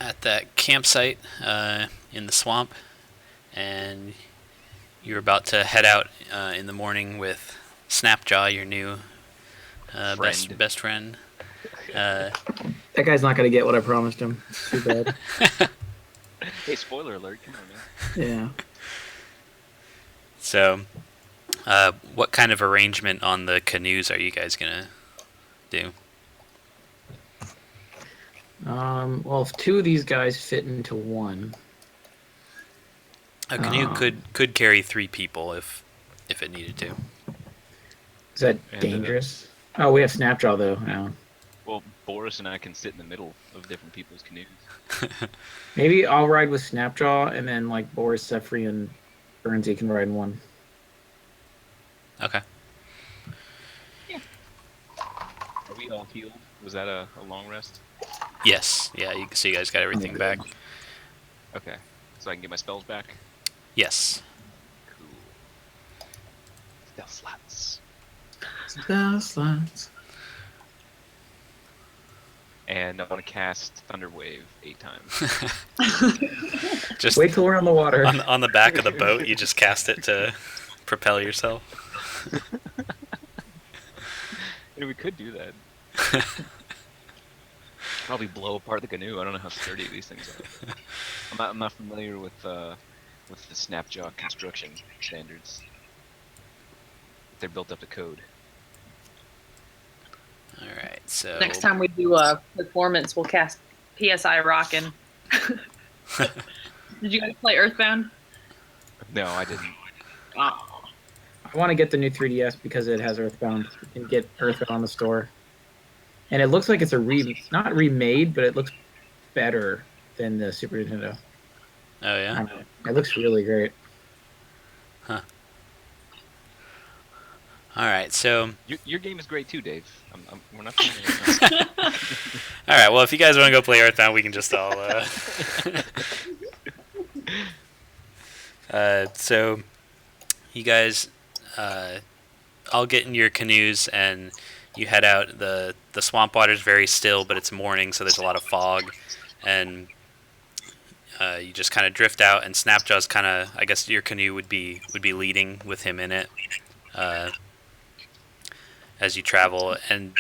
at that campsite in the swamp, and you're about to head out in the morning with Snapjaw, your new Friend. best friend. Uh, That guy's not gonna get what I promised him. It's too bad. Hey, spoiler alert! Come on, man. Yeah. so, what kind of arrangement on the canoes are you guys gonna do? Well, if two of these guys fit into one, A canoe um, could carry 3 people if it needed to. is that And dangerous? Oh, we have Snapjaw though now. well, Boris and I can sit in the middle of different people's canoes. Maybe I'll ride with Snapjaw, and then like Boris, Sefri, and Burnsy can ride in one. Okay. Are we all healed? Was that a long rest? Yes. Yeah. So you guys got everything back. Okay, so I can get my spells back. Yes. Cool. Spell slots. Spell slots. And I want to cast Thunder Wave 8 times. Just Wait till we're on the water. on the back of the boat, you just cast it to propel yourself. And we could do that. Probably blow apart the canoe. I don't know how sturdy these things are. I'm not familiar with the Snapjaw construction standards. They're built up to code. All right. So Next time we do a performance, we'll cast PSI Rockin'. Did you guys play Earthbound? No, I didn't. Oh. I want to get the new 3DS because it has Earthbound. You can get Earthbound on the store, and it looks like it's not remade, but it looks better than the Super Nintendo. Oh yeah. It looks really great. Huh. All right. So Your game is great too, Dave. We're not playing it. all right. Well, if you guys want to go play Earthbound, we can just all. So you guys, all get in your canoes and you head out. The swamp water is very still, but it's morning, so there's a lot of fog, and you just kind of drift out. And Snapjaw's kind of, I guess your canoe would be leading with him in it. As you travel, and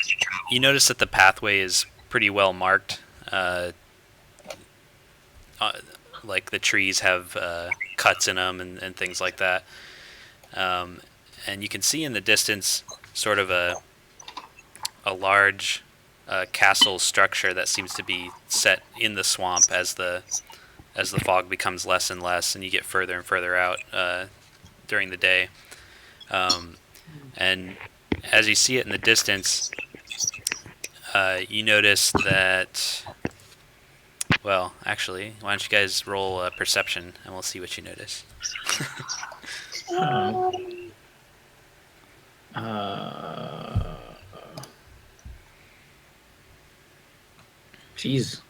you notice that the pathway is pretty well marked. Like the trees have cuts in them and things like that. And you can see in the distance sort of a large castle structure that seems to be set in the swamp as the fog becomes less and less, and you get further and further out during the day. And as you see it in the distance, you notice that. Well, actually, why don't you guys roll perception, and we'll see what you notice. Jeez.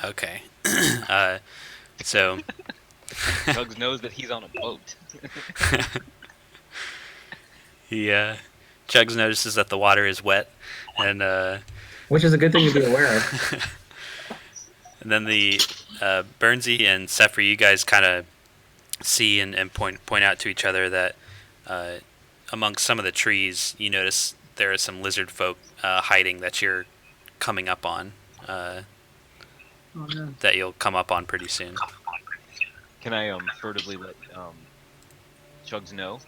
Okay. So. Tugs knows that he's on a boat. Chugs notices that the water is wet, and Which is a good thing to be aware of. and then the Burnsy and Sefri, you guys kind of see and point out to each other that amongst some of the trees, you notice there are some lizard folk hiding that you're coming up on. That you'll come up on pretty soon. Can I furtively let Chugs know?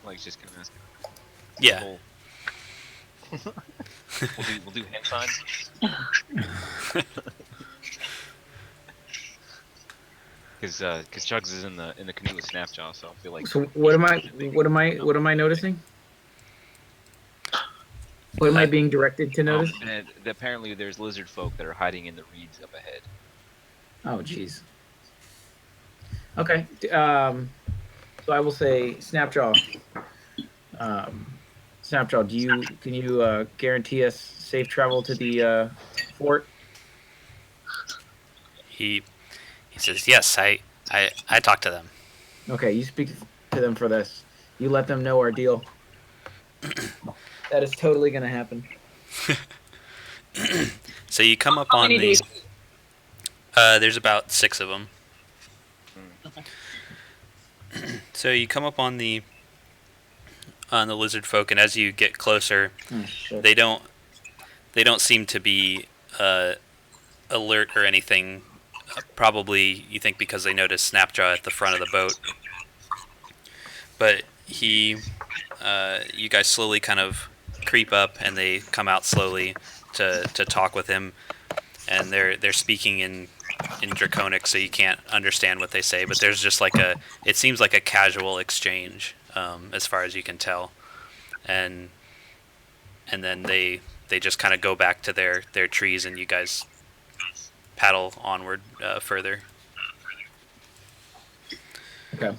Like just gonna. Yeah. We'll do hand signs. Because Chugs is in the canoe with Snapjaw, so I feel like. So what am I noticing? What am I being directed to notice? And apparently, there's lizard folk that are hiding in the reeds up ahead. Oh, jeez. Okay. So I will say, Snapjaw. Snapjaw, can you guarantee us safe travel to the fort? He says, yes, I talked to them. Okay, you speak to them for this. You let them know our deal. That is totally going to happen. So you come up How on many do we the. see? There's about 6 of them. Mm. So you come up on the lizard folk, and as you get closer, Oh, shit. they don't seem to be alert or anything. Probably you think because they noticed Snapjaw at the front of the boat, but you guys slowly kind of creep up, and they come out slowly to talk with him, and they're speaking in Draconic, so you can't understand what they say. But there's just like it seems like a casual exchange, as far as you can tell, and then they just kind of go back to their trees, and you guys paddle onward further. Okay.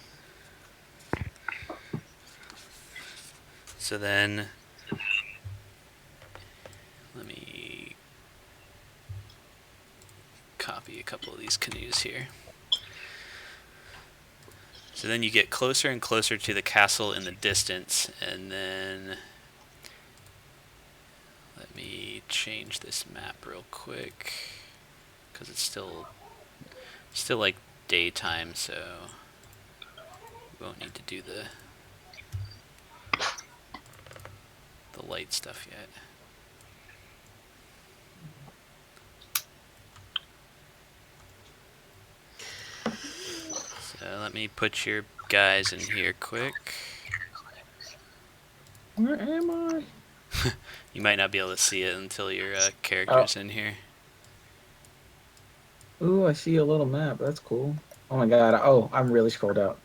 So then, let me copy a couple of these canoes here. So then you get closer and closer to the castle in the distance, and then let me change this map real quick because it's still like daytime, so we won't need to do the light stuff yet. So let me put your guys in here quick. Where am I? You might not be able to see it until your character's in here. Ooh, I see a little map. That's cool. Oh my god. Oh, I'm really scrolled out.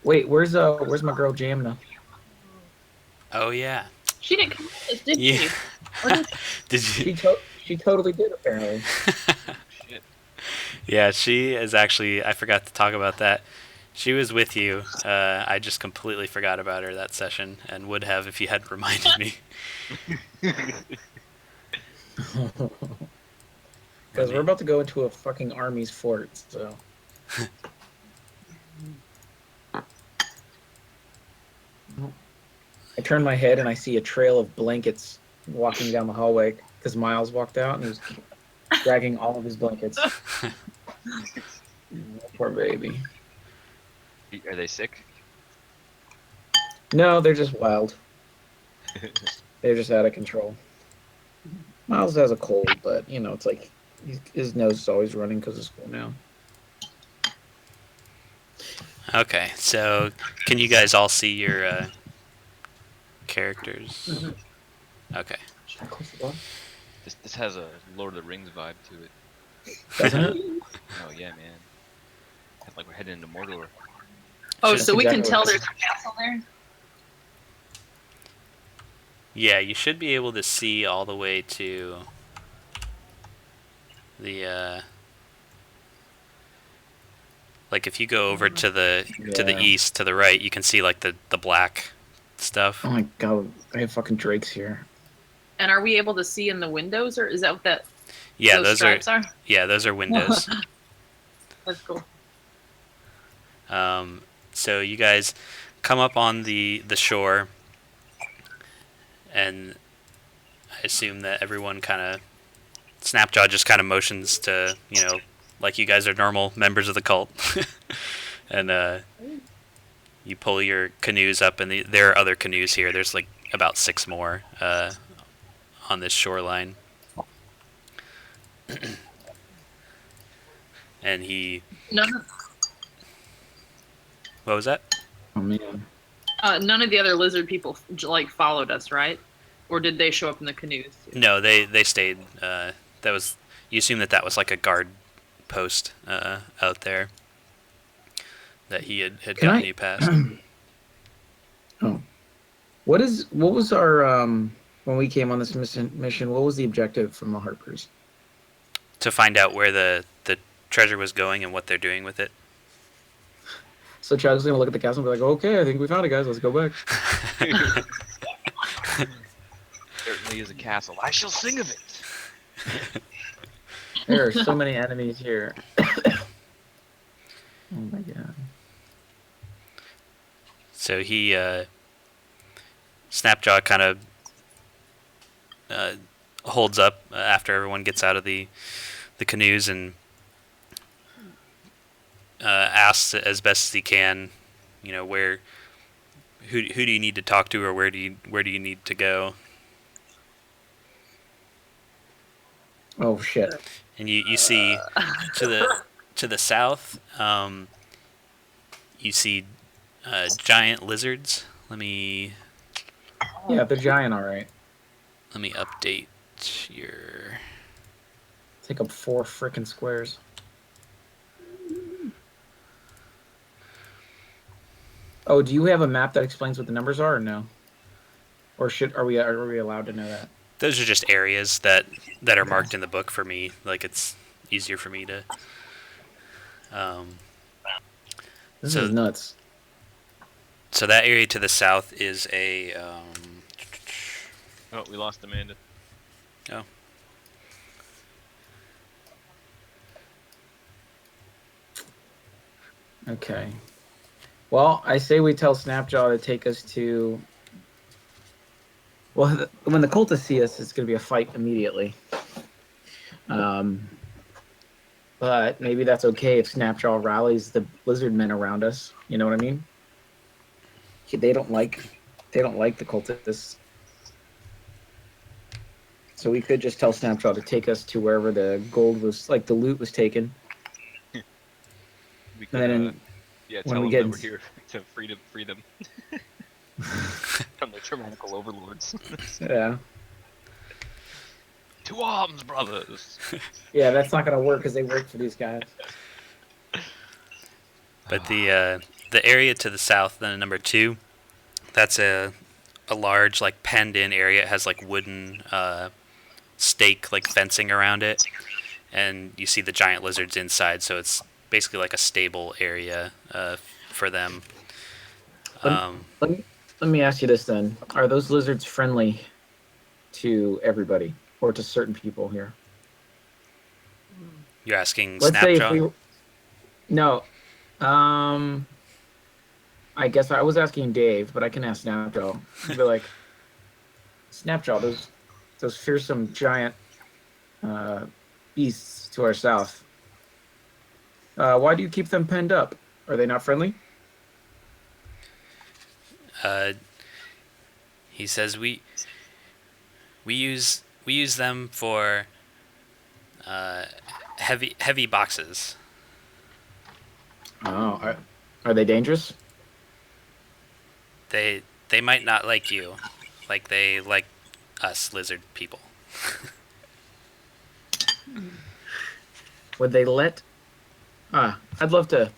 Wait, where's my girl Jamna? Oh yeah. She didn't come with us, did Yeah. she? Or did- Did She you? she totally did apparently. Shit. Yeah, she is actually. I forgot to talk about that. She was with you. I just completely forgot about her that session, and would have if you hadn't reminded me. Because we're about to go into a fucking army's fort, so. I turn my head and I see a trail of blankets walking down the hallway because Miles walked out and he was dragging all of his blankets. Poor baby. Are they sick? No, they're just wild. They're just out of control. Miles has a cold, but you know, it's like his nose is always running because of school now. Okay, so can you guys all see your characters? Okay. Should I close the door? This has a Lord of the Rings vibe to it. Doesn't it? Oh yeah, man. Like we're heading into Mordor. Oh, Should- so we can exactly tell what- there's a castle there? Yeah, you should be able to see all the way to the like if you go over to the Yeah. east to the right, you can see like the black stuff. Oh my god, I have fucking drakes here. And are we able to see in the windows, or is that what that Yeah, those those are stripes are? yeah, those are windows. That's cool. So you guys come up on the shore, and I assume that everyone kind of Snapjaw just kind of motions to, you know, like you guys are normal members of the cult, and you pull your canoes up, and there are other canoes here. There's like about 6 more on this shoreline, and he. None, What was that? Oh man. none of the other lizard people like followed us, right? Or did they show up in the canoes? Too? No, they stayed. That was you assume that was like a guard post out there that he had Can gotten I- you past. Oh. What was our when we came on this mission, what was the objective from the Harpers? To find out where the treasure was going and what they're doing with it. So Chad's gonna look at the castle and be like, okay, I think we found it, guys, let's go back. Certainly is a castle. I shall sing of it. There are so many enemies here. Oh my god. So he Snapjaw kind of uh, holds up after everyone gets out of the canoes and asks as best as he can, where who do you need to talk to, or where do you need to go? Oh shit. And you see to the south, you see giant lizards. Yeah, they're giant, all right. Let me update your. Take up 4 frickin' squares. Oh, do you have a map that explains what the numbers are, or no? Or are we allowed to know that? Those are just areas that are marked in the book for me. Like, it's easier for me to. This So is nuts. so that area to the south is a. Oh, we lost Amanda. Oh. Okay. Well, I say we tell Snapjaw to take us to. Well, when the cultists see us, it's going to be a fight immediately. But maybe that's okay if Snapjaw rallies the lizard men around us. You know what I mean? They don't like the cultists. So we could just tell Snapjaw to take us to wherever the gold was, like the loot was taken. We could, And then yeah, when tell we them get that we're here to free them from the tyrannical overlords. yeah, To arms, brothers! yeah, that's not gonna work because they work for these guys. But the area to the south, then number 2, that's a large, like, penned in area. It has like wooden stake, like, fencing around it, and you see the giant lizards inside. So it's basically like a stable area for them. Let me ask you this then: are those lizards friendly to everybody or to certain people here? You're asking Let's say if Snapjaw? we no, I guess I was asking Dave, but I can ask Snapjaw. Be like, Snapjaw, those fearsome giant beasts to our south. Why do you keep them penned up? Are they not friendly? He says we use them for heavy boxes. Oh, are they dangerous? They might not like you, like they like us lizard people. Would they let? I'd love to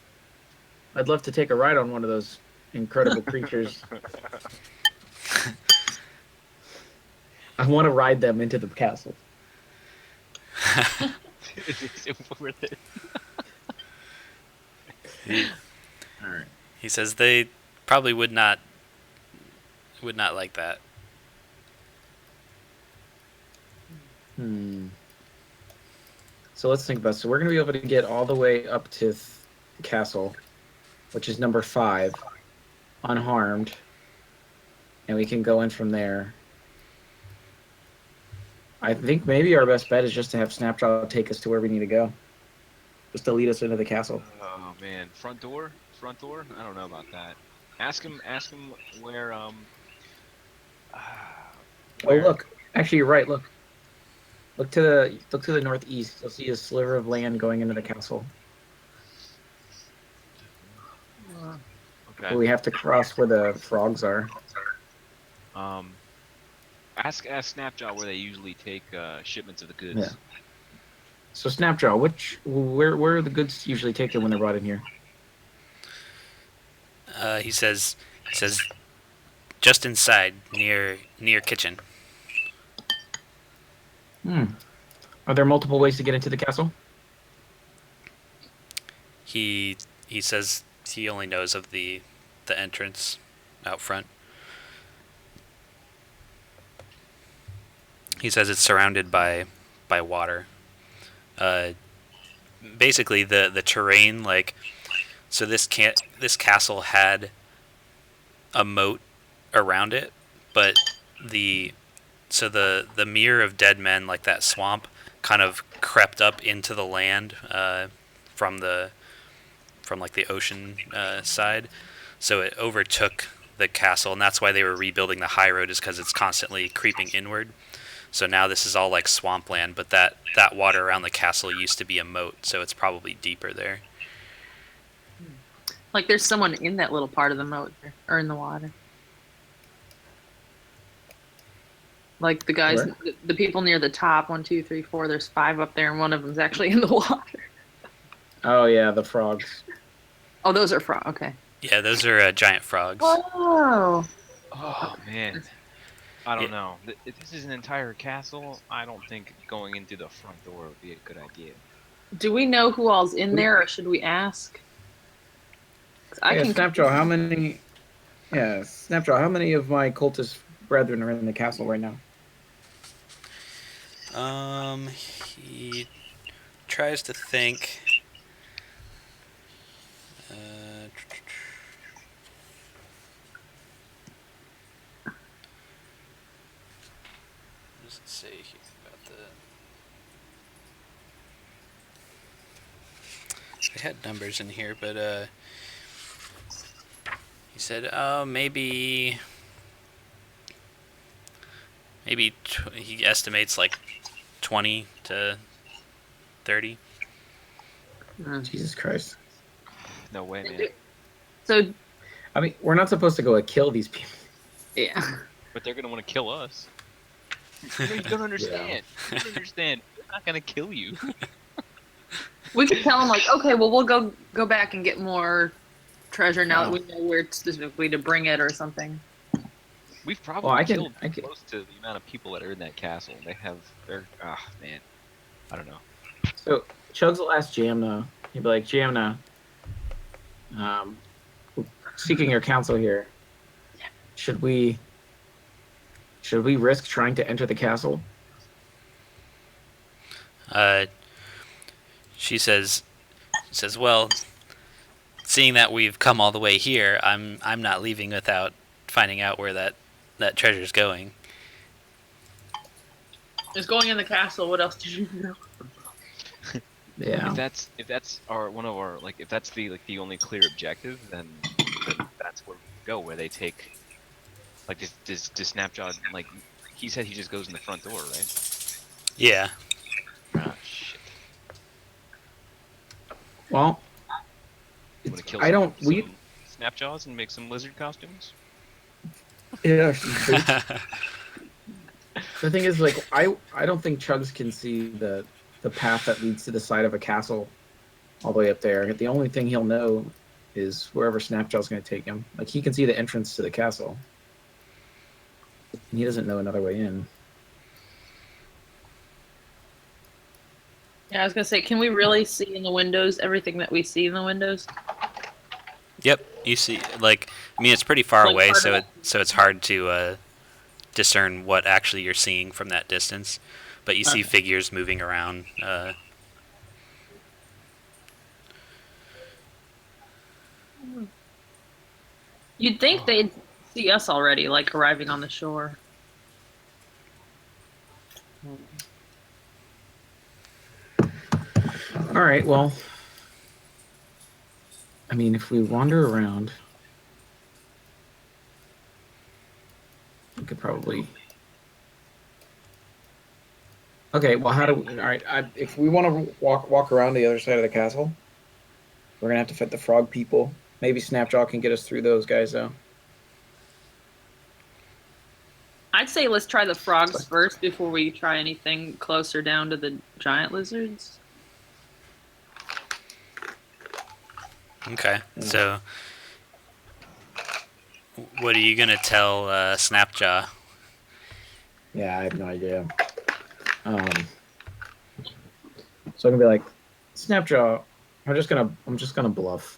take a ride on one of those incredible creatures. I want to ride them into the castle. Is it worth it? All right. He says they probably would not like that. So let's think about it. So we're going to be able to get all the way up to the castle, which is number 5, unharmed. And we can go in from there. I think maybe our best bet is just to have Snapjaw take us to where we need to go. Just to lead us into the castle. Oh man, front door? I don't know about that. Ask him where Oh, where- look. Actually, you're right. Look to the northeast. You'll see a sliver of land going into the castle. Okay. We have to cross where the frogs are. Ask Snapjaw where they usually take shipments of the goods. Yeah. So Snapjaw, where are the goods usually taken when they're brought in here? He says just inside near kitchen. Are there multiple ways to get into the castle? He says he only knows of the entrance out front. He says it's surrounded by water. Basically the terrain, like, so this castle had a moat around it, but the the mirror of dead men, like that swamp, kind of crept up into the land from like the ocean side, so it overtook the castle, and that's why they were rebuilding the high road, is because it's constantly creeping inward. So now this is all like swampland, but that water around the castle used to be a moat, so it's probably deeper there. Like there's someone in that little part of the moat or in the water. Like the guys, Where? the people near the top, 1, 2, 3, 4. There's 5 up there, and one of them's actually in the water. Oh yeah, the frogs. Oh, those are frog. Okay. Yeah, those are giant frogs. Oh. Oh man, I don't Yeah. know. If this is an entire castle, I don't think going into the front door would be a good idea. Do we know who all's in there, or should we ask? 'Cause I Yeah, can. Snapjaw, how many? Yeah, Snapjaw, how many of my cultist brethren are in the castle right now? He tries to think. What does it say here about the? They had numbers in here, but he said, "Oh, maybe he estimates like 20 to 30." Jesus Christ. No way, man. So I mean, we're not supposed to go and kill these people. yeah. But they're gonna want to kill us. You don't understand. You don't understand. They're not gonna kill you. We could tell them like, okay, well, we'll go back and get more treasure now that we know where specifically to bring it or something. We've probably Well, I can- killed I can- close to the amount of people that are in that castle. They're man, I don't know. So Chugs will ask Jamna. He'd be like, Jamna, seeking your counsel here. Should we risk trying to enter the castle? She says, "Well, seeing that we've come all the way here, I'm not leaving without finding out where that treasure's going." Is going in the castle. What else did you know? Yeah. If that's one of our if that's the only clear objective, then that's where we go. Where they take does Snapjaw he said he just goes in the front door, right? Yeah. Ah shit. Well, You wanna kill I don't. some We. Snapjaws and make some lizard costumes? Yeah. The thing is, like, I don't think Chugs can see the path that leads to the side of a castle all the way up there. The only thing he'll know is wherever Snapjaw's going to take him. Like, he can see the entrance to the castle, and he doesn't know another way in. Yeah, I was gonna say, can we really see in the windows everything that we see in the windows? Yep. You see, it's pretty far Like away, part so of it's hard to discern what actually you're seeing from that distance. But you see Okay. figures moving around. You'd think they'd see us already, like arriving on the shore. All right, well, I mean, if we wander around, we could probably. Okay, well, how do we? All right, if we want to walk around the other side of the castle, we're gonna have to fight the frog people. Maybe Snapjaw can get us through those guys, though. I'd say let's try the frogs first before we try anything closer down to the giant lizards. Okay. So, what are you gonna tell Snapjaw? Yeah, I have no idea. So I'm gonna be like, Snapjaw, I'm just gonna bluff.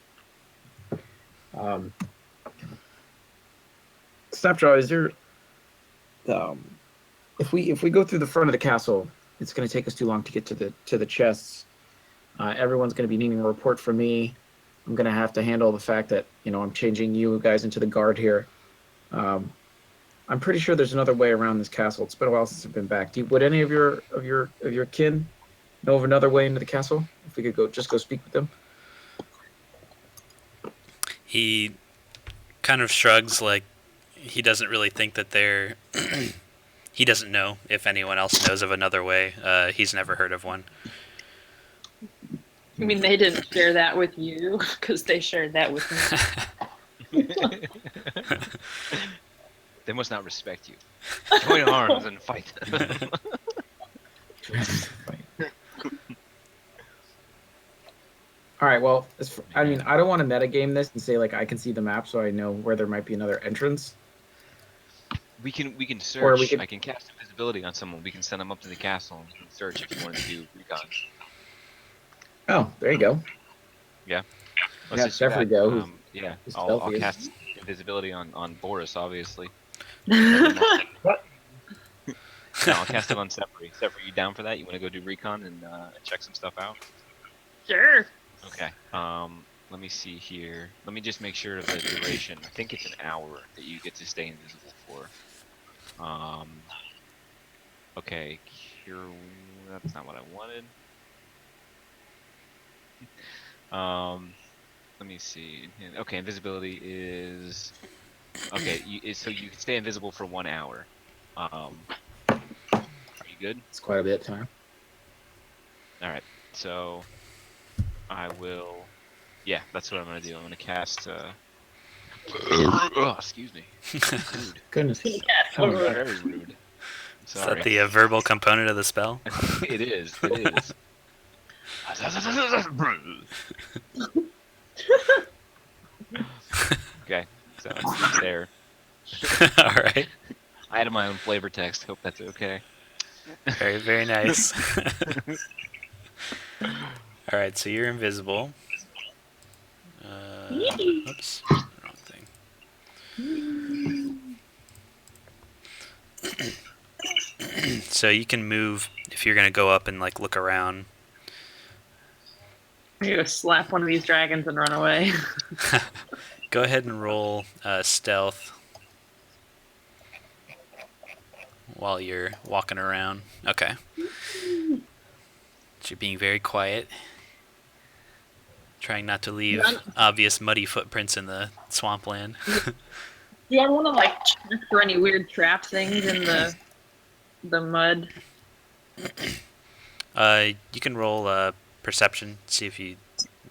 Snapjaw, is there? If we go through the front of the castle, it's gonna take us too long to get to the chests. Everyone's gonna be needing a report from me. I'm gonna have to handle the fact that I'm changing you guys into the guard here. I'm pretty sure there's another way around this castle. It's been a while since I've been back. Would any of your kin know of another way into the castle? If we could go speak with them. He kind of shrugs, like he doesn't really think that they're. He doesn't know if anyone else knows of another way. He's never heard of one. I mean, they didn't share that with you because they shared that with me. They must not respect you. Join arms and fight. All right. Well, I mean, I don't want to metagame this and say like I can see the map, so I know where there might be another entrance. We can search. Or we could- I can cast invisibility on someone. We can send them up to the castle and we can search if you want to do recon. Oh, there you go. Let's Yeah, just do Jeffrey that. go, who's- Yeah, who's I'll stealthy. cast invisibility on Boris, obviously. What? No, I'll cast it on Sepri. Sepri, you down for that? You want to go do recon and check some stuff out? Sure. Okay. Let me see here. Let me just make sure of the duration. I think it's an hour that you get to stay invisible for. Okay. Here, that's not what I wanted. Let me see. Okay, invisibility is okay. So you can stay invisible for 1 hour. Are you good? It's quite a bit of time. All right. So I will. Yeah, that's what I'm gonna do. I'm gonna cast. Oh, excuse me. Rude. Goodness. Oh, Very rude. Is Sorry. that the verbal component of the spell? It is. It is. Okay, so it's there. All right. I added my own flavor text. Hope that's okay. Very, very nice. All right, so you're invisible. Oops, wrong thing. So you can move if you're gonna go up and like look around. I'm gonna slap one of these dragons and run away. Go ahead and roll stealth while you're walking around. Okay. So you're being very quiet. Trying not to leave obvious muddy footprints in the swampland. Do I want to like check for any weird trap things in the mud? You can roll perception, see if you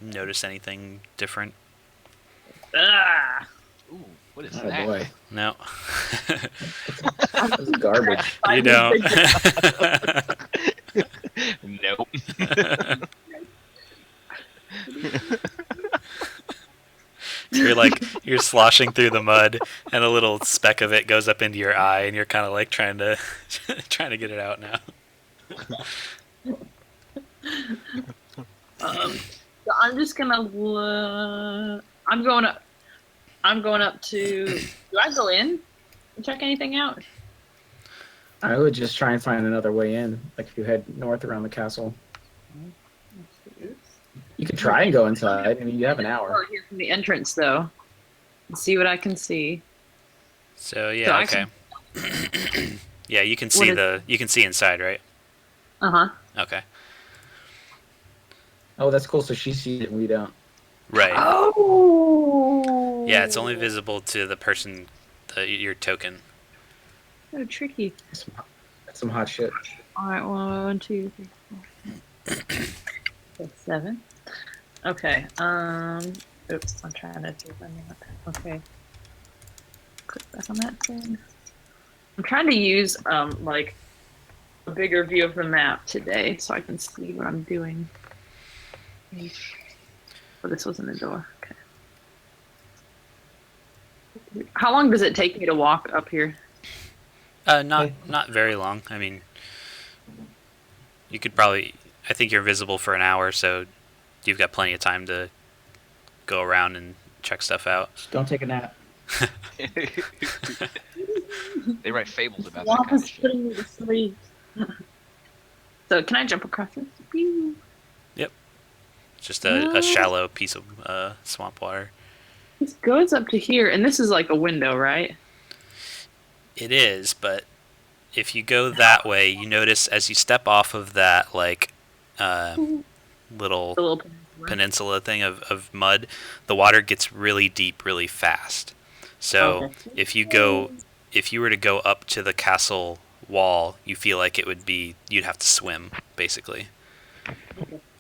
notice anything different. Ah! Ooh, what is Oh that? boy, No. this is garbage. You don't. Nope. You're sloshing through the mud, and a little speck of it goes up into your eye, and you're kind of like trying to get it out now. So I'm just gonna. I'm going up. To. Do I go in and check anything out? I would just try and find another way in. Like if you head north around the castle, you could try and go inside. I mean, you have an hour. Or here from the entrance, though, and see what I can see. So yeah, So okay. Yeah, you can see you can see inside, right? Uh huh. Okay. Oh, that's cool. So she sees it and we don't. Right. Oh. Yeah, it's only visible to the person, your token. So tricky. That's some hot shit. All right, 1, 2, 3, 4. That's 7. Okay. Oops, I'm trying to do that. Okay. Click back on that thing. I'm trying to use like a bigger view of the map today so I can see what I'm doing. Oh, this wasn't a door. Okay. How long does it take me to walk up here? Not very long. I mean, you could probably. I think you're visible for an hour, so you've got plenty of time to go around and check stuff out. Just don't take a nap. They write fables about that Walk kind of is shit. putting me to sleep. So can I jump across this? Pew. Just a shallow piece of swamp water. This goes up to here, and this is like a window, right? It is, but if you go that way, you notice as you step off of that like little The little peninsula. peninsula thing of mud, the water gets really deep really fast. So Okay. if you were to go up to the castle wall, you feel like you'd have to swim basically.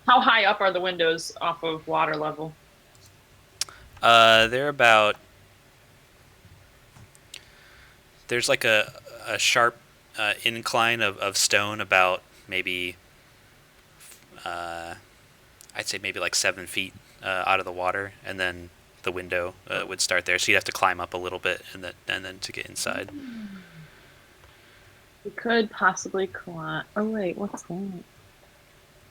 How high up are the windows off of water level? They're about there's like a sharp incline of stone about maybe I'd say maybe like 7 feet out of the water, and then the window would start there. So you'd have to climb up a little bit, and then to get inside. We could possibly climb. Oh wait, what's that?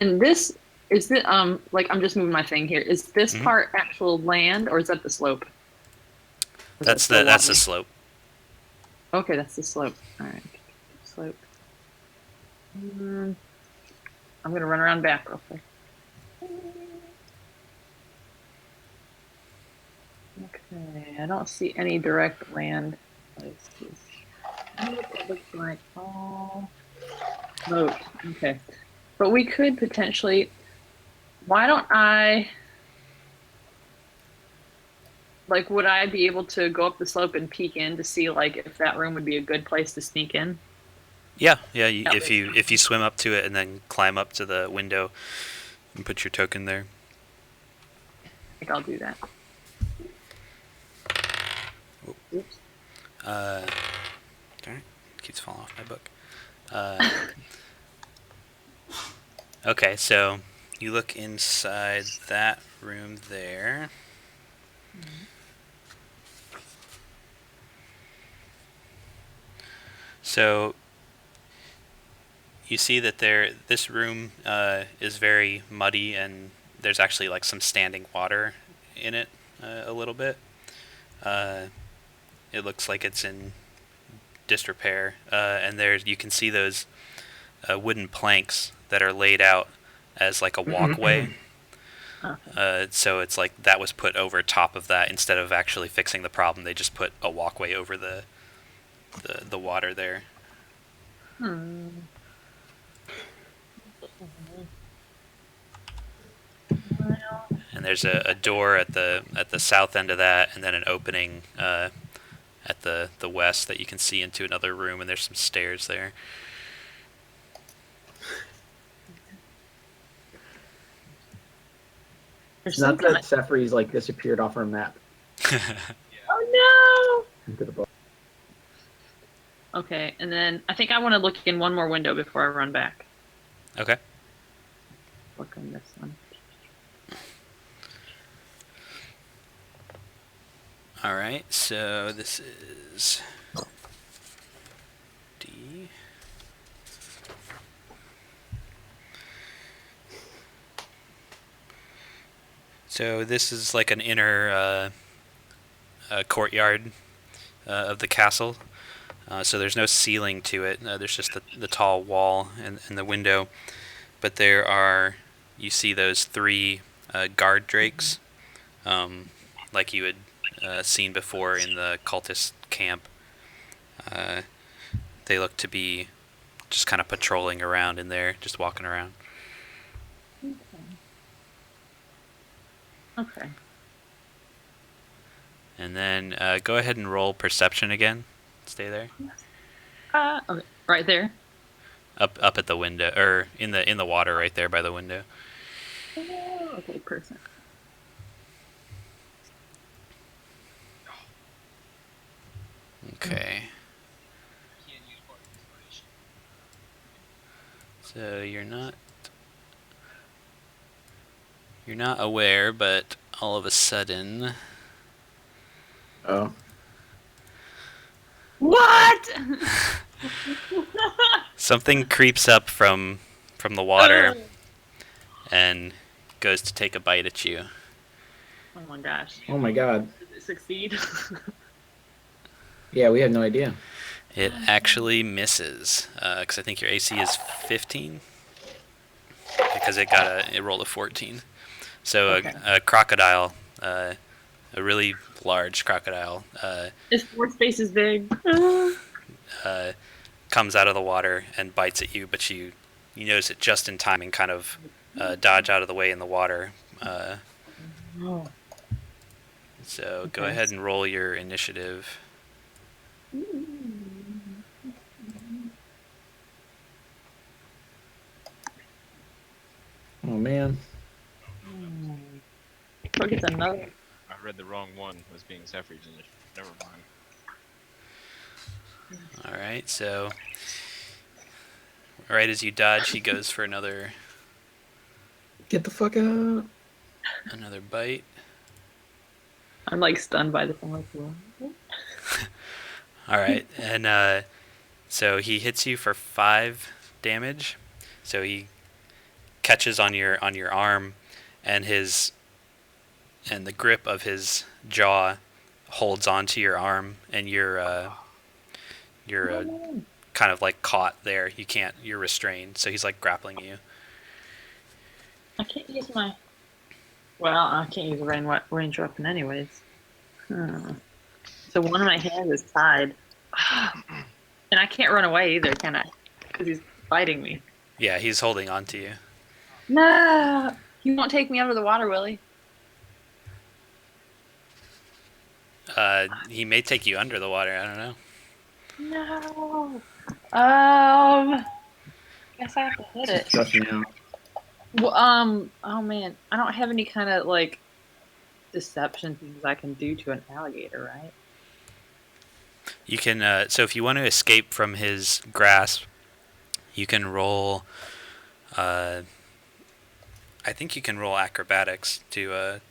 And this is the like I'm just moving my thing here. Is this Mhm. part actual land or is that the slope? Or is that That's still that's the water? slope. Okay, that's the slope. All right, slope. I'm gonna run around back real quick. Okay, I don't see any direct land places. It looks like all moat. Okay, but we could potentially. Why don't I? Like, would I be able to go up the slope and peek in to see like if that room would be a good place to sneak in? Yeah. Yeah. If you swim up to it and then climb up to the window and put your token there. I think I'll do that. Oops. Darn it, keeps falling off my book. Uh, okay, so you look inside that room there. So you see that this room is very muddy, and there's actually like some standing water in it a little bit. It looks like it's in disrepair, and you can see those wooden planks that are laid out as like a walkway. So it's like that was put over top of that instead of actually fixing the problem. They just put a walkway over the water there. Hmm. Well, And there's a door at the south end of that, and then an opening at the west that you can see into another room, and there's some stairs there. there's It's some not kind that of. Sefri's like disappeared off our map Oh into the book. no! Okay, and then I think I want to look in one more window before I run back. Okay. Look in this one. All right. So this is D. So this is like an inner courtyard of the castle. So there's no ceiling to it. There's just the tall wall and the window. But you see those three guard drakes, like you had seen before in the cultist camp. They look to be just kind of patrolling around in there, just walking around. Okay. And then go ahead and roll perception again. Stay there. Okay. Right there. Up at the window, or in the water right there by the window. Okay, person. Okay. So you're not aware, but all of a sudden Oh, What? something creeps up from the water and goes to take a bite at you. Oh my gosh. oh my God. Did it succeed? Yeah, we had no idea. It actually misses, because I think your AC is 15. Because it rolled a 14. So Okay. a crocodile, a really large crocodile, This board space is big. comes out of the water and bites at you, but you notice it just in time and kind of dodge out of the way in the water. Oh. So go Okay. ahead and roll your initiative. Oh man. Look, it's another. I read the wrong one as being Zephyr's initiative. Never mind. All right, so right as you dodge, he goes for another Get the fuck out. bite. I'm like stunned by this. I'm like, what? All right, and so he hits you for 5 damage. So he catches on your arm, and the grip of his jaw holds onto your arm, and you're kind of like caught there. You're restrained. So he's like grappling you. I can't use my. Well, I can't use a range weapon anyways. So one of my hands is tied, and I can't run away either, can I? Because he's fighting me. Yeah, he's holding on to you. No, he won't take me under the water, will he? He may take you under the water. I don't know. No. Guess I have to hit it. Stress me out. Well, oh man, I don't have any kind of like deception things I can do to an alligator, right? You can. So if you want to escape from his grasp, you can roll. I think you can roll acrobatics to. Or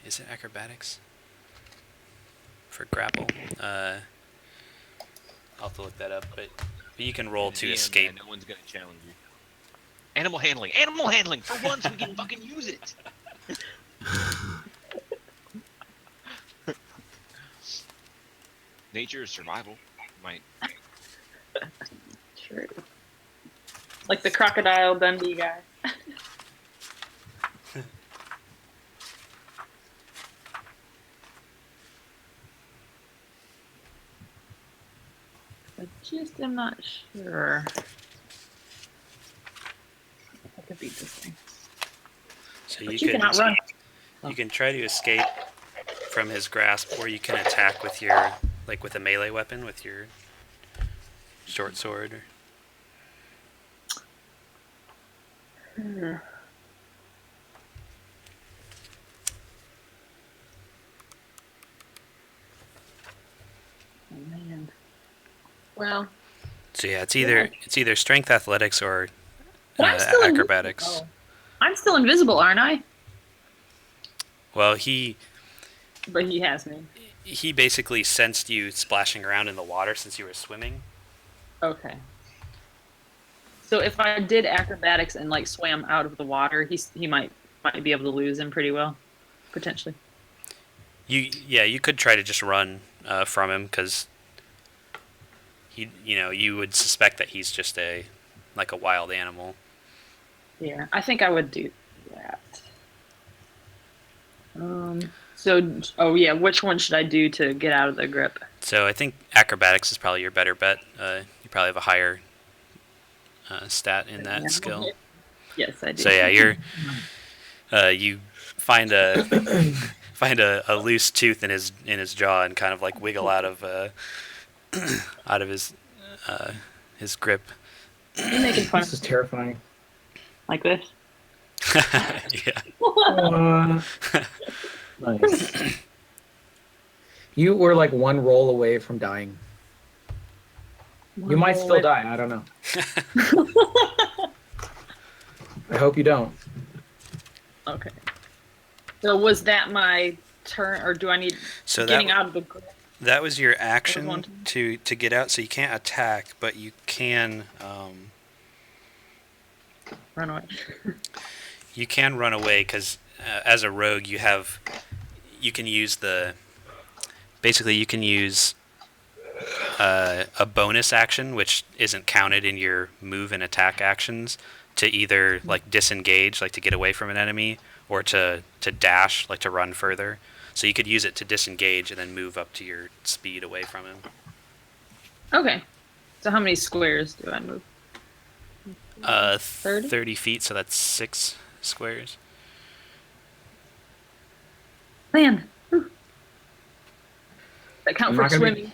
is it acrobatics? For grapple. I'll have to look that up, but you can roll to escape. No one's gonna challenge you. Animal handling. Animal handling. For once, we can fucking use it. Nature is survival. Might. True. Like the Crocodile Dundee guy. I just am not sure. I could beat this thing. So But you cannot run. You can try to escape from his grasp, or you can attack with your with a melee weapon, with your short sword. Hmm. Oh man. Well. So yeah, it's either strength athletics or But I'm still acrobatics. Invisible. I'm still invisible, aren't I? Well, But he has me. he basically sensed you splashing around in the water since you were swimming. Okay. So if I did acrobatics and like swam out of the water, he might be able to lose him pretty well, potentially. You could try to just run from him because you would suspect that he's just a wild animal. Yeah, I think I would do that. So, oh yeah, which one should I do to get out of the grip? So I think acrobatics is probably your better bet. You probably have a higher stat in that skill. Yes, I do. So yeah, you find a loose tooth in his jaw and kind of like wiggle out of his grip. You're making fun This is terrifying. like this. Yeah. Nice. You were like one roll away from dying. You might still die. I don't know. I hope you don't. Okay. So was that my turn, or do I need getting out of the grip? That was your action one to get out. So you can't attack, but you can Run away. you can run away because as a rogue you can use a bonus action which isn't counted in your move and attack actions to either like disengage, like to get away from an enemy, or to dash, like to run further. So you could use it to disengage and then move up to your speed away from him. Okay. So how many squares do I move? 30? 30 feet, so that's 6 squares. Land. Whew. That count I'm for not gonna swimming.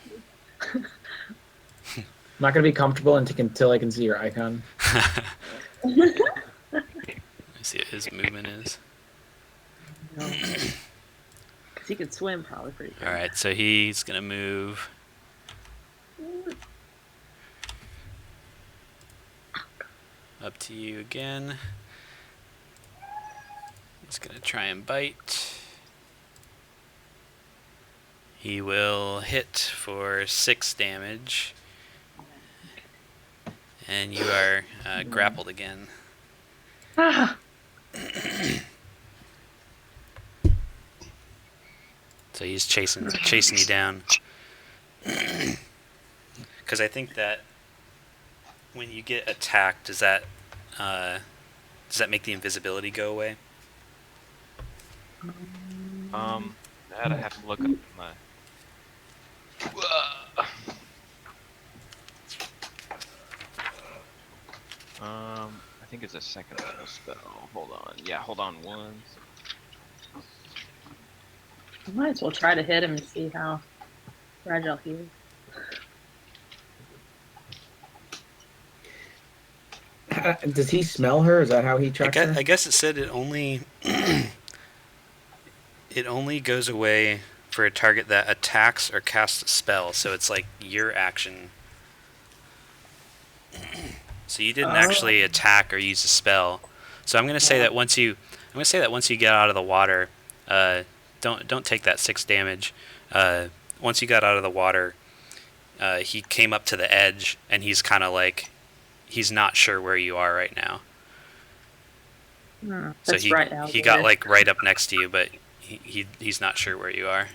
I'm not gonna be comfortable until I can see your icon. Let me see what his movement is. Because he could swim probably pretty good. Alright, so he's going to move. Up to you again. He's going to try and bite. He will hit for 6 damage. And you are grappled again. Ah! So he's chasing you down. Because I think that when you get attacked, does that make the invisibility go away? That I have to look up my. I think it's a second level spell. Hold on. Yeah, hold on one. I might as well try to hit him and see how fragile he is. Does he smell her? Is that how he tracks her? I guess it said it only it only goes away for a target that attacks or casts a spell. So it's like your action. So you didn't actually attack or use a spell. So I'm gonna say that once you get out of the water, don't take that 6 damage. Once you got out of the water, he came up to the edge and he's kind of like he's not sure where you are right now. So he got like right up next to you, but he's not sure where you are.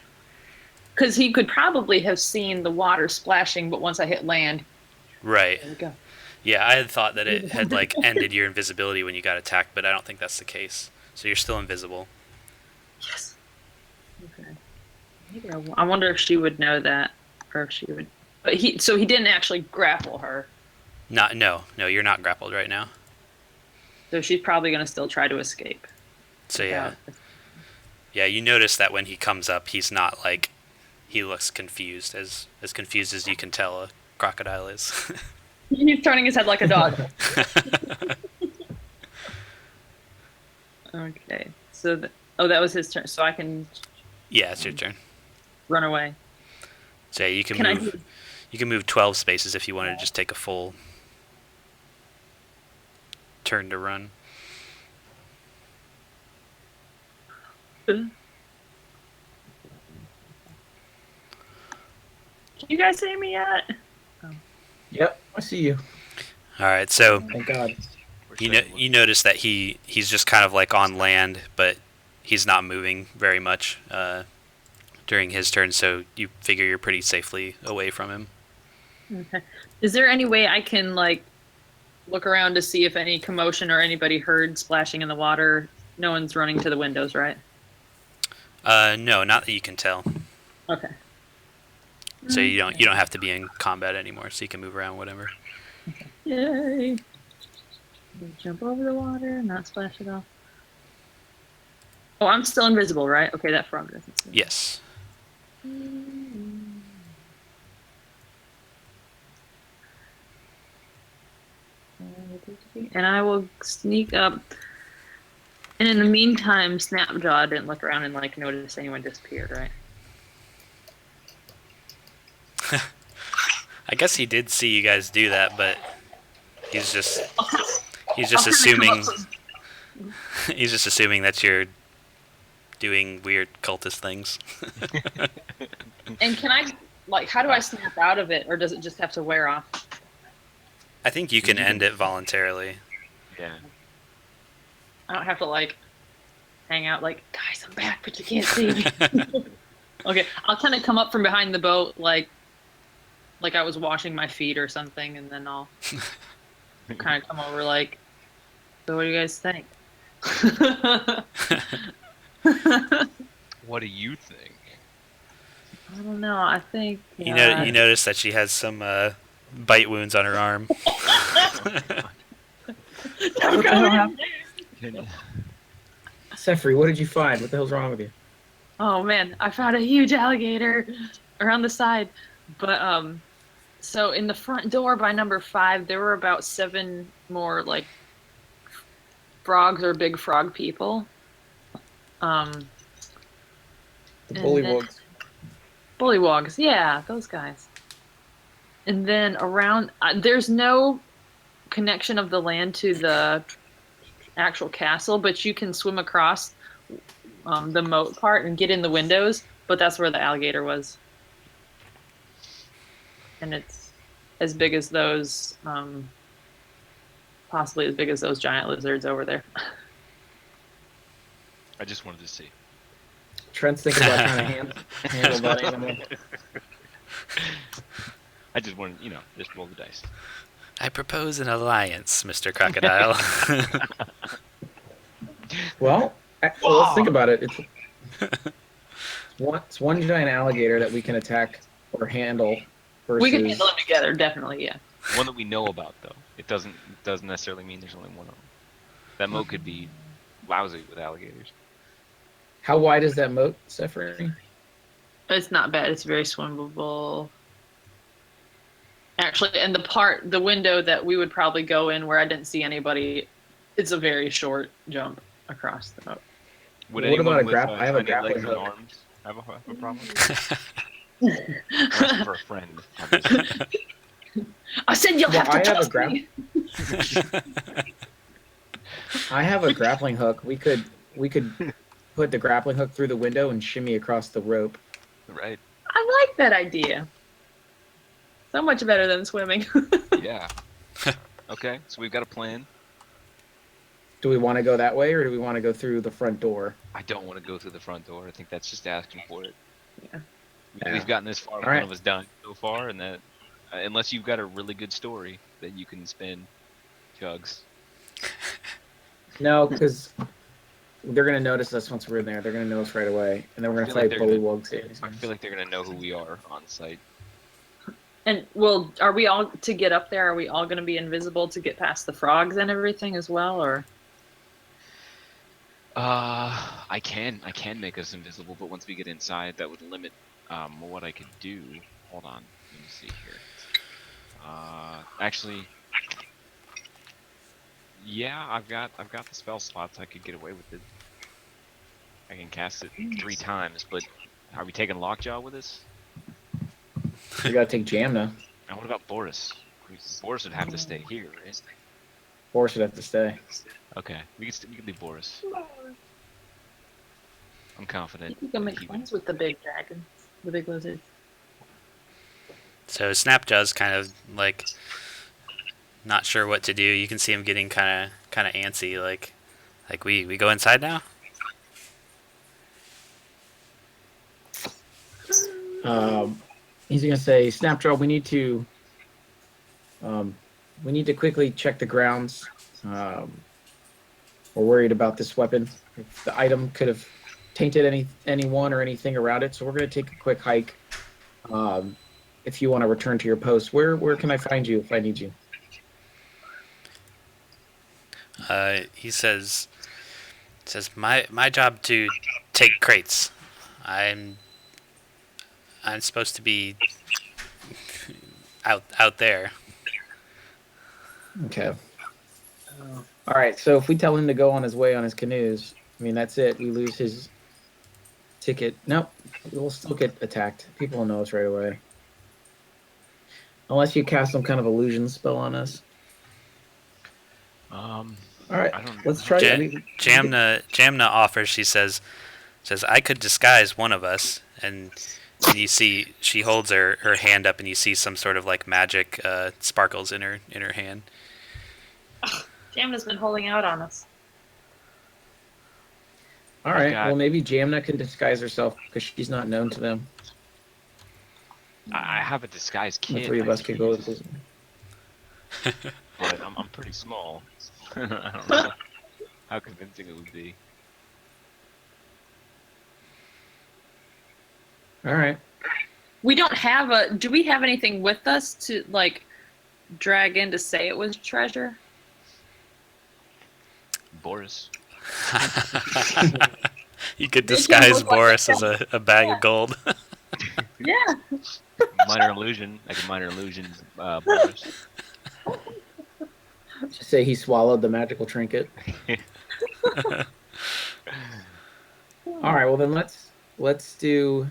Because he could probably have seen the water splashing, but once I hit land, right. There we go. Yeah, I had thought that it had like ended your invisibility when you got attacked, but I don't think that's the case. So you're still invisible. Yes. Okay. Maybe I wonder if she would know that, or if she would. But he didn't actually grapple her. No, you're not grappled right now. So she's probably going to still try to escape. So yeah, you notice that when he comes up, he's not like he looks confused, as confused as you can tell a crocodile is. He's turning his head like a dog. Okay, so that was his turn. So I can. Yeah, it's your turn. Run away. So yeah, you can move 12 spaces if you want to just take a full turn to run. Can you guys see me yet? Yep, I see you. All right, so Thank God. you notice that he's just kind of like on land, but he's not moving very much during his turn. So you figure you're pretty safely away from him. Okay. Is there any way I can like look around to see if any commotion or anybody heard splashing in the water? No one's running to the windows, right? No, not that you can tell. Okay. So you don't have to be in combat anymore, so you can move around whatever. Yay! Jump over the water, not splash it off. Oh, I'm still invisible, right? Okay, that frog doesn't see me. Yes. And I will sneak up. And in the meantime, Snapjaw didn't look around and like notice anyone disappeared, right? I guess he did see you guys do that, but he's just assuming that you're doing weird cultist things. And can I how do I snap out of it, or does it just have to wear off? I think you can end it voluntarily. Yeah. I don't have to hang out guys, I'm back, but you can't see me. Okay, I'll kind of come up from behind the boat like I was washing my feet or something, and then I'll kind of come over so what do you guys think? What do you think? I don't know. I think. You notice that she has some bite wounds on her arm. Don't What the go hell in happened? there. Sefri, what did you find? What the hell's wrong with you? Oh man, I found a huge alligator around the side. But so in the front door by number 5, there were about 7 more like frogs or big frog people. Um, The and then bullywugs. bullywogs, yeah, those guys. And then around, there's no connection of the land to the actual castle, but you can swim across the moat part and get in the windows. But that's where the alligator was, and it's as big as those, possibly as big as those giant lizards over there. I just wanted to see. Trent's thinking about trying to handle that animal. I just wanted, just roll the dice. I propose an alliance, Mr. Crocodile. Well, let's think about it. It's one giant alligator that we can attack or handle versus... We can handle them together, definitely, yeah. One that we know about, though. It doesn't necessarily mean there's only one of them. That moat could be lousy with alligators. How wide is that moat, Sefri? It's not bad. It's very swimmable. Actually, and the window that we would probably go in where I didn't see anybody, it's a very short jump across the moat. Would What anyone about with I have a tiny grappling legs and hook. arms have a problem? I'm asking for a friend. Obviously. I said you'll have to I have trust a grab. me. I have a grappling hook. We could put the grappling hook through the window and shimmy across the rope. Right. I like that idea. So much better than swimming. Yeah. Okay, so we've got a plan. Do we want to go that way, or do we want to go through the front door? I don't want to go through the front door. I think that's just asking for it. Yeah. We've gotten this far. All right. One of us done so far, and that unless you've got a really good story that you can spin, Chugs. No, because they're gonna notice us once we're in there. They're gonna know us right away, and then we're gonna I feel play like they're bullywugs. I feel like they're gonna know who we are on site. And well, are we all to get up there? Are we all going to be invisible to get past the frogs and everything as well, or? I can make us invisible, but once we get inside, that would limit what I could do. Hold on, let me see here. Actually, yeah, I've got the spell slots. I could get away with it. I can cast it 3 times, but are we taking Lockjaw with us? We gotta take Jamna. And what about Boris? Boris would have to stay here, right? Or should have to stay. Okay, we can leave Boris. I'm confident. You can that make he would- friends with the big dragons, the big lizards. So Snapjaw's kind of like not sure what to do. You can see him getting kind of antsy. Like we go inside now. He's gonna say, Snapjaw, we need to quickly check the grounds. We're worried about this weapon. If the item could have tainted anyone or anything around it, so we're gonna take a quick hike. If you want to return to your post, where can I find you if I need you? He says my job to take crates. I'm supposed to be out there. Okay. All right. So if we tell him to go on his way on his canoes, I mean that's it. We lose his ticket. Nope. We'll still get attacked. People will know us right away. Unless you cast some kind of illusion spell on us. All right, I don't, let's try. Jamna offers. She says I could disguise one of us, and you see she holds her hand up, and you see some sort of like magic sparkles in her hand. Jamna's been holding out on us. All right. Well, maybe Jamna can disguise herself because she's not known to them. I have a disguise kit. The 3 of us could go with this. But I'm pretty small. I don't know how convincing it would be. All right. We don't have a. Do we have anything with us to like drag in to say it was treasure? Boris. You could Make him disguise look like Boris as a bag Yeah. of gold. Yeah. Minor illusion. I can minor illusion Boris. Just say he swallowed the magical trinket. All right, well then let's do.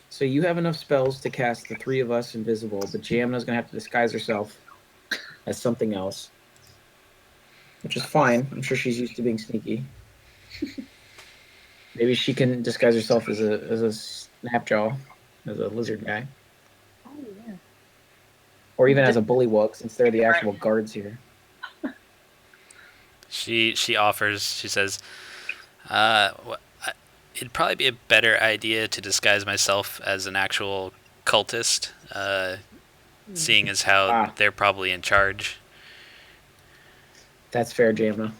So you have enough spells to cast the three of us invisible, but Jamna's gonna have to disguise herself as something else, which is fine. I'm sure she's used to being sneaky. Maybe she can disguise herself as a snapjaw, as a lizard guy, Oh yeah. or even as a bullywug, since they're the actual guards here. She offers. She says, "It'd probably be a better idea to disguise myself as an actual cultist, seeing as how they're probably in charge." That's fair, Jamna.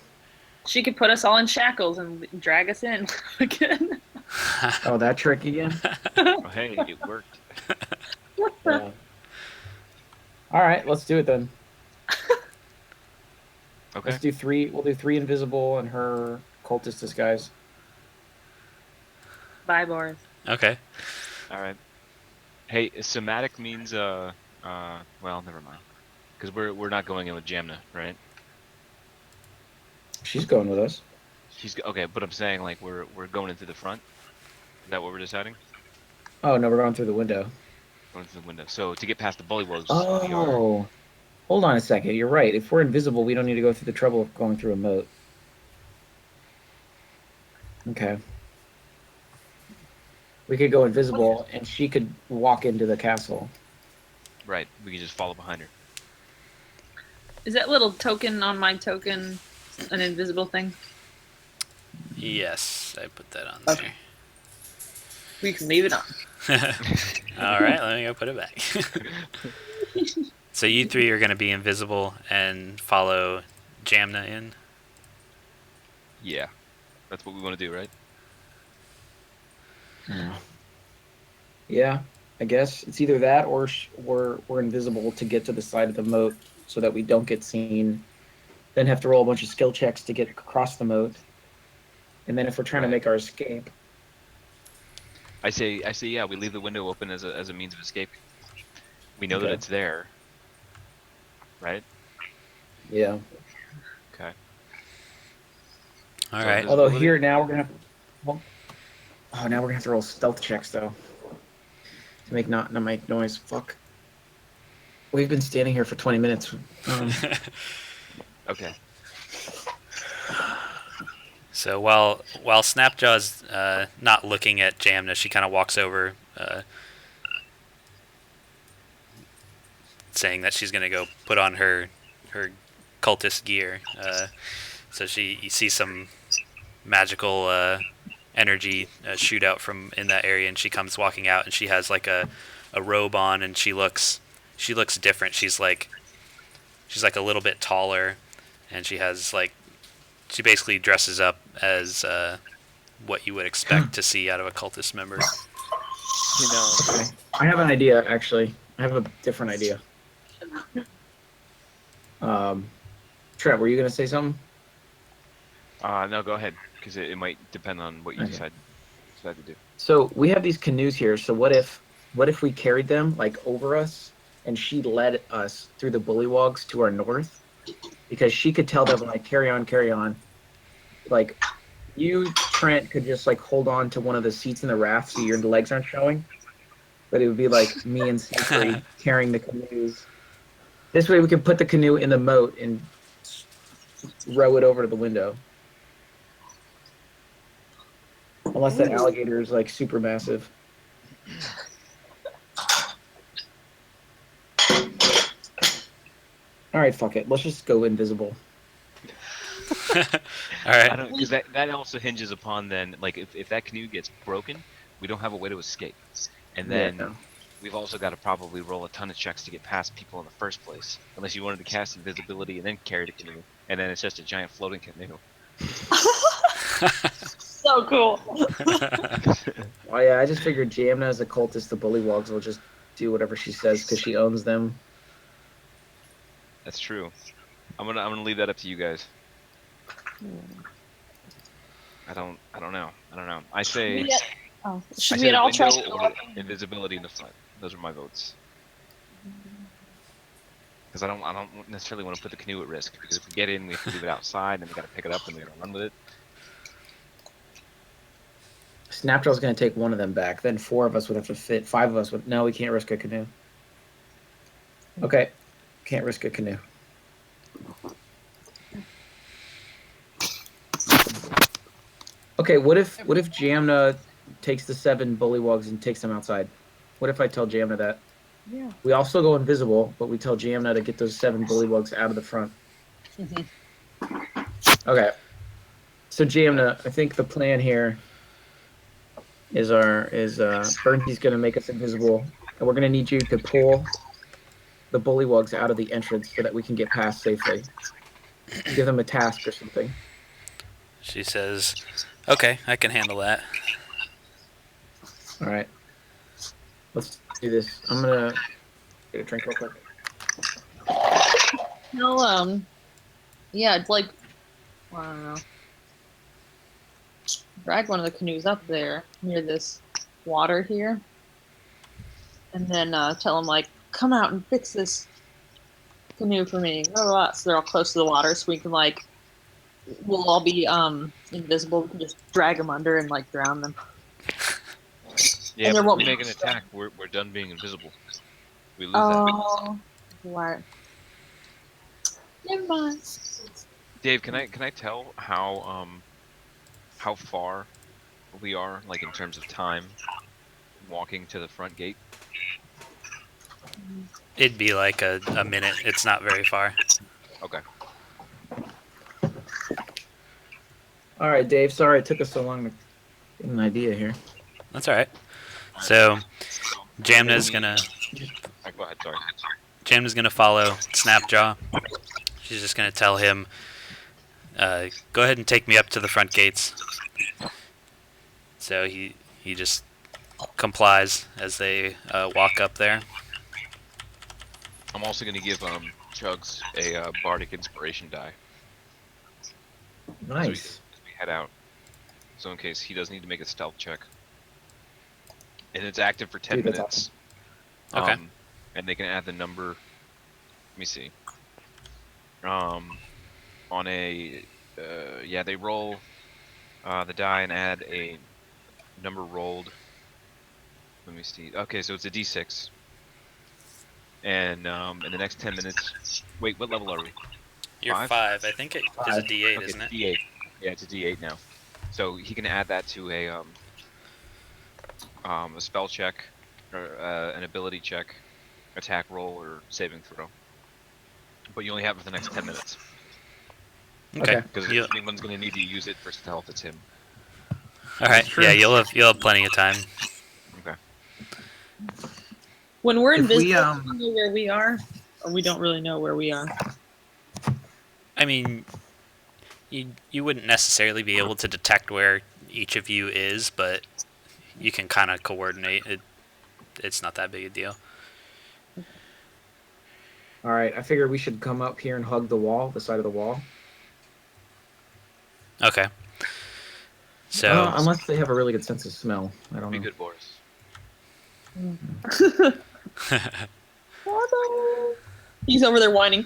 She could put us all in shackles and drag us in again. Oh, that trick again? Oh, hey, it worked. Yeah. All right, let's do it then. Okay. Let's do three. We'll do three invisible and her cultist disguise. Bye, Boris. Okay. All right. Hey, somatic means well, never mind. Because we're not going in with Jamna, right? She's going with us. She's okay, but I'm saying like we're going into the front. Is that what we're deciding? Oh no, we're going through the window. Going through the window. So to get past the bullywugs, we are. Oh, hold on a second. You're right. If we're invisible, we don't need to go through the trouble of going through a moat. Okay. We could go invisible, and she could walk into the castle. Right. We can just follow behind her. Is that little token on my token an invisible thing? Yes, I put that on Okay. We can leave it on. there. All right, let me go put it back. So you three are going to be invisible and follow Jamna in. Yeah. That's what we want to do, right? Yeah, I guess it's either that or we're invisible to get to the side of the moat so that we don't get seen. Then have to roll a bunch of skill checks to get across the moat. And then if we're trying to make our escape, I say, yeah. We leave the window open as a means of escape. We know that Okay. it's there, right? yeah. Okay. All So right. Although Visibility? here now we're gonna have, well, oh now we're gonna have to roll stealth checks though to make not make noise. Fuck. We've been standing here for 20 minutes. Okay. So while Snapjaw's not looking at Jamna, she kind of walks over, saying that she's going to go put on her cultist gear. So you see some magical energy shoot out from in that area, and she comes walking out, and she has like a robe on, and she looks different. She's like a little bit taller, and she basically dresses up as what you would expect to see out of a cultist member. You know. Okay. I have an idea actually. I have a different idea. Trent, were you gonna say something? No, go ahead, because it might depend on what you Okay. decide to do. So we have these canoes here. So what if we carried them like over us, and she led us through the bullywogs to our north, because she could tell them like carry on. Like you, Trent, could just like hold on to one of the seats in the raft so your legs aren't showing, but it would be like me and Sentry carrying the canoes. This way we can put the canoe in the moat and row it over to the window. Unless that alligator is like super massive. All right, fuck it. Let's just go invisible. All right. Because that also hinges upon then, like if that canoe gets broken, we don't have a way to escape, and then Yeah, no. we've also got to probably roll a ton of checks to get past people in the first place, unless you wanted to cast invisibility and then carry the canoe, and then it's just a giant floating canoe. So cool. Oh yeah, I just figured Jamna as a cultist, the bullywogs will just do whatever she says because she owns them. That's true. I'm gonna leave that up to you guys. I don't know. I say Should I we say at all try window to go or up? invisibility in the front. Those are my votes. Because I don't necessarily want to put the canoe at risk. Because if we get in, we have to leave it outside, and we got to pick it up, and we got to run with it. Snapjaw's going to take one of them back. Then 4 of us would have to fit. 5 of us would. No, we can't risk a canoe. Okay, can't risk a canoe. Okay, what if Jamna takes the 7 bullywugs and takes them outside? What if I tell Jamna that? Yeah. We also go invisible, but we tell Jamna to get those 7 bullywugs out of the front. Okay. So Jamna, I think the plan here is Burnsy's gonna make us invisible, and we're gonna need you to pull the bullywugs out of the entrance so that we can get past safely. Give them a task or something. She says, "Okay, I can handle that." All right. Let's do this. I'm gonna get a drink real quick. No, yeah, it's like, I don't know. Drag one of the canoes up there near this water here, and then tell them like, come out and fix this canoe for me. Blah, blah, blah. So they're all close to the water, so we can like, we'll all be invisible. We can just drag them under and like drown them. Yeah, And there but if won't we be- make an attack, we're done being invisible. We lose that. Oh, what? Never mind. Dave, can I tell how far we are, like in terms of time, walking to the front gate? It'd be like a minute. It's not very far. Okay. All right, Dave. Sorry it took us so long to get an idea here. That's all right. So Jamna's gonna Go ahead. Sorry. Jamna's gonna follow Snapjaw. She's just gonna tell him, "Go ahead and take me up to the front gates." So he just complies as they walk up there. I'm also gonna give Chugs a bardic inspiration die. Nice. As we head out. So in case he does need to make a stealth check. And it's active for 10 Dude, that's minutes. Okay. And they can add the number. Let me see. On a they roll the die and add a number rolled. Let me see. Okay, so it's a D6. And in the next 10 minutes. Wait, what level are we? You're 5. I think it is a D8, Okay, isn't it? D8. Yeah, it's a D8 now. So he can add that to a spell check, or an ability check, attack roll, or saving throw. But you only have it for the next 10 minutes. Okay. Because You'll- if anyone's going to need to use it for stealth, it's him. all right. Yeah, you'll have plenty of time. Okay. When we're If we, invisible, we know where we are, or we don't really know where we are. I mean, you wouldn't necessarily be able to detect where each of you is, but you can kind of coordinate. It's not that big a deal. All right. I figured we should come up here and hug the wall, the side of the wall. Okay. So Unless they have a really good sense of smell. I don't Be know. good, Boris. He's over there whining.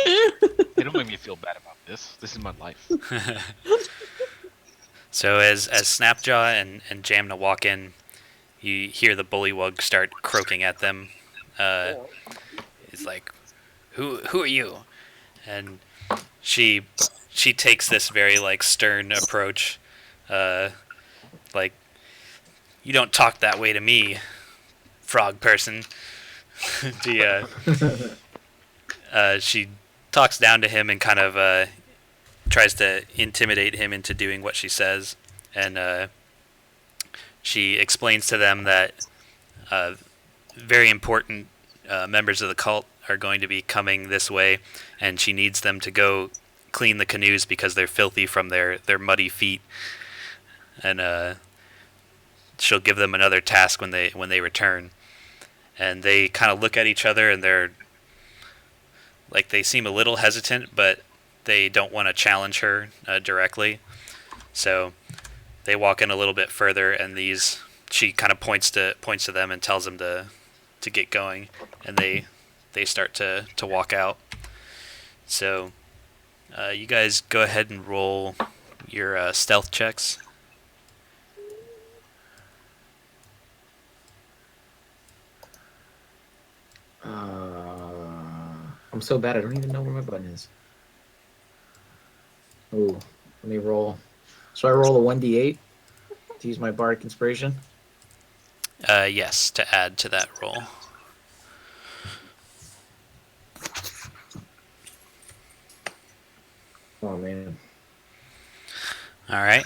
They don't make me feel bad about this. This is my life. So as Snapjaw and Jamna walk in, you hear the bullywug start croaking at them. He's like, "Who are you?" And she takes this very like stern approach, like, "You don't talk that way to me, frog person." She talks down to him and kind of tries to intimidate him into doing what she says, and she explains to them that very important members of the cult are going to be coming this way, and she needs them to go clean the canoes because they're filthy from their muddy feet, and she'll give them another task when they return. and they kind of look at each other, and they're like they seem a little hesitant, but they don't want to challenge her directly. So they walk in a little bit further, and she kind of points to them and tells them to get going, and they start to walk out. So you guys go ahead and roll your stealth checks. I'm so bad I don't even know where my button is. Ooh, let me roll. So I roll a 1d8 to use my bardic inspiration. Yes, to add to that roll. Oh man. All right.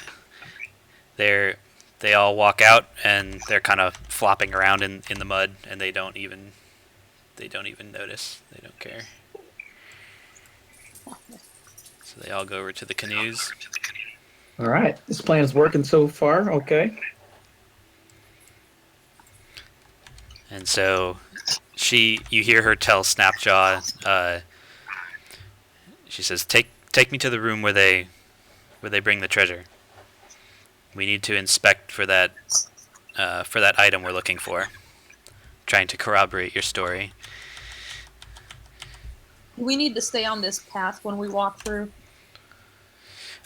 They all walk out, and they're kind of flopping around in the mud, and they don't even notice. They don't care. So they all go over to the canoes. All right, this plan is working so far. Okay. And so you hear her tell Snapjaw. She says, "Take me to the room where they bring the treasure. We need to inspect for that item we're looking for. Trying to corroborate your story." We need to stay on this path when we walk through.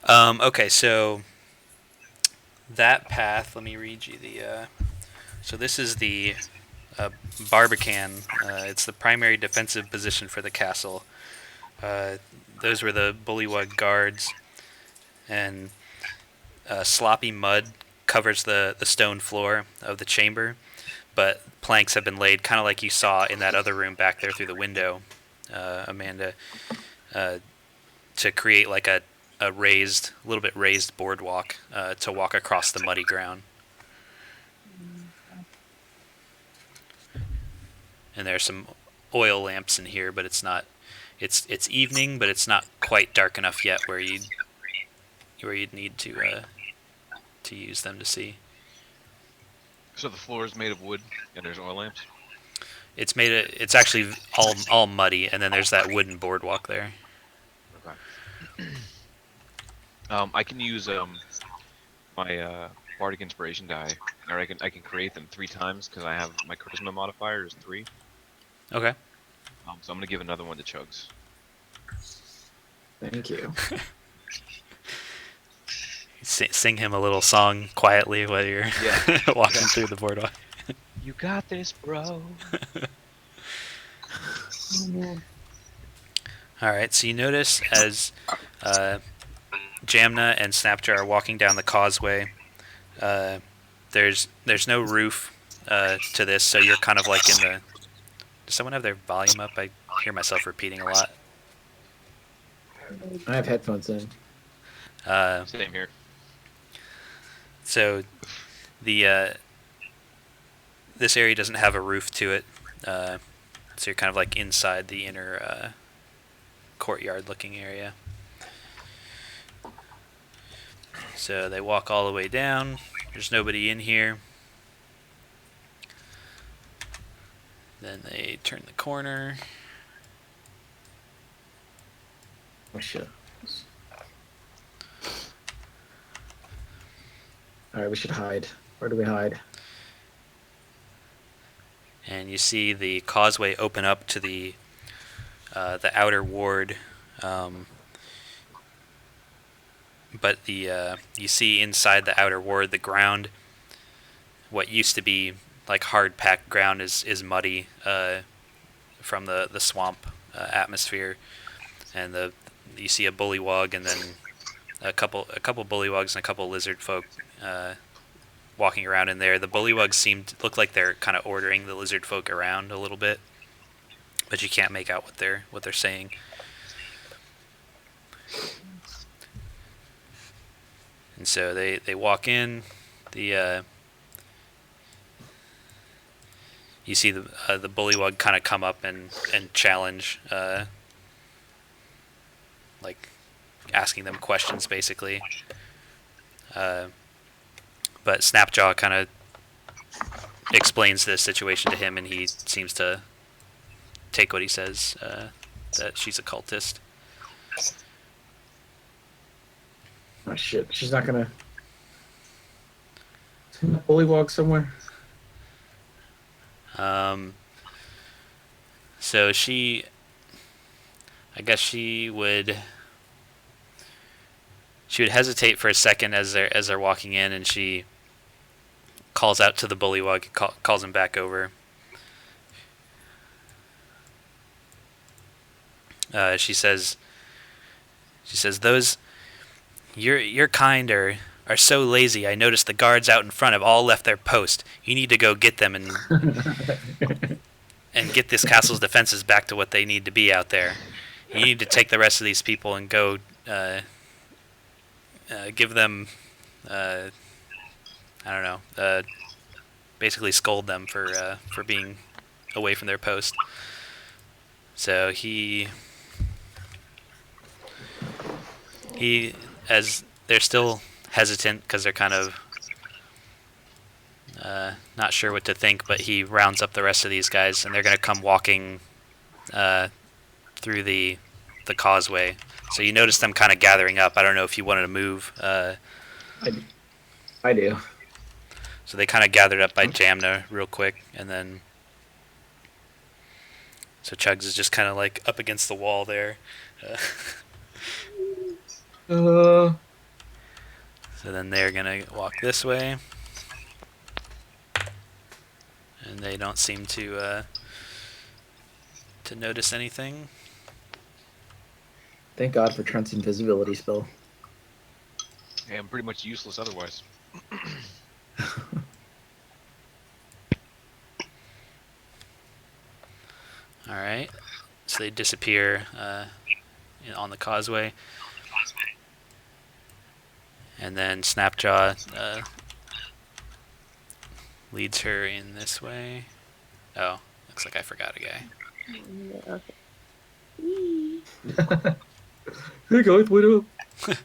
Okay, so that path. Let me read you the. So this is the Barbican. It's the primary defensive position for the castle. Those were the bullywug guards, and sloppy mud covers the stone floor of the chamber, but planks have been laid, kind of like you saw in that other room back there through the window, Amanda, to create like a little bit raised boardwalk to walk across the muddy ground. And there's some oil lamps in here, but it's not. It's evening, but it's not quite dark enough yet where you'd need to use them to see. So the floor is made of wood, and there's oil lamps. It's actually all muddy, and then there's that wooden boardwalk there. Okay. I can use my bardic inspiration die, or I can create them 3 times because I have my charisma modifier is 3. Okay. So I'm gonna give another one to Chugs. Thank you. Sing him a little song quietly while you're walking through the boardwalk. You got this, bro. All right. So you notice as Jamna and Snapjar are walking down the causeway, there's no roof to this, so you're kind of like in the. Does someone have their volume up? I hear myself repeating a lot. I have headphones in. Same here. So the this area doesn't have a roof to it, so you're kind of like inside the inner courtyard-looking area. So they walk all the way down. There's nobody in here. Then they turn the corner. Oh shit. Alright, we should hide. Where do we hide? And you see the causeway open up to the outer ward, but you see inside the outer ward the ground. What used to be like hard packed ground is muddy from the swamp atmosphere, and you see a bullywug and then a couple bullywugs and a couple lizard folk walking around in there. The bullywugs look like they're kind of ordering the lizard folk around a little bit, but you can't make out what they're saying. And so they walk in. You see the bullywug kind of come up and challenge, like asking them questions basically. But Snapjaw kind of explains the situation to him, and he seems to take what he says, that she's a cultist. Oh shit! She's not gonna bullywog somewhere. So I guess she would hesitate for a second as they're walking in, and she calls out to the bullywug, calls him back over. She says, those your kind are so lazy. I noticed the guards out in front have all left their post. You need to go get them and get this castle's defenses back to what they need to be out there. You need to take the rest of these people and go give them, I don't know, basically scold them for being away from their post. So he, as they're still hesitant because they're kind of not sure what to think, but he rounds up the rest of these guys, and they're going to come walking through the causeway. So you notice them kind of gathering up. I don't know if you wanted to move. I do. So they kind of gathered up by Jamna real quick, and then so Chugs is just kind of like up against the wall there. So then they're gonna walk this way, and they don't seem to notice anything. Thank God for Trent's invisibility spell. Hey, I'm pretty much useless otherwise. All right, so they disappear on the causeway, and then Snapjaw leads her in this way. Oh, looks like I forgot a guy. Yeah, okay. Hey guys, wait up. Put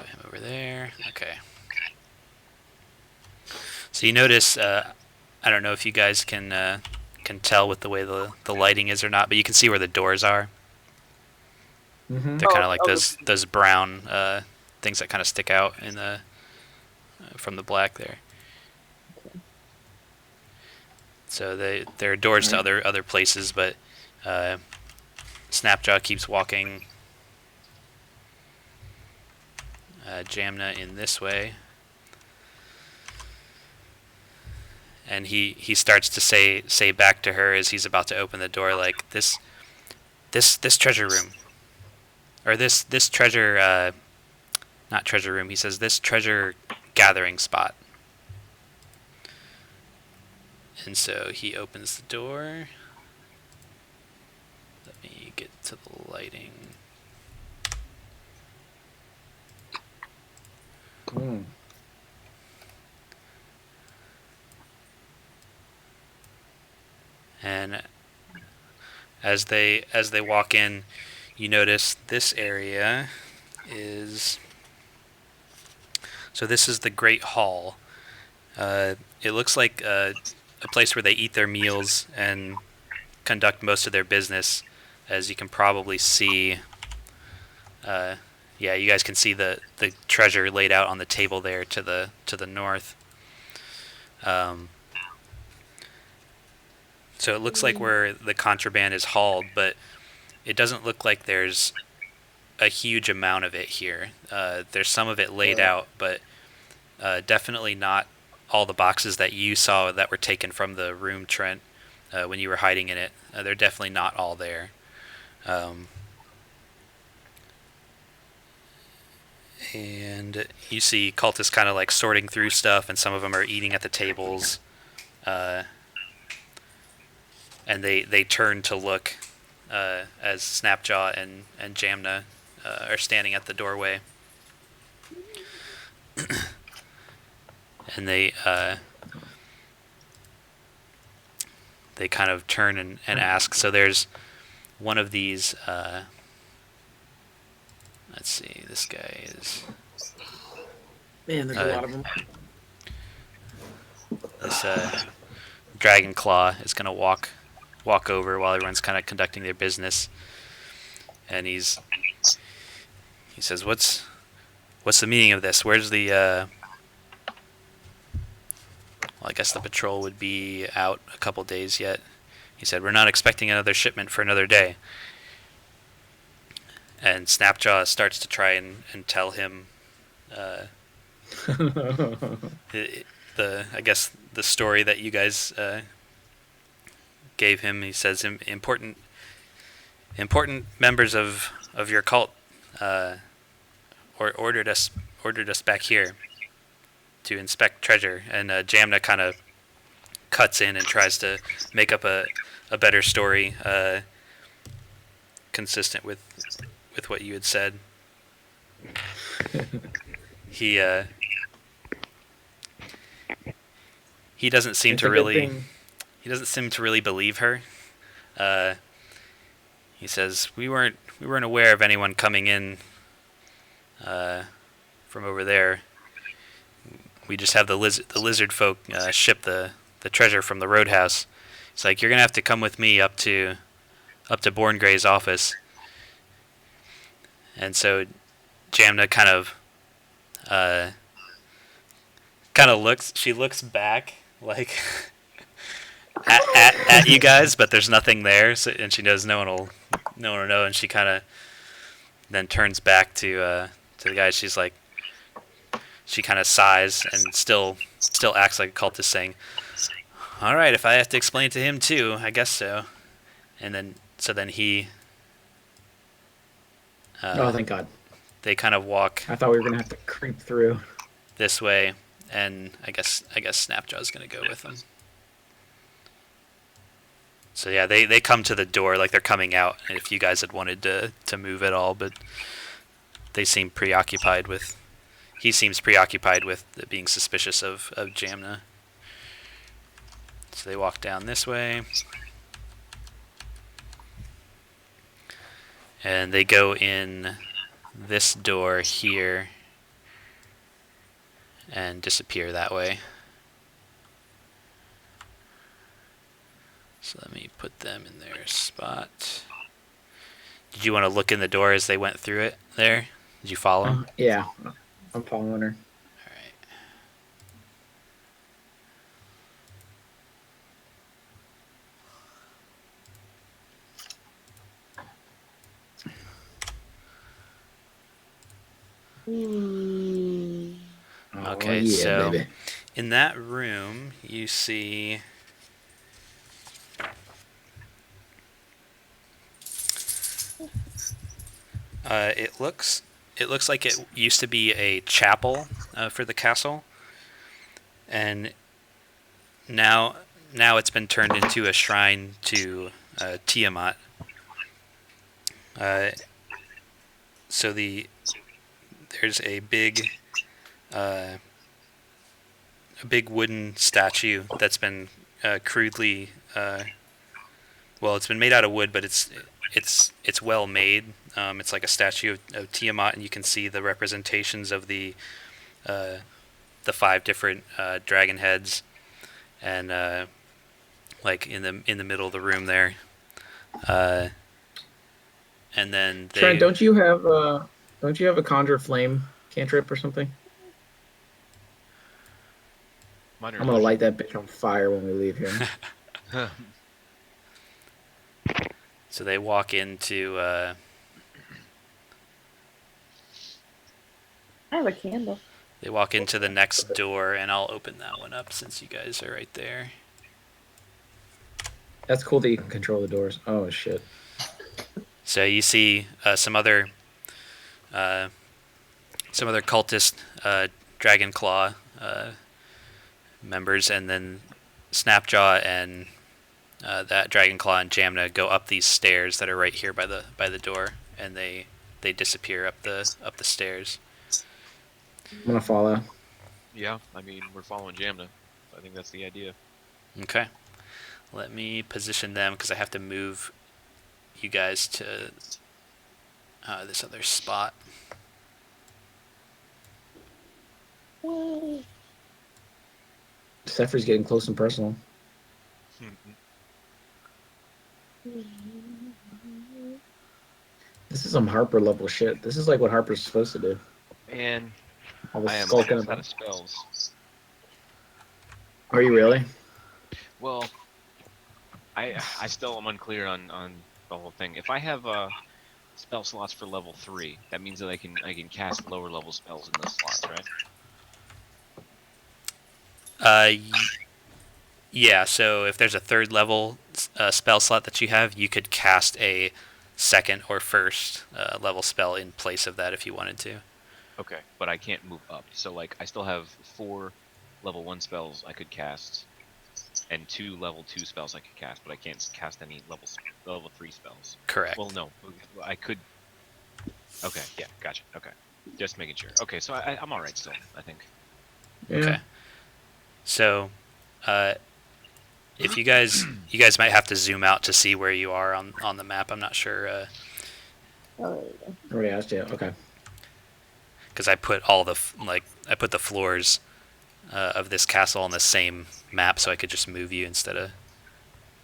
him over there. Okay. So you notice, I don't know if you guys can tell with the way the lighting is or not, but you can see where the doors are. Mm-hmm. They're kind of like those brown things that kind of stick out in the from the black there. So there are doors to other places, but Snapjaw keeps walking Jamna in this way, and he starts to say back to her as he's about to open the door, like this treasure room, or this treasure, not treasure room. He says this treasure gathering spot. And so he opens the door. Let me get to the lighting. Mm. And as they walk in, you notice this area is. So this is the Great Hall. It looks like a place where they eat their meals and conduct most of their business, as you can probably see. Yeah, you guys can see the treasure laid out on the table there to the north. So it looks like where the contraband is hauled, but it doesn't look like there's a huge amount of it here. There's some of it laid out, but definitely not all the boxes that you saw that were taken from the room, Trent, when you were hiding in it. They're definitely not all there. And you see cultists kind of like sorting through stuff, and some of them are eating at the tables. And they turn to look as Snapjaw and Jamna are standing at the doorway. And they kind of turn and ask. So there's one of these. Let's see. This guy is. Man, there's a lot of them. This dragon claw is gonna walk over while everyone's kind of conducting their business, and he says, "What's the meaning of this? Where's the well, I guess the patrol would be out a couple days yet." He said, "We're not expecting another shipment for another day." And Snapjaw starts to try and tell him I guess the story that you guys gave him. He says, important members of your cult ordered us back here to inspect treasure." And Jamna kind of cuts in and tries to make up a better story consistent with what you had said. He doesn't seem It's to a good really thing. he doesn't seem to really believe her. He says, we weren't aware of anyone coming in from over there. We just have the lizard folk ship the treasure from the roadhouse. It's like, you're gonna have to come with me up to Borngray's office. And so Jamna kind of looks. She looks back like at you guys, but there's nothing there. So, and she knows no one will know. And she kind of then turns back to the guys. She's like, she kind of sighs and still acts like a cultist, saying, "All right, if I have to explain to him too, I guess so." And then he. Oh, thank God. They kind of walk I thought we were gonna have to creep through. this way, and I guess Snapjaw's gonna go with them. So yeah, they come to the door like they're coming out. And if you guys had wanted to move at all, but they seem preoccupied with. He seems preoccupied with being suspicious of Jamna. So they walk down this way. And they go in this door here and disappear that way. So let me put them in their spot. Did you want to look in the door as they went through it there? Did you follow them? Yeah, I'm following her. Alright. Okay, Oh, yeah, so baby. in that room you see it looks like it used to be a chapel for the castle, and now it's been turned into a shrine to Tiamat. So there's a big wooden statue that's been crudely it's been made out of wood, but it's well made. It's like a statue of Tiamat, and you can see the representations of the 5 different dragon heads, and like in the middle of the room there. And then Trent, don't you have a conjure flame cantrip or something? Minor I'm gonna light that bitch on fire when we leave here. illusion. So they walk into I have a candle. the next door, and I'll open that one up since you guys are right there. That's cool that you can control the doors. Oh shit. So you see some other cultist Dragon Claw members, and then Snapjaw and that Dragon Claw and Jamna go up these stairs that are right here by the door, and they disappear up the stairs. I'm gonna follow. Yeah, I mean, we're following Jamna. I think that's the idea. Okay. Let me position them because I have to move you guys to this other spot. Zephyr's getting close and personal. This is some Harper level shit. This is like what Harper's supposed to do. And All this I am skulking almost out about. of spells. Are you really? Well, I still am unclear on the whole thing. If I have spell slots for level 3, that means that I can cast lower level spells in those slots, right? Yeah, so if there's a third level spell slot that you have, you could cast a second or first level spell in place of that if you wanted to. Okay, but I can't move up. So like I still have 4 level 1 spells I could cast and 2 level 2 spells I could cast, but I can't cast any level 3 spells. Correct. Well, no, I could. Okay, yeah, gotcha. Okay, just making sure. Okay, so I'm all right still, I think. Yeah. Okay. So, if you guys might have to zoom out to see where you are on the map. I'm not sure Oh, I already asked you. Okay. because I put all the I put the floors of this castle on the same map, so I could just move you instead of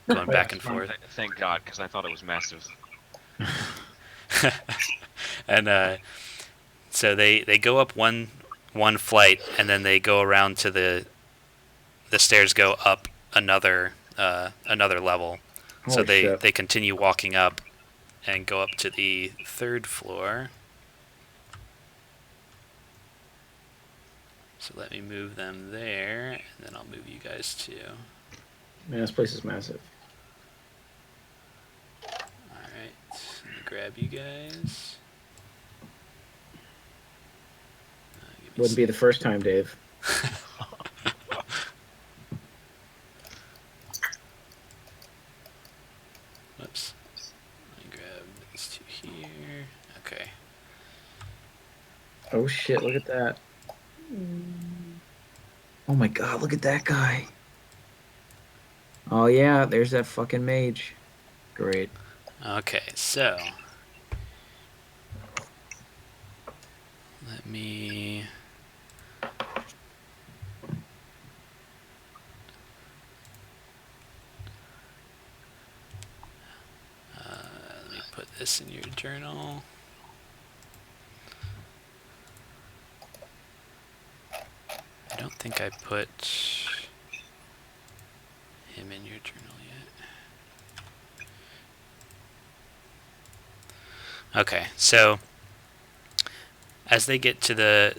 going back and forth. Thank God, because I thought it was massive. And so they go up one flight, and then they go around to the stairs go up another level. So Holy shit. they continue walking up and go up to the 3rd floor. So let me move them there, and then I'll move you guys too. Man, this place is massive. Alright, let me grab you guys. Give me Wouldn't be the first time, Dave. Whoops. Let me grab these two here. Okay. Oh shit, look at that. Oh my god, look at that guy. Oh yeah, there's that fucking mage. Great. Okay, so let me put this in your journal. I don't think I put him in your journal yet. Okay, so as they get to the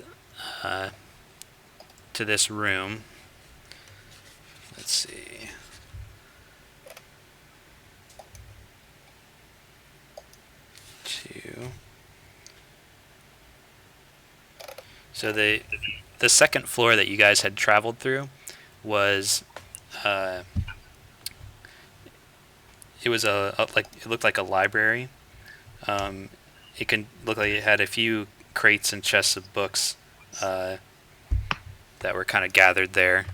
to this room, let's see. So the second floor that you guys had traveled through was it was like it looked like a library. It can look like it had a few crates and chests of books that were kind of gathered there.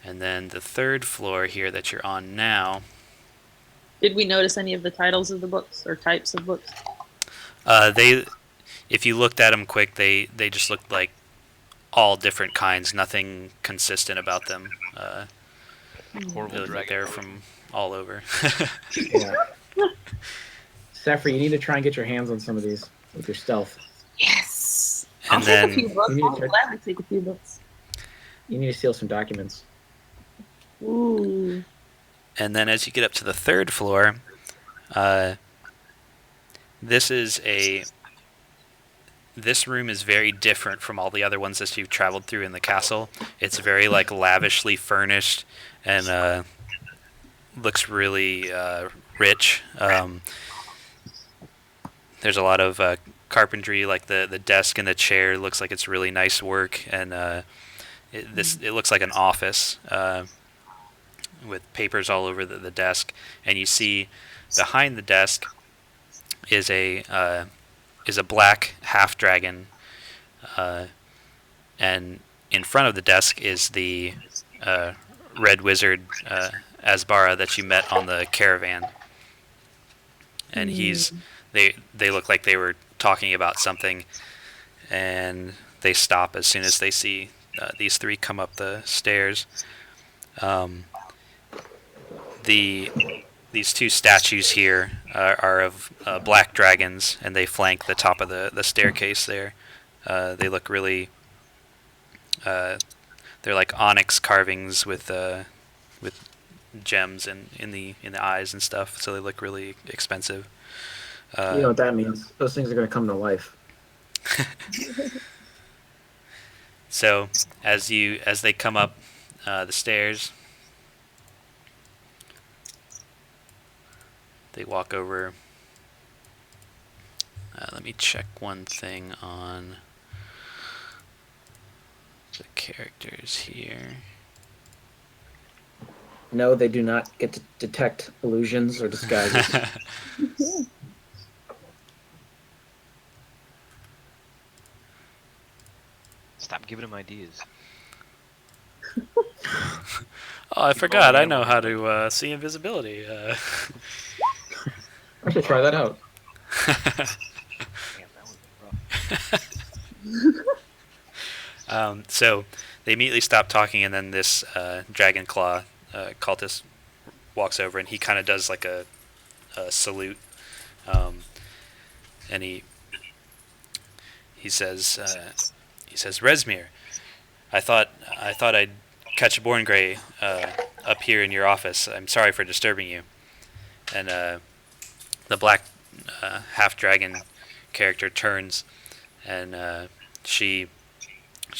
And then the 3rd floor here that you're on now. did we notice any of the titles of the books or types of books? If you looked at them quick, they just looked like all different kinds. Nothing consistent about them. Horrible Like dragon. they're from all over. Yeah. Zephyr, you need to try and get your hands on some of these with your stealth. Yes. And I'll then take a few books. You need I'll to- gladly take a few books. You need to steal some documents. Ooh. And then as you get up to the 3rd floor, this room is very different from all the other ones that you've traveled through in the castle. It's very like lavishly furnished and looks really rich. There's a lot of carpentry, like the desk and the chair looks like it's really nice work, and it looks like an office with papers all over the desk. And you see behind the desk is a black half dragon, and in front of the desk is the red wizard Asbara that you met on the caravan. And they look like they were talking about something, and they stop as soon as they see these three come up the stairs. Um, these two statues here are of black dragons, and they flank the top of the staircase there. They look really. They're like onyx carvings with gems in the eyes and stuff, so they look really expensive. You know what that means? Those things are going to come to life. So as they come up the stairs, they walk over. Let me check one thing on the characters here. No, they do not get to detect illusions or disguises. Stop giving him ideas. Oh, I forgot. I know how to see invisibility. I should try that out. Damn, that was rough. So they immediately stop talking, and then this dragon claw cultist walks over, and he kind of does like a salute, and he says Resmir, I thought I'd catch a born gray up here in your office. I'm sorry for disturbing you. And the black half dragon character turns, and she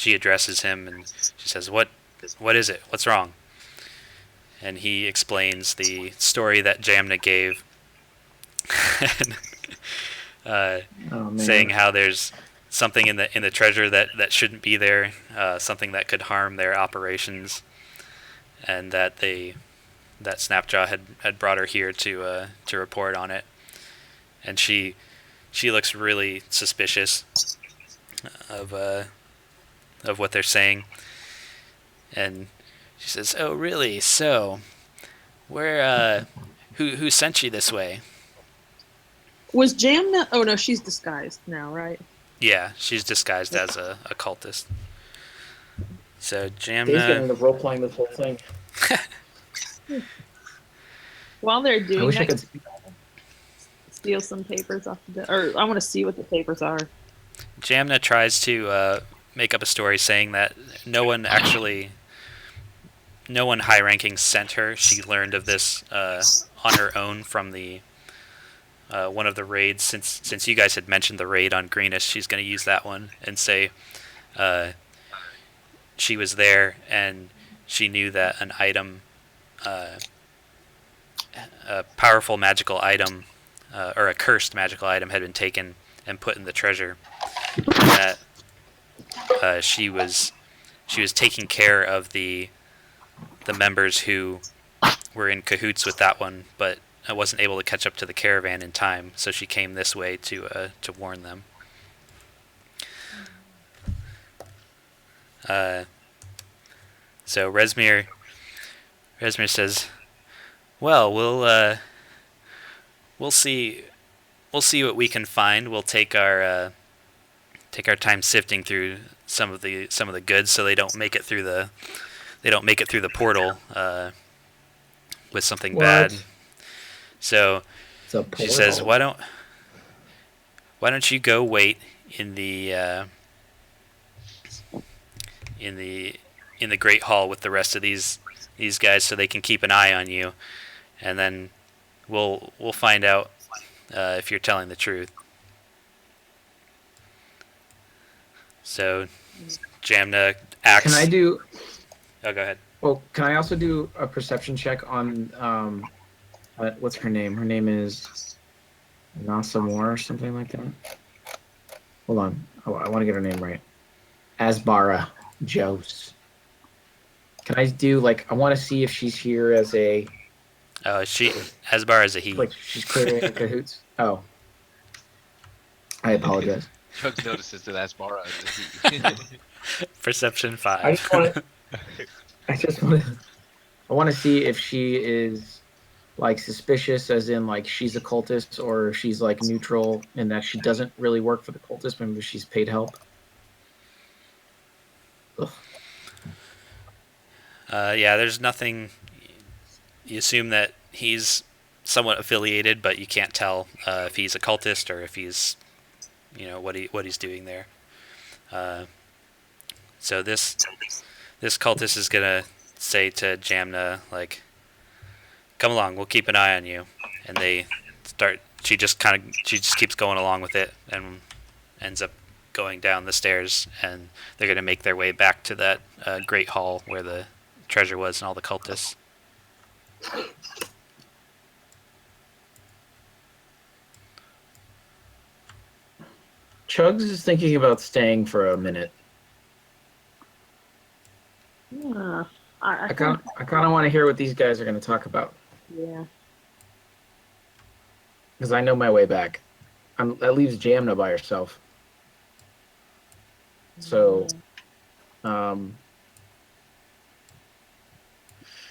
addresses him, and she says, "What is it? What's wrong?" And he explains the story that Jamna gave, saying how there's something in the treasure that shouldn't be there, something that could harm their operations, and that Snapjaw had brought her here to report on it. And she looks really suspicious of what they're saying, and she says, "Oh, really? So, where who sent you this way?" Was Jamna? Oh no, she's disguised now, right? Yeah, she's disguised as a cultist. So Dave's getting Jamna. the role playing this whole thing. While they're I doing wish I that, could. steal some papers off the or I want to see what the papers are. Jamna tries to make up a story saying that no one high-ranking sent her. She learned of this on her own from the one of the raids. Since you guys had mentioned the raid on Greenest, she's going to use that one and say she was there and she knew that an item, a powerful magical item, or a cursed magical item had been taken and put in the treasure. That she was taking care of the members who were in cahoots with that one, but I wasn't able to catch up to the caravan in time, so she came this way to warn them. So Resmir says, "Well, we'll see what we can find. We'll take our time sifting through some of the goods, so they don't make it through the portal with something bad." So she says, "Why don't you go wait in the Great Hall with the rest of these guys, so they can keep an eye on you, and then we'll find out if you're telling the truth." So Jamna acts. Can I do? Oh, go ahead. Well, can I also do a perception check on what's her name? Her name is Nasamor or something like that. Hold on, I want to get her name right. Asbara Jose. Can I do I want to see if she's here as a Asbar is a he. she's clearly in cahoots. Oh, I apologize. Chugs notices that that's Mara. Perception 5. I want to see if she is suspicious, as in she's a cultist, or she's neutral in that she doesn't really work for the cultist, but maybe she's paid help. Ugh. Yeah, there's nothing. You assume that he's somewhat affiliated, but you can't tell if he's a cultist or if he's, what he's doing there. Uh, so this cultist is gonna say to Jamna, like, "Come along, we'll keep an eye on you." And they start. She just keeps going along with it and ends up going down the stairs, and they're gonna make their way back to that great hall where the treasure was and all the cultists. Chugs is thinking about staying for a minute. Yeah. I think, kind of want to hear what these guys are going to talk about yeah. because I know my way back. That leaves Jamna by herself. So, I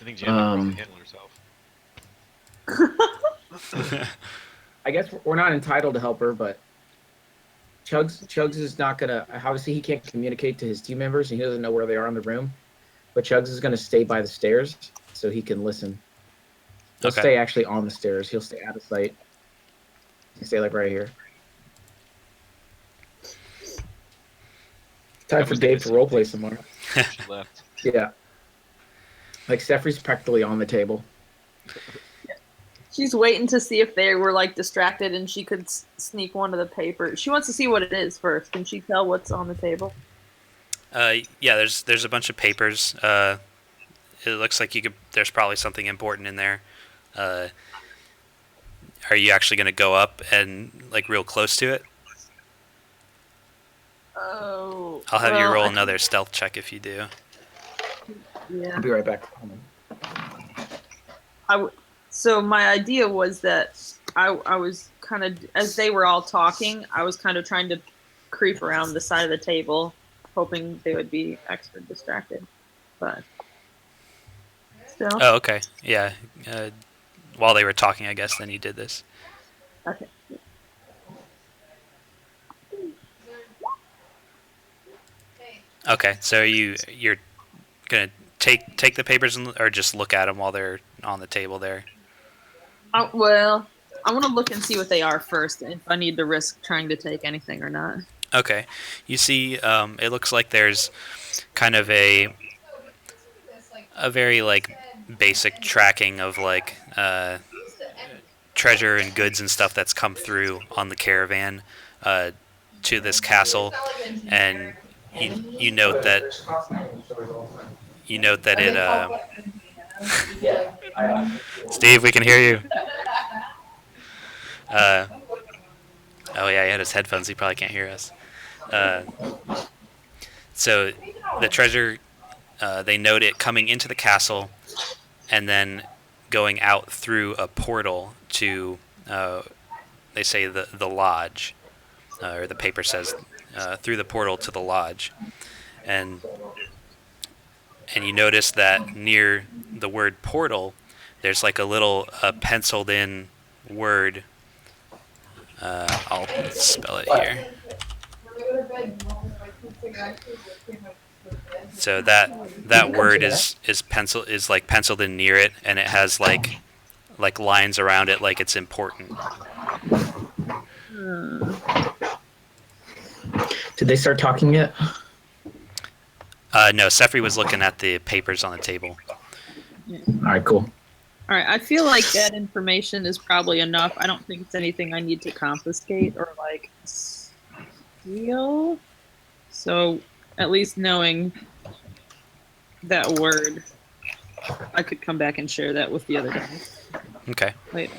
think Jen can probably Um, handle herself. I guess we're not entitled to help her, but Chugs is not gonna. Obviously, he can't communicate to his team members, and he doesn't know where they are in the room. But Chugs is gonna stay by the stairs so he can listen. He'll Okay. stay actually on the stairs. He'll stay out of sight. He'll stay like right here. Time for was Dave gonna to roleplay say- some more. She left. Yeah. Like Sefri's practically on the table. She's waiting to see if they were like distracted and she could sneak one of the papers. She wants to see what it is first. Can she tell what's on the table? Yeah, there's a bunch of papers. It looks like there's probably something important in there. Are you actually going to go up and like real close to it? Oh. I'll have you well, roll another stealth check if you do. Yeah. I'll be right back. So my idea was that I was kind of, as they were all talking, I was kind of trying to creep around the side of the table, hoping they would be extra distracted. But still, Oh, okay. Yeah. While they were talking, I guess, then you did this. okay. Okay, so you're gonna take the papers or just look at them while they're on the table there. Well, I want to look and see what they are first, and if I need to risk trying to take anything or not. Okay, you see, it looks like there's kind of a very like basic tracking of like treasure and goods and stuff that's come through on the caravan to this castle, and you note that it. Steve, we can hear you. Oh yeah, he had his headphones. He probably can't hear us. So the treasure, they note it coming into the castle, and then going out through a portal to, they say the lodge, or the paper says, through the portal to the lodge, and you notice that near the word portal, there's like a little penciled in word. I'll spell it here. So that word is like penciled in near it, and it has like lines around it, like it's important. Did they start talking yet? No, Sefri was looking at the papers on the table. All right, cool. All right, I feel like that information is probably enough. I don't think it's anything I need to confiscate or like steal. So at least knowing that word, I could come back and share that with the other guys Okay. later.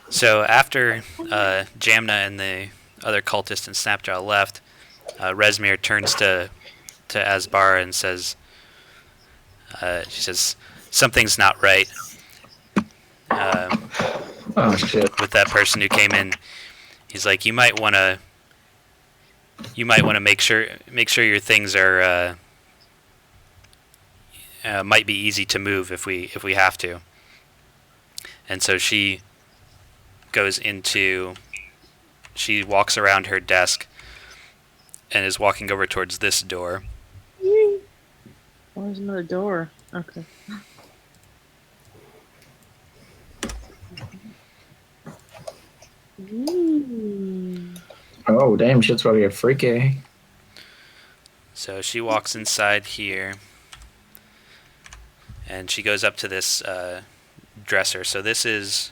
So after Jamna and the other cultist and Snapjaw left, Resmir turns to Asbar and says, she says, "Something's not right." Oh shit. With that person who came in, he's like, "You might want to make sure your things are might be easy to move if we have to." And so she walks around her desk and is walking over towards this door. Oh, there's another door. Okay. Ooh. Oh, damn, shit's about to get freaky. So she walks inside here, and she goes up to this dresser. So this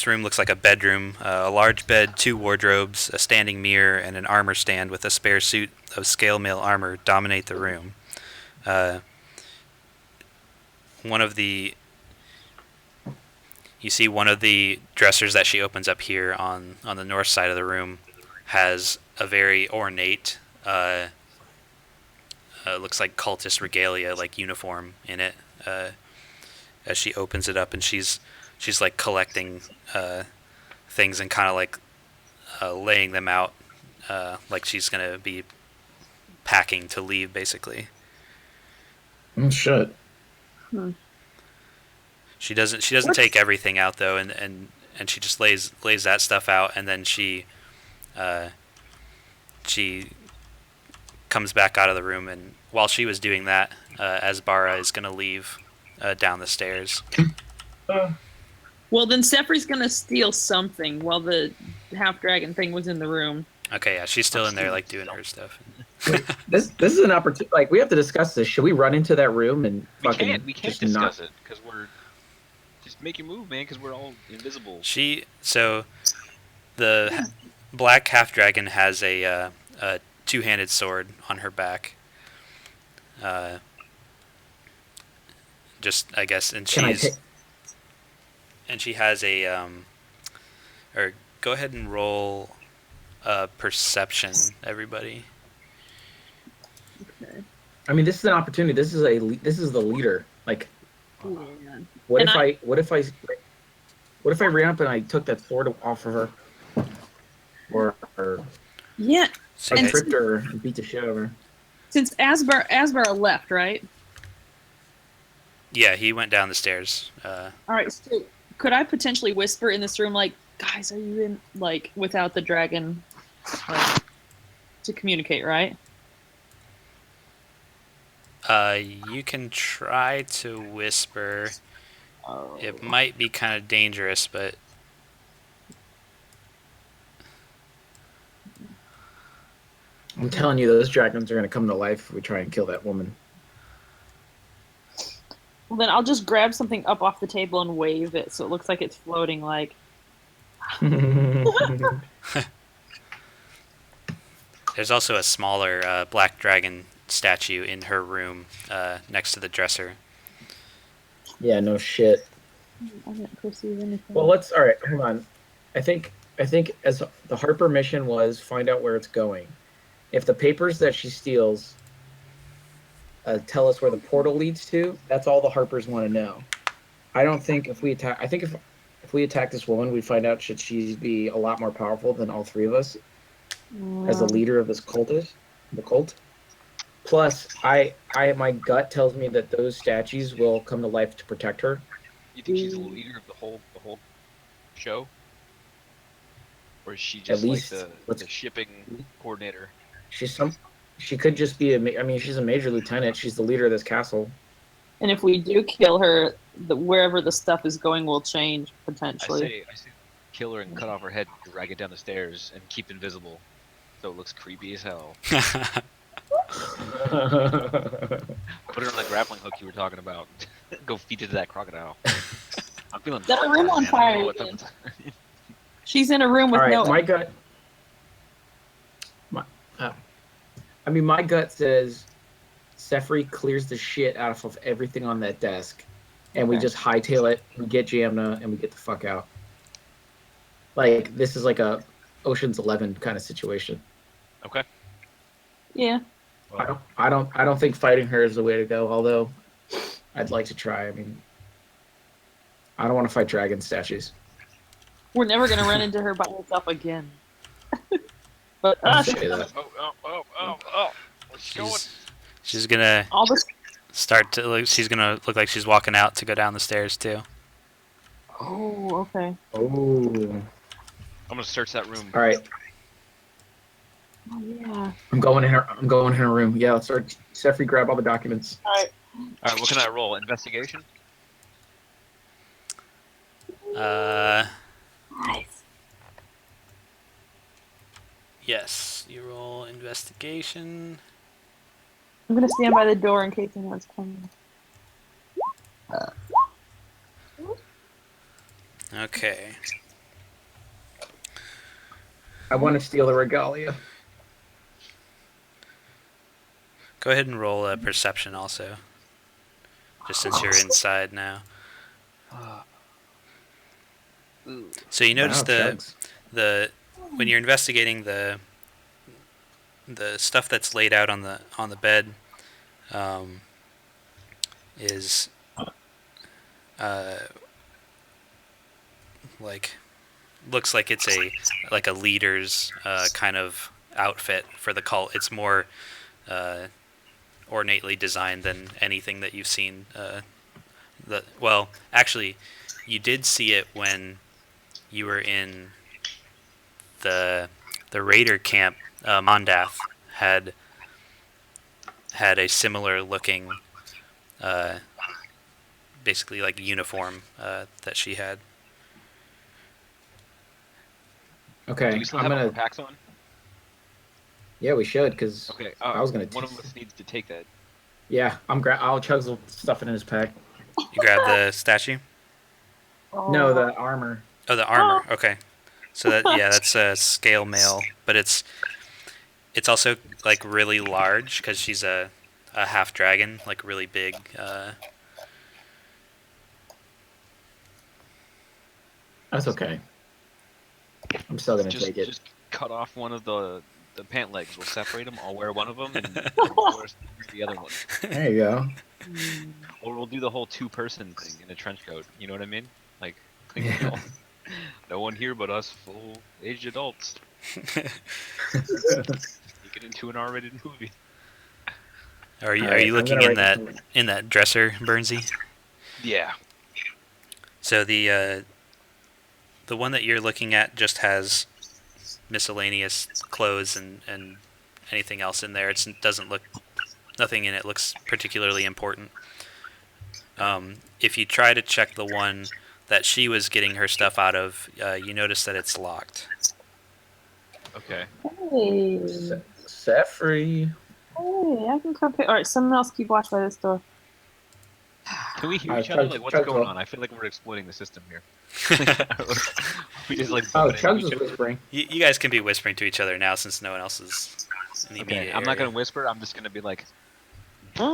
room looks like a bedroom. A large bed, 2 wardrobes, a standing mirror, and an armor stand with a spare suit of scale mail armor dominate the room. You see one of the dressers that she opens up here on the north side of the room has a very ornate, looks like cultist regalia, like uniform in it. As she opens it up, and she's like collecting things and kind of like laying them out, like she's gonna be packing to leave, basically. Oh, shit. Hmm. She doesn't take everything out though, and she just lays that stuff out, and then she comes back out of the room, and while she was doing that, Asbara is gonna leave down the stairs. Well, then Sefri's gonna steal something while the half dragon thing was in the room. Okay, yeah, she's still in there, like doing her stuff. This is an opportunity. Like, we have to discuss this. Should we run into that room and We fucking can't just discuss not? it because we're just make your move, man. Because we're all invisible. So the black half dragon has a two-handed sword on her back. Just I guess, and Can I she's take? and she has a or go ahead and roll perception, everybody. Okay. I mean, this is an opportunity. This is the leader. Like, Yeah. what And if what if I ran up and I took that sword off of her, or Yeah. So I yeah, tricked her and beat the shit out of her? Since Asbar left, right? yeah, he went down the stairs. All right. So could I potentially whisper in this room, like, guys, are you in, like, without the dragon, like, to communicate, right? You can try to whisper. Oh. It might be kind of dangerous, but I'm telling you, those dragons are gonna come to life if we try and kill that woman. Well, then I'll just grab something up off the table and wave it so it looks like it's floating, like. there's also a smaller black dragon statue in her room next to the dresser. Yeah, no shit. I didn't perceive anything. Well, all right, hold on. I think as the Harper mission was find out where it's going. If the papers that she steals tell us where the portal leads to, that's all the Harpers want to know. I don't think if we attack. I think if we attack this woman, we find out should she be a lot more powerful than all three of us as the leader of this the cult. Plus, my gut tells me that those statues will come to life to protect her. You think she's the leader of the whole show, or is she just least, like the shipping coordinator? She could just be she's a major lieutenant. She's the leader of this castle. And if we do kill her, wherever the stuff is going will change potentially. I say kill her and cut off her head, drag it down the stairs, and keep invisible, so it looks creepy as hell. Put her on the grappling hook you were talking about. Go feed it to that crocodile. I'm feeling. Set her room on fire. She's in a room with no. My gut. My gut says Sefri clears the shit out of everything on that desk, and we just hightail it. We get Jamna, and we get the fuck out. Like, this is like a Ocean's 11 kind of situation. Okay. Yeah. I don't think fighting her is the way to go. Although, I'd like to try. I mean, I don't want to fight dragon statues. We're never gonna run into her by herself again. But Say that. She's gonna all this. start to look. She's gonna look like she's walking out to go down the stairs too. Oh, okay. Oh. I'm gonna search that room. All right. Oh yeah. I'm going in her. I'm going in her room. Yeah, let's start. Sefri, grab all the documents. All right. All right, what can I roll? Investigation. Uh, Nice. yes. You roll investigation. I'm gonna stand by the door in case anyone's coming. Okay. I want to steal the regalia. Go ahead and roll a perception also. Just since you're inside now. Ooh. So you notice Wow, chugs. the when you're investigating the stuff that's laid out on the bed is uh, like looks like it's a leader's kind of outfit for the cult. It's more ornately designed than anything that you've seen. Well, actually, you did see it when you were in the raider camp. Mondath had a similar looking, basically like uniform that she had. Okay, Do we still I'm have our gonna. packs on? Yeah, we should, because Okay. I was gonna. One of us needs to take that. Yeah, I'll chugs will stuff it in his pack. You grab the statue. No, Oh. the armor. Oh, the armor. Okay. So that's a scale mail, but it's also like really large because she's a half dragon, like really big. That's okay. I'm still gonna Just take it. just cut off one of the pant legs. We'll separate them. I'll wear one of them, and wear the other one. There you go. Or we'll do the whole two-person thing in a trench coat. You know what I mean? Like Yeah. no one here but us full-aged adults. Make it into an R-rated movie. Are you Alright, I'm looking gonna in write that this dresser, Burnsy? Yeah. So the one that you're looking at just has miscellaneous clothes and anything else in there. It doesn't look nothing in it looks particularly important. If you try to check the one that she was getting her stuff out of, you notice that it's locked. Okay. Hey. Sefri. Hey, I can come pick. All right, someone else keep watch by this door. Can we hear Alright, each other? Chugs- Like, what's Chugs going will. on? I feel like we're exploiting the system here. We just like Oh, bumping into Chugs each was other. whispering. You guys can be whispering to each other now since no one else is in the Okay, immediate I'm not area. gonna whisper. I'm just gonna be like Uh,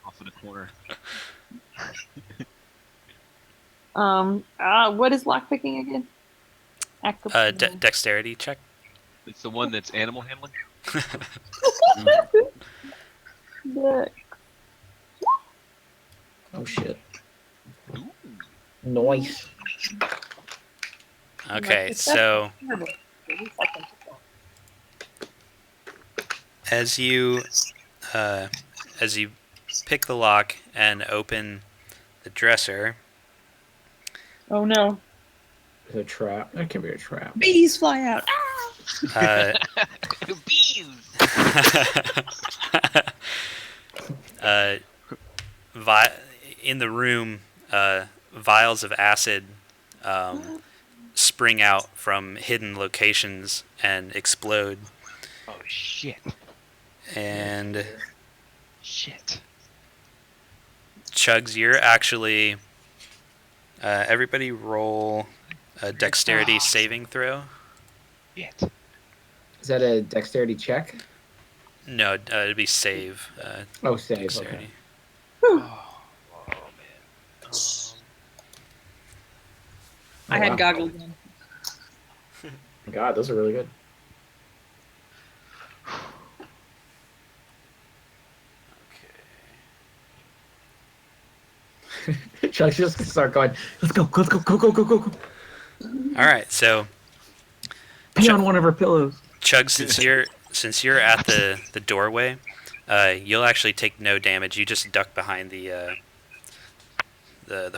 off in the corner. what is lockpicking again? Act of Dexterity check. It's the one that's animal handling. the Oh shit. Ooh. Noise. Okay, It's so terrible. At least I can pick that. as you pick the lock and open the dresser, Oh no. It's a trap. That can be a trap. Bees fly out. uh, Bees. in the room, vials of acid spring out from hidden locations and explode. Oh shit. And Shit. Chugs, you're actually. Everybody roll a dexterity saving throw. Shit. Is that a dexterity check? No, it'd be save. Oh, save. Dexterity. Okay. Oh man. I Oh, had wow. goggles on. God, those are really good. Chuck's just gonna start going. Let's go. Let's go. Go. Go. Go. Go. Go. All right, so Pee on one of her pillows. Chugs, since you're at the doorway, you'll actually take no damage. You just duck behind the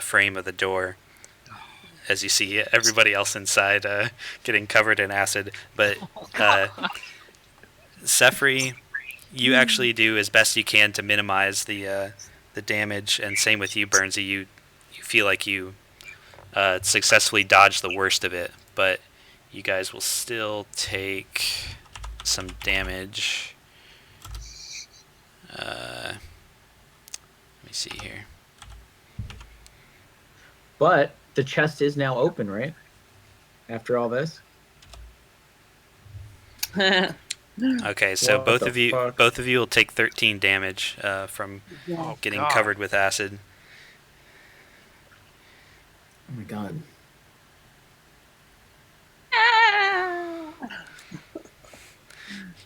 frame of the door, as you see everybody else inside getting covered in acid. But Sefri, you actually do as best you can to minimize the damage, and same with you, Burnsy. You feel like you successfully dodged the worst of it, but you guys will still take some damage. Let me see here. But the chest is now open, right? After all this. Okay, so What both the of you fuck? will take 13 damage from Oh, getting God. covered with acid. Oh my god.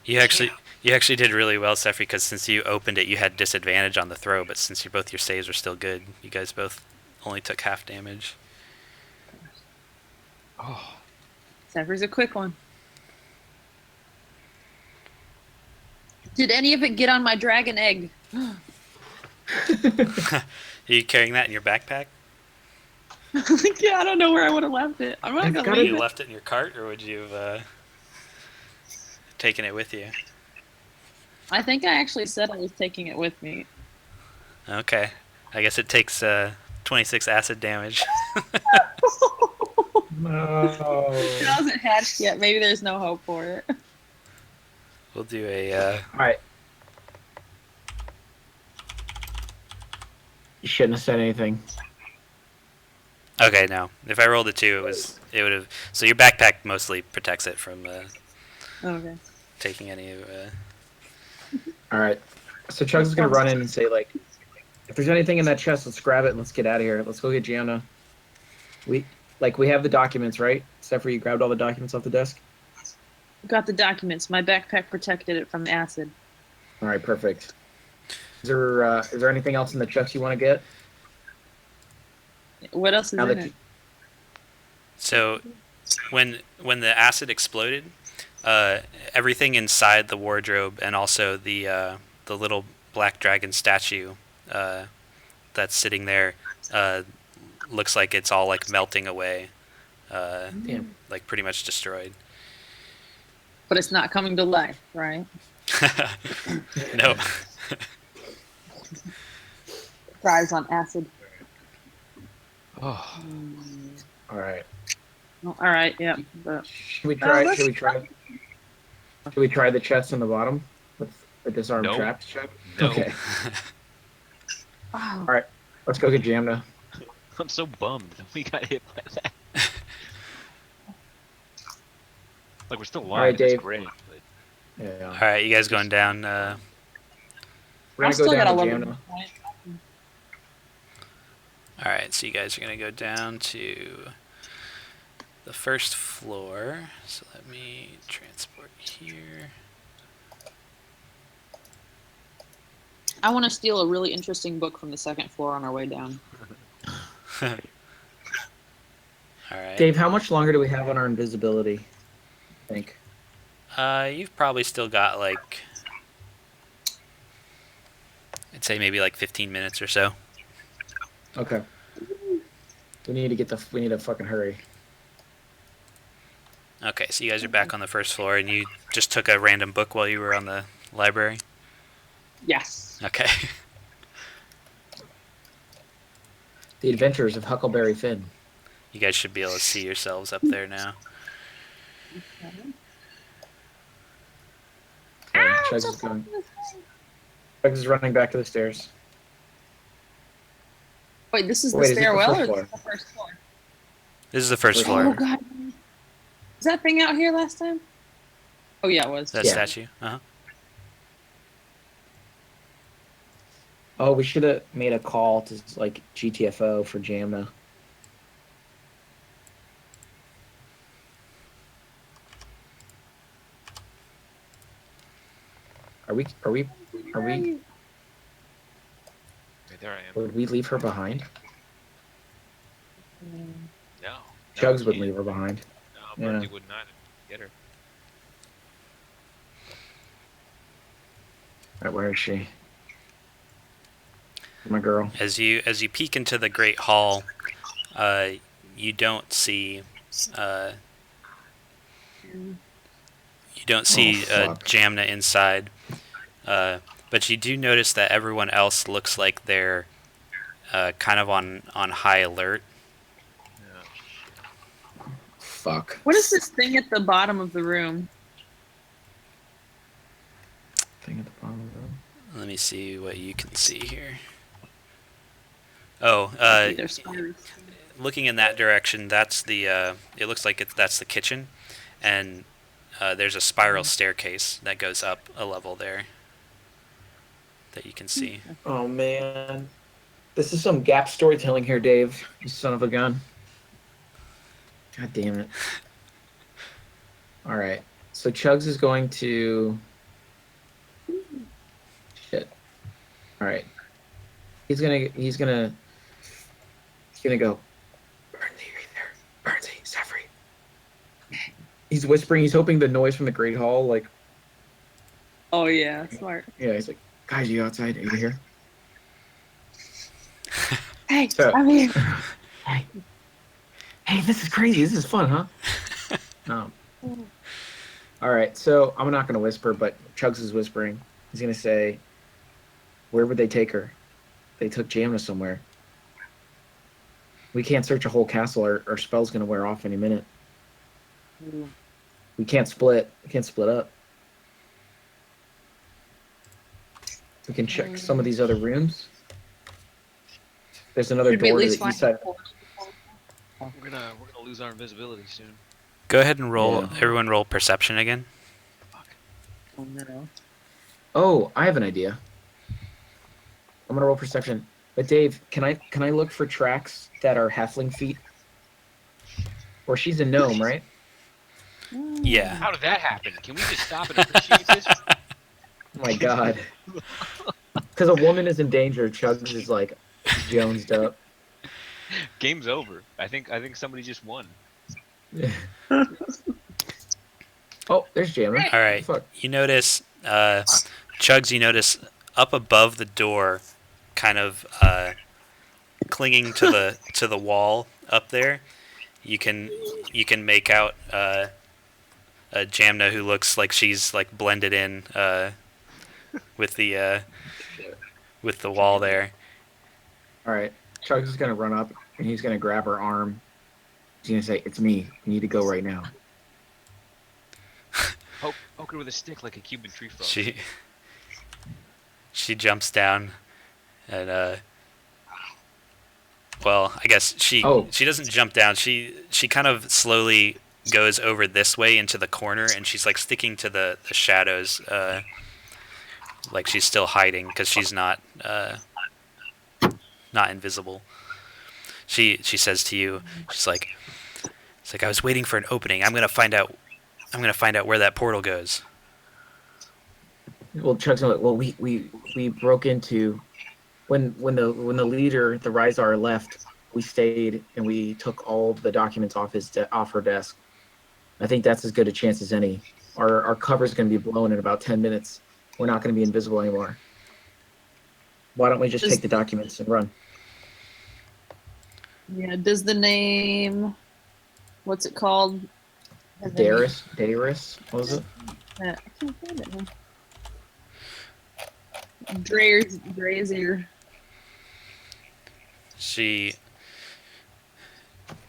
You actually did really well, Sefri, because since you opened it, you had disadvantage on the throw. But since both your saves are still good, you guys both only took half damage. Oh, Zephyr's a quick one. Did any of it get on my dragon egg? Are you carrying that in your backpack? Yeah, I don't know where I would have left it. I'm not It's gonna gotta leave You it. left it in your cart, or would you have taken it with you? I think I actually said I was taking it with me. Okay, I guess it takes 26 acid damage. No. It hasn't hatched yet. Maybe there's no hope for it. We'll do a. Alright. You shouldn't have said anything. Okay, no. If I rolled a 2, it would have. So your backpack mostly protects it from Okay. taking any. Alright. So Chugs is gonna run in and say, like, if there's anything in that chest, let's grab it and let's get out of here. Let's go get Gianna. We have the documents, right? Except for you grabbed all the documents off the desk? Got the documents. My backpack protected it from acid. Alright, perfect. Is there anything else in the chest you want to get? What else is Now in that it? So, when the acid exploded, everything inside the wardrobe and also the little black dragon statue that's sitting there looks like it's all like melting away, Damn. like pretty much destroyed. But it's not coming to life, right? No. Thrives on acid. oh. Alright. Well, all right, yeah. But Should we try let's- the chest on the bottom with the disarm No. traps check? No. Okay. wow. Alright. Let's go get Jamna. I'm so bummed that we got hit by that. Like, we're still alive. Alright, That's Dave. great. But Yeah. All right, you guys going down. We're I've gonna still go got down to 11 Jamna. points. All right, so you guys are gonna go down to the first floor. So let me transport here. I want to steal a really interesting book from the second floor on our way down. All right. Dave, how much longer do we have on our invisibility? I think. You've probably still got like, I'd say maybe like 15 minutes or so. Okay. We need to fucking hurry. Okay, so you guys are back on the first floor, and you just took a random book while you were on the library? Yes. Okay. The Adventures of Huckleberry Finn. You guys should be able to see yourselves up there now. Okay, Chugs is going. Chugs is running back to the stairs. Wait, this is Wait, the is it the stairwell first or floor? this is the first floor? This is the first Oh, floor. Oh god. Was that thing out here last time? Oh yeah, it was. That Yeah. statue? Uh-huh. Oh, we should have made a call to like GTFO for Jamna. Are we? Wait, there I am. Would we leave her behind? No. Chugs we would can't. leave her behind. No, Yeah. Bertie would not get her. Right, where is she? My girl. As you peek into the great hall, you don't see uh, Mm. you don't see fuck. Jamna inside, but you do notice that everyone else looks like they're kind of on high alert. Yeah. Fuck. What is this thing at the bottom of the room? Thing at the bottom of the room. Let me see what you can see here. Oh, See, there's spiders. looking in that direction, that's the. It looks like that's the kitchen, and there's a spiral staircase that goes up a level there that you can see. Oh man, this is some gap storytelling here, Dave. You son of a gun. God damn it. All right, so Chugs is going to. Shit. All right. He's gonna go. Burnsy, right there. Burnsy, set free. He's whispering. He's hoping the noise from the Great Hall, like, Oh yeah, smart. yeah. He's like, guys, you outside? Are you here? Hey, So- I'm here. Hey, this is crazy. This is fun, huh? All right, so I'm not gonna whisper, but Chugs is whispering. He's gonna say, "Where would they take her? They took Jamna somewhere. We can't search a whole castle. Our spell's gonna wear off any minute. We can't split. We can't split up. We can check some of these other rooms. There's another Should we at door to least the east find side. We're gonna lose our invisibility soon. Go ahead and roll. Yeah. Everyone roll perception again. Fuck. Oh no. Oh, I have an idea. I'm gonna roll perception. But Dave, can I look for tracks that are halfling feet? Or she's a gnome, right? Yeah. How did that happen? Can we just stop and appreciate this? Oh my god. Because a woman is in danger, Chugs is like jonesed up. Game's over. I think somebody just won. Oh, there's Jammer. All right. Fuck. You notice, Chugs. You notice up above the door, kind of clinging to the wall up there. You can make out a Jamna who looks like she's like blended in with the wall there. All right. Chugs is gonna run up and he's gonna grab her arm. He's gonna say, "It's me. You need to go right now." Poke her with a stick like a Cuban tree frog. She jumps down and well, I guess she doesn't jump down. She kind of slowly goes over this way into the corner, and she's like sticking to the shadows, like she's still hiding because she's not invisible. She says to you, she's like, "It's like I was waiting for an opening. I'm gonna find out where that portal goes." Well, Chugs, like, well, we broke into when the leader, the Rhizar, left. We stayed and we took all the documents off her desk. I think that's as good a chance as any. Our cover's going to be blown in about 10 minutes. We're not going to be invisible anymore. Why don't we just take the documents and run? Yeah, does the name, what's it called? Darius? What was it? I can't find it now. Drazier. She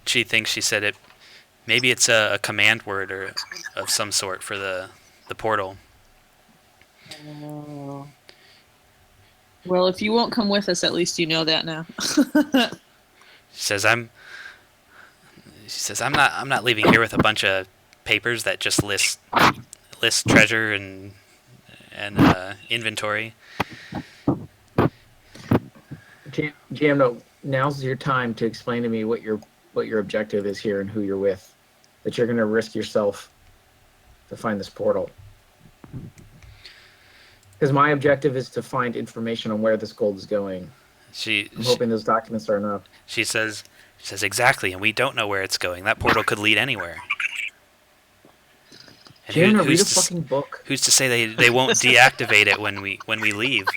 thinks she said it. Maybe it's a command word or of some sort for the portal. Oh. Well, if you won't come with us, at least you know that now. She says I'm not leaving here with a bunch of papers that just list treasure and inventory. Jamno, now's your time to explain to me what your objective is here and who you're with. That you're going to risk yourself to find this portal. Because my objective is to find information on where this gold is going. I'm hoping those documents are enough. She says exactly, and we don't know where it's going. That portal could lead anywhere. And Jamno, read a fucking book. Who's to say they won't deactivate it when we leave?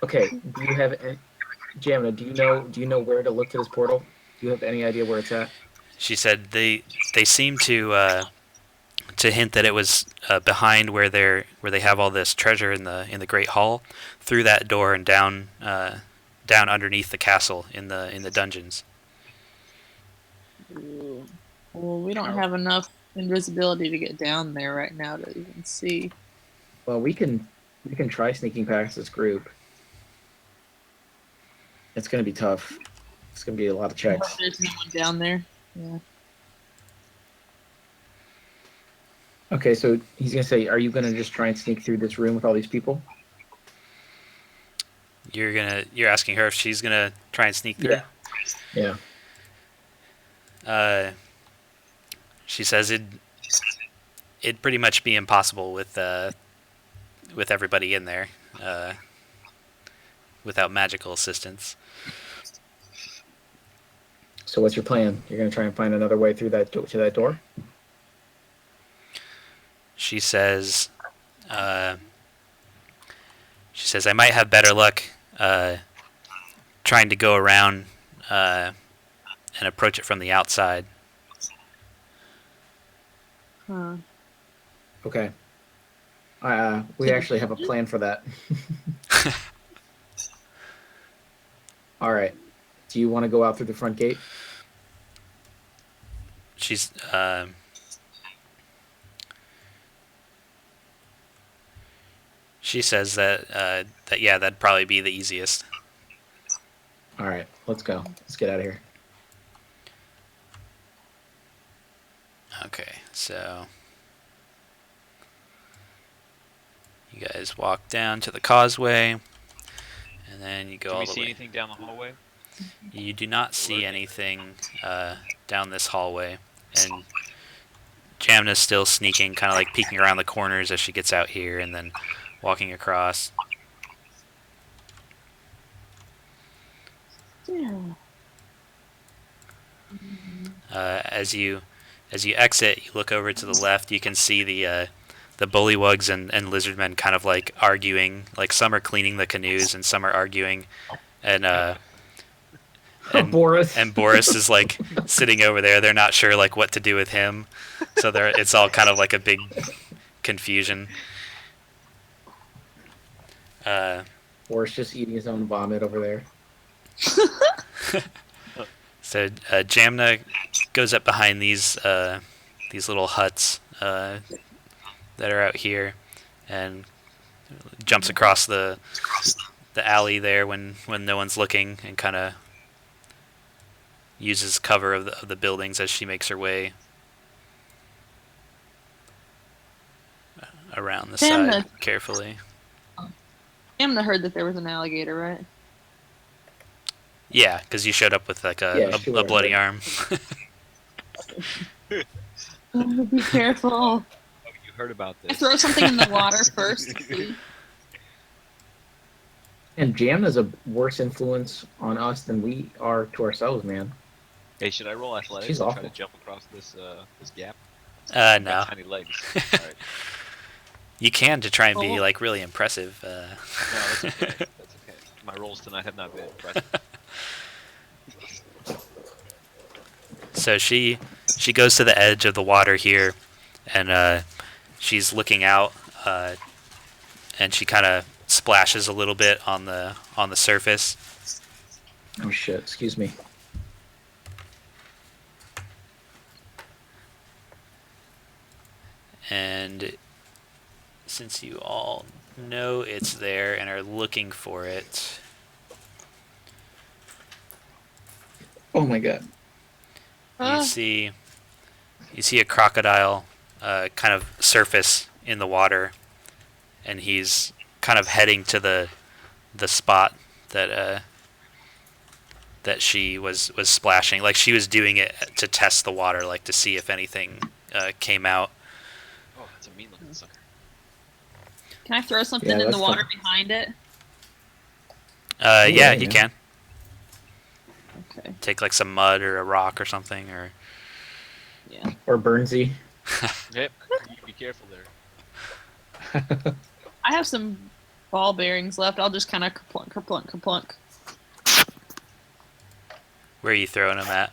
Okay, do you have any... Jamna, do you know where to look to this portal? Do you have any idea where it's at? She said they seem to hint that it was behind where they have all this treasure in the Great Hall, through that door and down down underneath the castle in the dungeons. Ooh. Well, we don't have enough invisibility to get down there right now to even see. Well, we can try sneaking past this group. It's gonna be tough. It's gonna be a lot of checks. There's no one down there. Yeah. Okay, so he's gonna say, "Are you gonna just try and sneak through this room with all these people?" You're asking her if she's gonna try and sneak through. Yeah. She says it'd pretty much be impossible with everybody in there without magical assistance. So what's your plan? You're gonna try and find another way through to that door? She says I might have better luck trying to go around and approach it from the outside. Huh. Okay. We actually have a plan for that. All right. Do you want to go out through the front gate? She's she says that yeah, that'd probably be the easiest. All right. Let's go. Let's get out of here. Okay, so you guys walk down to the causeway, and then you go Do all we the see way. anything down the hallway? You do not see anything down this hallway, and Jamna's still sneaking, kind of like peeking around the corners as she gets out here, and then walking across. Yeah. As you exit, you look over to the left. You can see the bullywugs and lizardmen kind of like arguing. Like some are cleaning the canoes, and some are arguing, and Boris. and Boris is like sitting over there. They're not sure like what to do with him, so it's all kind of like a big confusion. Boris just eating his own vomit over there. So Jamna goes up behind these little huts that are out here, and jumps across the alley there when no one's looking, and kind of uses cover of the buildings as she makes her way around the Jamna. side carefully. Amna heard that there was an alligator, right? Yeah, because you showed up with like Yeah, a she would've bloody heard. arm. Oh, be careful. Oh, you heard about I this. throw something in the water first. See? And Jamna's a worse influence on us than we are to ourselves, man. Hey, should I roll athletics She's and try awful. to jump across this gap? No. I've got tiny legs. Alright. You can to try and be Oh. like really impressive. No, that's okay. That's okay. My rolls tonight have not been impressive. So she goes to the edge of the water here, and she's looking out, and she kind of splashes a little bit on the surface. Oh shit! Excuse me. And since you all know it's there and are looking for it, Oh my god. you see a crocodile kind of surface in the water, and he's kind of heading to the spot that she was splashing. Like she was doing it to test the water, like to see if anything came out. Oh, that's a mean looking sucker. Can I throw something Yeah, in the that's water fine. behind it? Yeah, yeah, you yeah. can Okay. take like some mud or a rock or something, or Yeah. Or Burnsy. Yep. You be careful there. I have some ball bearings left. I'll just kind of kerplunk, kerplunk, kerplunk. Where are you throwing them at?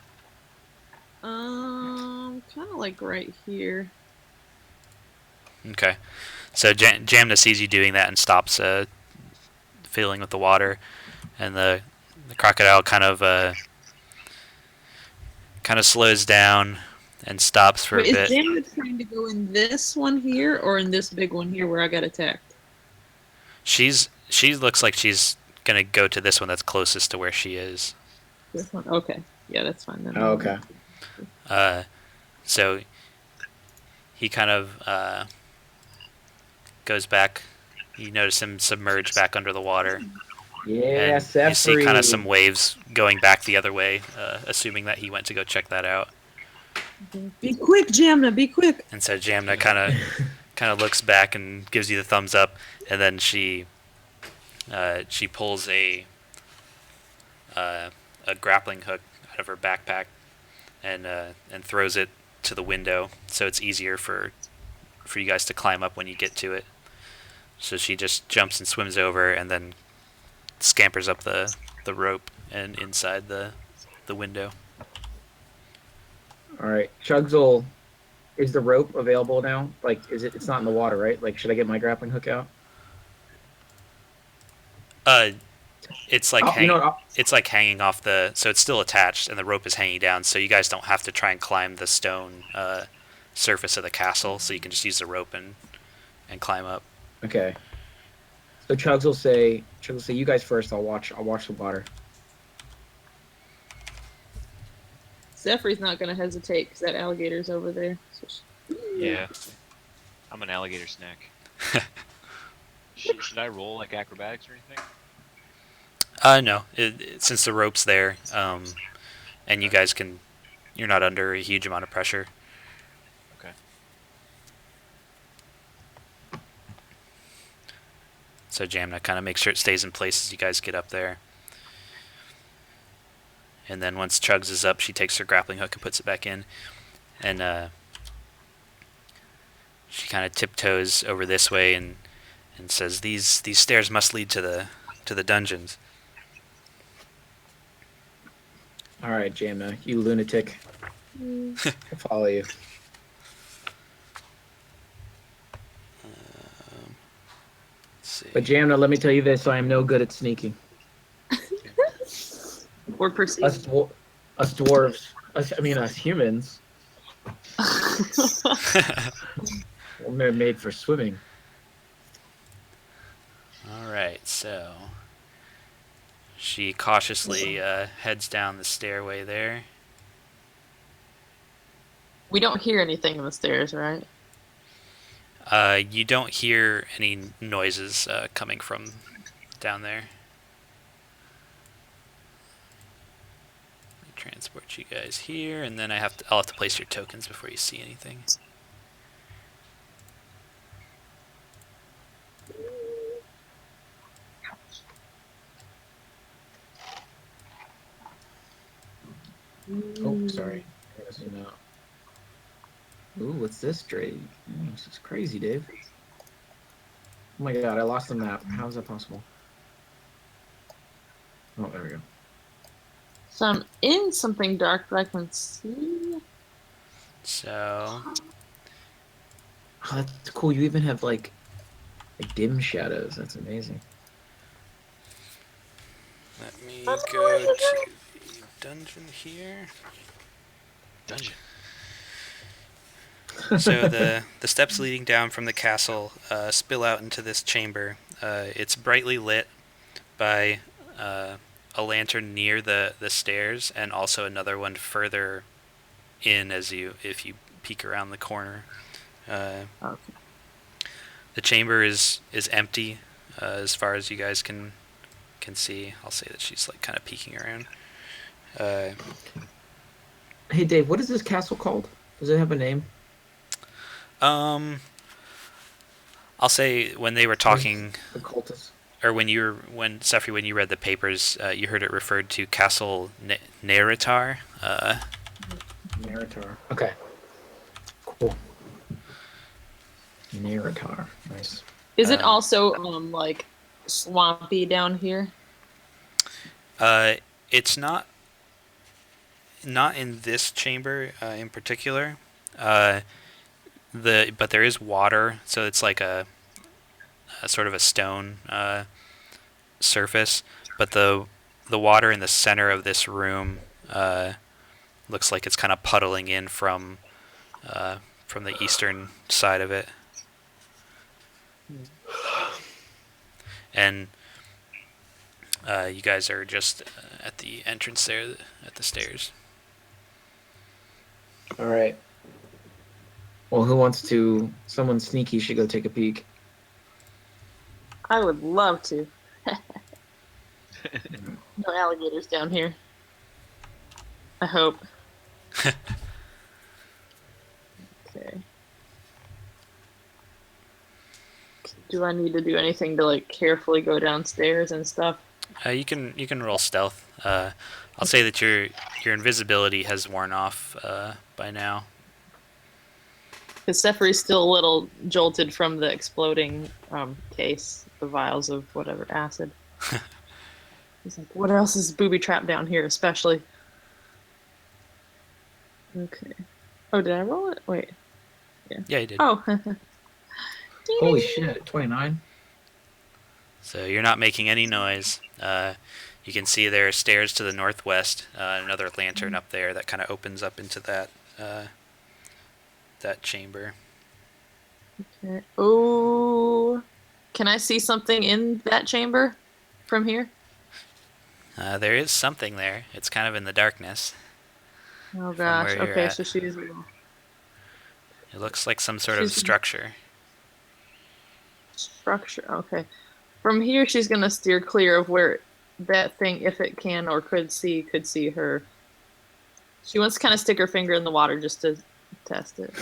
Kind of like right here. Okay. So Jamna sees you doing that and stops filling with the water, and the crocodile kind of slows down and stops for a Wait, is bit. Jamie trying to go in this one here or in this big one here where I got attacked? She looks like she's gonna go to this one that's closest to where she is. This one? Okay. Yeah, that's fine then. Oh, okay. So he kind of goes back. You notice him submerge back under the water, Yeah, and you see kind of some Sefri. waves going back the other way, assuming that he went to go check that out. Be quick, Jamna, be quick. And so Jamna kind of looks back and gives you the thumbs up, and then she pulls a grappling hook out of her backpack and throws it to the window, so it's easier for you guys to climb up when you get to it. So she just jumps and swims over, and then scampers up the rope and inside the window. All right, Chugzul, is the rope available now? Like, is it? It's not in the water, right? Like, should I get my grappling hook out? It's like You know what, it's like hanging off the, so it's still attached and the rope is hanging down, so you guys don't have to try and climb the stone surface of the castle, so you can just use the rope and climb up. Okay. So Chugs will say, you guys first. I'll watch the water. Zephyri's not going to hesitate because that alligator's over there. So Yeah. I'm an alligator snack. Should I roll like acrobatics or anything? No, since the rope's there, and you guys you're not under a huge amount of pressure. Okay. So Jamna kind of makes sure it stays in place as you guys get up there. And then once Chugs is up, she takes her grappling hook and puts it back in. And she kind of tiptoes over this way and says, "These stairs must lead to the dungeons." All right, Jamna, you lunatic. I'll follow you. Let's see. But Jamna, let me tell you this: I am no good at sneaking. or Us, perceived. us dwarves, us humans, we're made for swimming. All right, so she cautiously heads down the stairway there. We don't hear anything in the stairs, right? You don't hear any noises coming from down there. Let me transport you guys here, and then I'll have to place your tokens before you see anything. Oh, sorry. I gotta zoom out. Ooh, what's this, Drake? This is crazy, Dave. Oh my god, I lost the map. How is that possible? Oh, there we go. So I'm in something dark, but I can see. So Oh, that's cool. You even have like dim shadows. That's amazing. let me go to the dungeon here. Dungeon. So the steps leading down from the castle spill out into this chamber. It's brightly lit by a lantern near the stairs, and also another one further in if you peek around the corner. Okay. The chamber is empty as far as you guys can see. I'll say that she's like kind of peeking around. Hey, Dave, what is this castle called? Does it have a name? I'll say when they were talking, The cultists. or when Sefri, when you read the papers, you heard it referred to Castle Neritar. Neritar. Okay. Cool. Neritar. Nice. Is it also like swampy down here? It's not not in this chamber in particular. But there is water, so it's like a sort of a stone surface. But the water in the center of this room looks like it's kind of puddling in from the eastern side of it. And you guys are just at the entrance there, at the stairs. All right. Well, who wants to? Someone sneaky should go take a peek. I would love to. No alligators down here. I hope. Okay. Do I need to do anything to like carefully go downstairs and stuff? You can roll stealth. I'll say that your invisibility has worn off by now. Because Seferi's still a little jolted from the exploding case, the vials of whatever acid. He's like, what else is booby trapped down here, especially? Okay. Oh, did I roll it? Wait. Yeah, you did. Oh. Holy shit! 29. So you're not making any noise. You can see there are stairs to the northwest, another lantern up there that kind of opens up into that chamber. Okay. Oh. Can I see something in that chamber from here? There is something there. It's kind of in the darkness. Oh gosh. where you're Okay, at. so she's It looks like some sort of She's- structure. structure. Okay. From here, she's gonna steer clear of where that thing, if it can or could see her. She wants to kind of stick her finger in the water just to test it.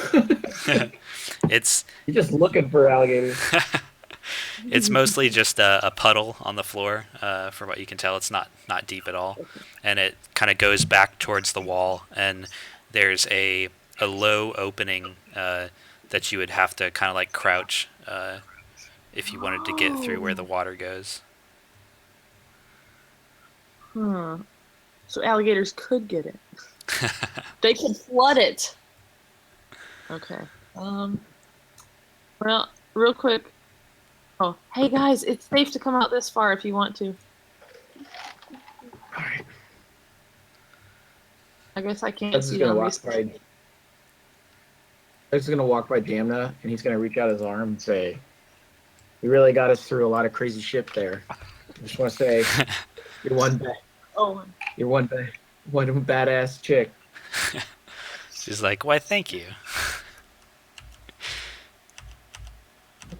It's You're just looking for alligators. it's mostly just a puddle on the floor. From what you can tell, it's not deep at all, and it kind of goes back towards the wall. And there's a low opening that you would have to kind of like crouch if you wanted to get through where the water goes. Huh. So alligators could get it. They could flood it. Okay. Well, real quick. Oh, hey guys, it's safe to come out this far if you want to. Alright. I guess I can't I'm just see gonna on walk these. by. I'm just gonna walk by Damna, and he's gonna reach out his arm and say, "You really got us through a lot of crazy shit there. I just want to say, you're one badass chick." She's like, "Why, thank you."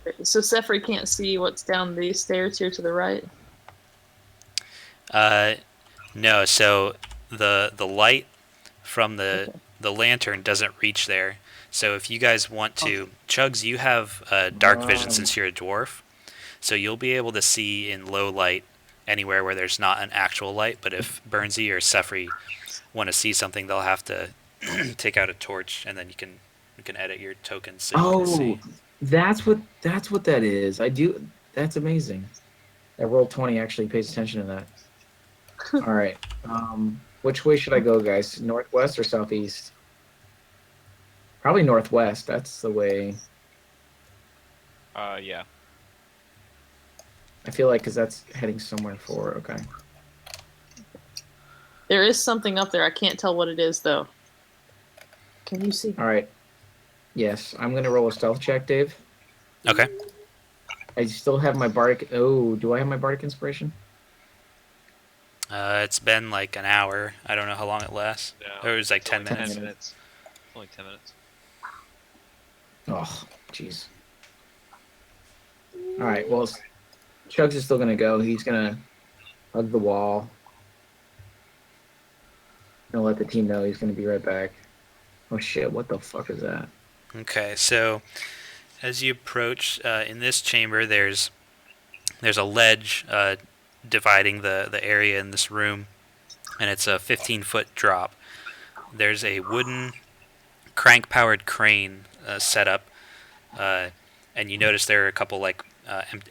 Okay, so Seferi can't see what's down these stairs here to the right. No. So the light from the Okay. the lantern doesn't reach there. So if you guys want to, Chugs, you have dark vision since you're a dwarf, so you'll be able to see in low light anywhere where there's not an actual light. But if Burnsy or Sefri want to see something, they'll have to take out a torch, and then you can edit your tokens so you can see. That's what that is. I do. That's amazing. That roll 20 actually pays attention to that. All right. Which way should I go, guys? Northwest or southeast? Probably northwest. That's the way. Yeah. I feel like because that's heading somewhere for. Okay. There is something up there. I can't tell what it is though. Can you see? All right. Yes, I'm gonna roll a stealth check, Dave. Okay. I still have my bardic. Oh, do I have my bardic inspiration? It's been like an hour. I don't know how long it lasts. No, Or it was like it's 10 only minutes. 10 minutes. Only 10 minutes. Oh, jeez. All right. Well, Chugs is still gonna go. He's gonna hug the wall. Gonna let the team know he's gonna be right back. Oh shit! What the fuck is that? Okay, so as you approach in this chamber, there's a ledge dividing the area in this room, and it's a 15-foot drop. There's a wooden crank-powered crane set up, and you notice there are a couple like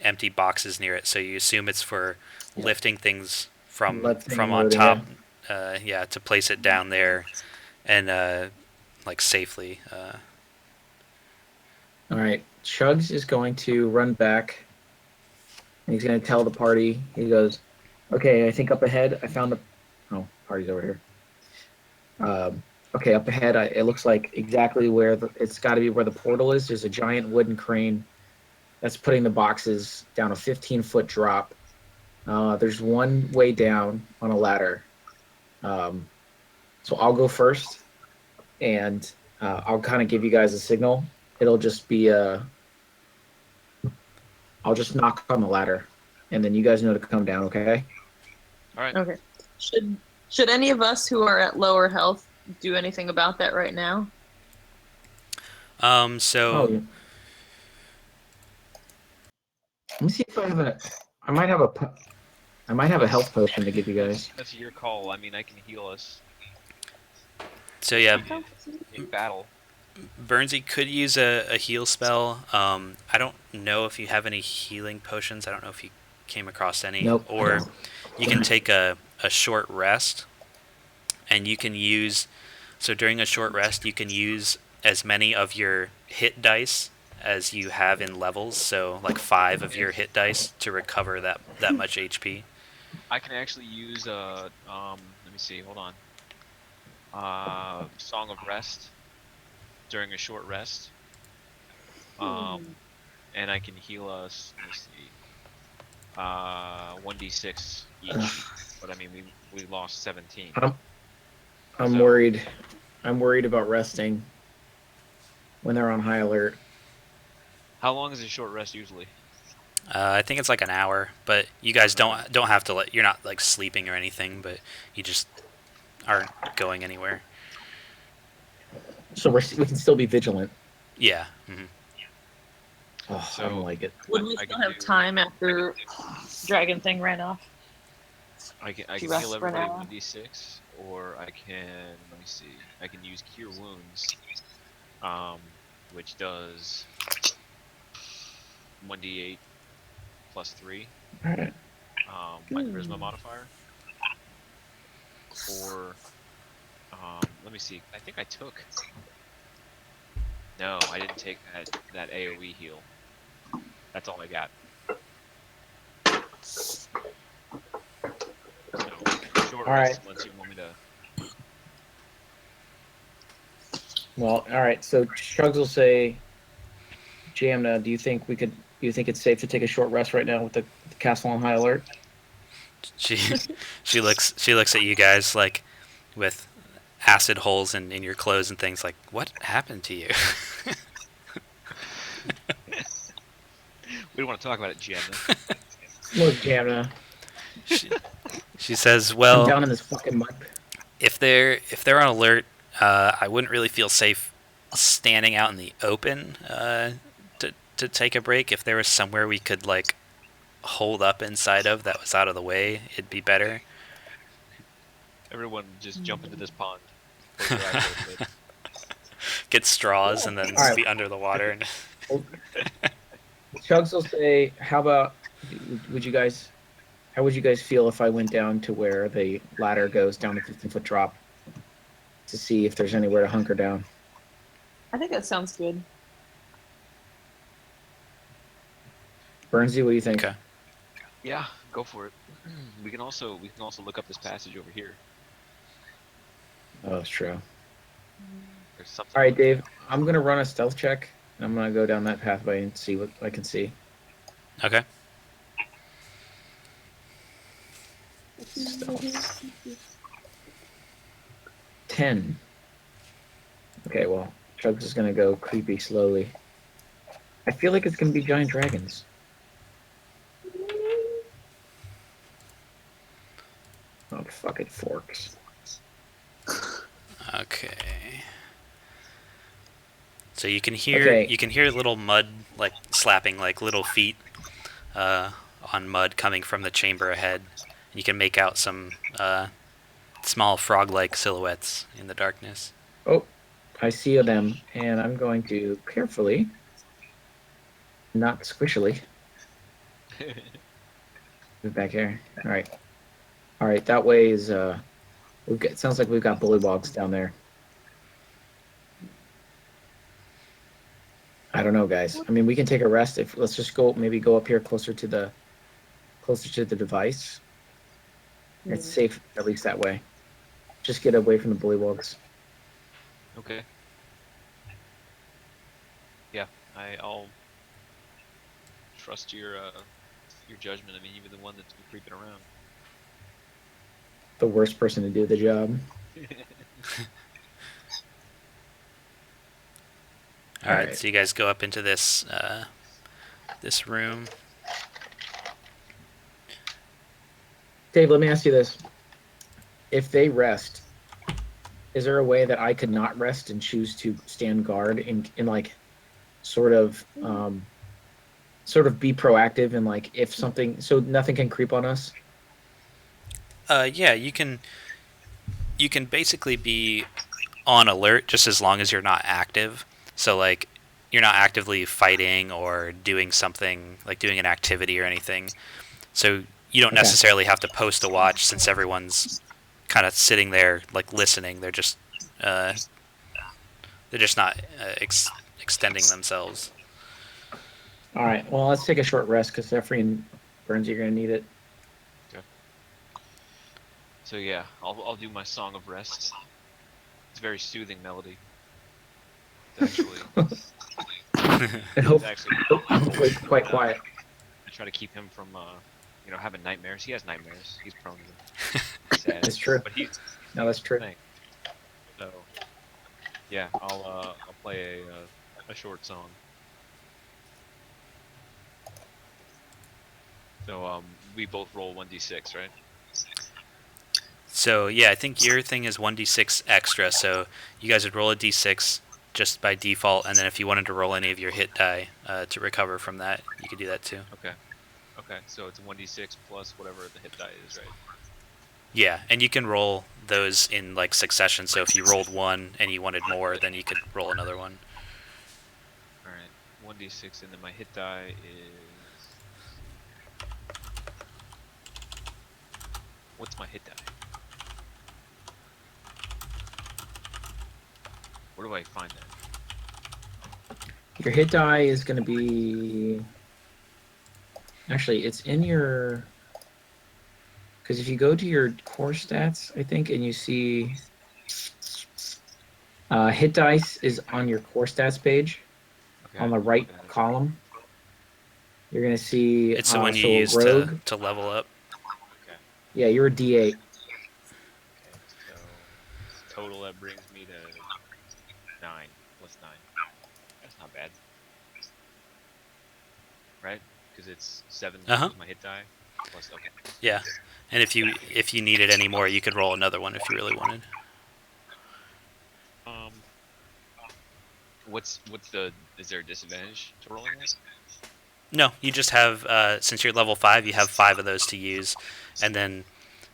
empty boxes near it. So you assume it's for lifting things from Lifting, on loading, top yeah. yeah, to place it down there and like safely. All right. Chugs is going to run back and he's going to tell the party. He goes, "Okay, I think up ahead I found the. Oh, party's over here. Okay, up ahead, it looks like exactly where it's got to be where the portal is. There's a giant wooden crane that's putting the boxes down a 15-foot drop. There's one way down on a ladder. So I'll go first, and I'll kind of give you guys a signal. It'll just be I'll just knock on the ladder, and then you guys know to come down. Okay? All right. Okay. Should any of us who are at lower health do anything about that right now? So Oh, yeah. Let me see if I have a. I might have a. I might have a health potion to give you guys. That's your call. I mean, I can heal us so yeah, in battle. Burnsy could use a heal spell. I don't know if you have any healing potions. I don't know if you came across any. Nope. I Or don't. you can take a short rest, and you can use. So during a short rest, you can use as many of your hit dice as you have in levels. So like 5 of your hit dice to recover that much HP. I can actually use let me see. Hold on. Song of Rest during a short rest. And I can heal us. Let me see. 1d6 each. But I mean, we lost 17. I'm So- worried. I'm worried about resting when they're on high alert. How long is a short rest usually? I think it's like an hour, but you guys don't have to you're not like sleeping or anything, but you just aren't going anywhere. So we can still be vigilant. Yeah. Hmm. Oh, I So- don't like it. Would we I still can have do- time after Dragon thing ran off? I can To heal rest for an everybody hour? 1d6, or I can let me see. I can use Cure Wounds, which does 1d8 plus 3. All right. My charisma modifier. Or let me see. I think I took. No, I didn't take that AOE heal. That's all I got. So, short All rest right. unless you want me to. Well, all right. So Shrugs will say, Jamna, do you think it's safe to take a short rest right now with the castle on high alert? She she looks at you guys like with acid holes in your clothes and things like, what happened to you? We don't want to talk about it, Jen. Look, Jamna, she says, I'm well, down in this fucking mud. if they're on alert, I wouldn't really feel safe standing out in the open to take a break. If there was somewhere we could like hold up inside of that was out of the way, it'd be better. Everyone just jump into this pond. Close your eyes real quick. Get straws and then All right. be under the water. And Shrugs will say, how about how would you guys feel if I went down to where the ladder goes down the 15-foot drop to see if there's anywhere to hunker down? I think that sounds good. Burnsy, what do you think? Okay. Yeah, go for it. We can also look up this passage over here. Oh, that's true. There's something. All right, Dave, I'm going to run a stealth check, and I'm going to go down that pathway and see what I can see. Okay. Stealth. 10. Okay, well, Chugs is going to go creepy slowly. I feel like it's going to be giant dragons. Oh, fuck it, forks. Okay. So you can hear little mud like slapping like little feet on mud coming from the chamber ahead. You can make out some small frog-like silhouettes in the darkness. Oh, I see them, and I'm going to carefully, not squishily, move back here. All right. That way is Sounds like we've got bullywogs down there. I don't know, guys. I mean, we can take a rest. If let's just maybe go up here closer to the device. It's safe at least that way. Just get away from the bullywogs. Okay. Yeah, I'll trust your judgment. I mean, you're the one that's been creeping around. The worst person to do the job. All right, so you guys go up into this this room. Dave, let me ask you this: if they rest, is there a way that I could not rest and choose to stand guard in like sort of be proactive and like if something so nothing can creep on us? Yeah, you can basically be on alert just as long as you're not active. So like you're not actively fighting or doing something like doing an activity or anything. So you don't necessarily have to post a watch since everyone's kind of sitting there like listening. They're just not extending themselves. All right. Well, let's take a short rest because Zephyr and Burns, you're gonna need it. Okay. So yeah, I'll do my song of rest. It's a very soothing melody. It's Hopefully quite quiet. I try to keep him from having nightmares. He has nightmares. He's prone to them. Sad. That's true. But That's true. So yeah, I'll play a short song. So we both roll 1d6, right? So yeah, I think your thing is 1d6 extra. So you guys would roll a d6 just by default, and then if you wanted to roll any of your hit die to recover from that, you could do that too. Okay. So it's 1d6 plus whatever the hit die is, right? Yeah, and you can roll those in like succession. So if you rolled one and you wanted more, then you could roll another one. All right, 1d6, and then my hit die is. What's my hit die? Where do I find that? Your hit die is going to be. Actually, it's in your. Because if you go to your core stats, I think, and you see. Hit dice is on your core stats page. Okay, on the right column. You're going to see. It's the one you use rogue. to level up. Okay. Yeah, you're a D8. Okay, so total that brings me to 9 plus 9. That's not bad. Right? Because it's 7 plus my hit die. Plus, okay. Yeah. And if you needed any more, you could roll another one if you really wanted. Is there a disadvantage to rolling this? No, you just have since you're level 5, you have 5 of those to use, and then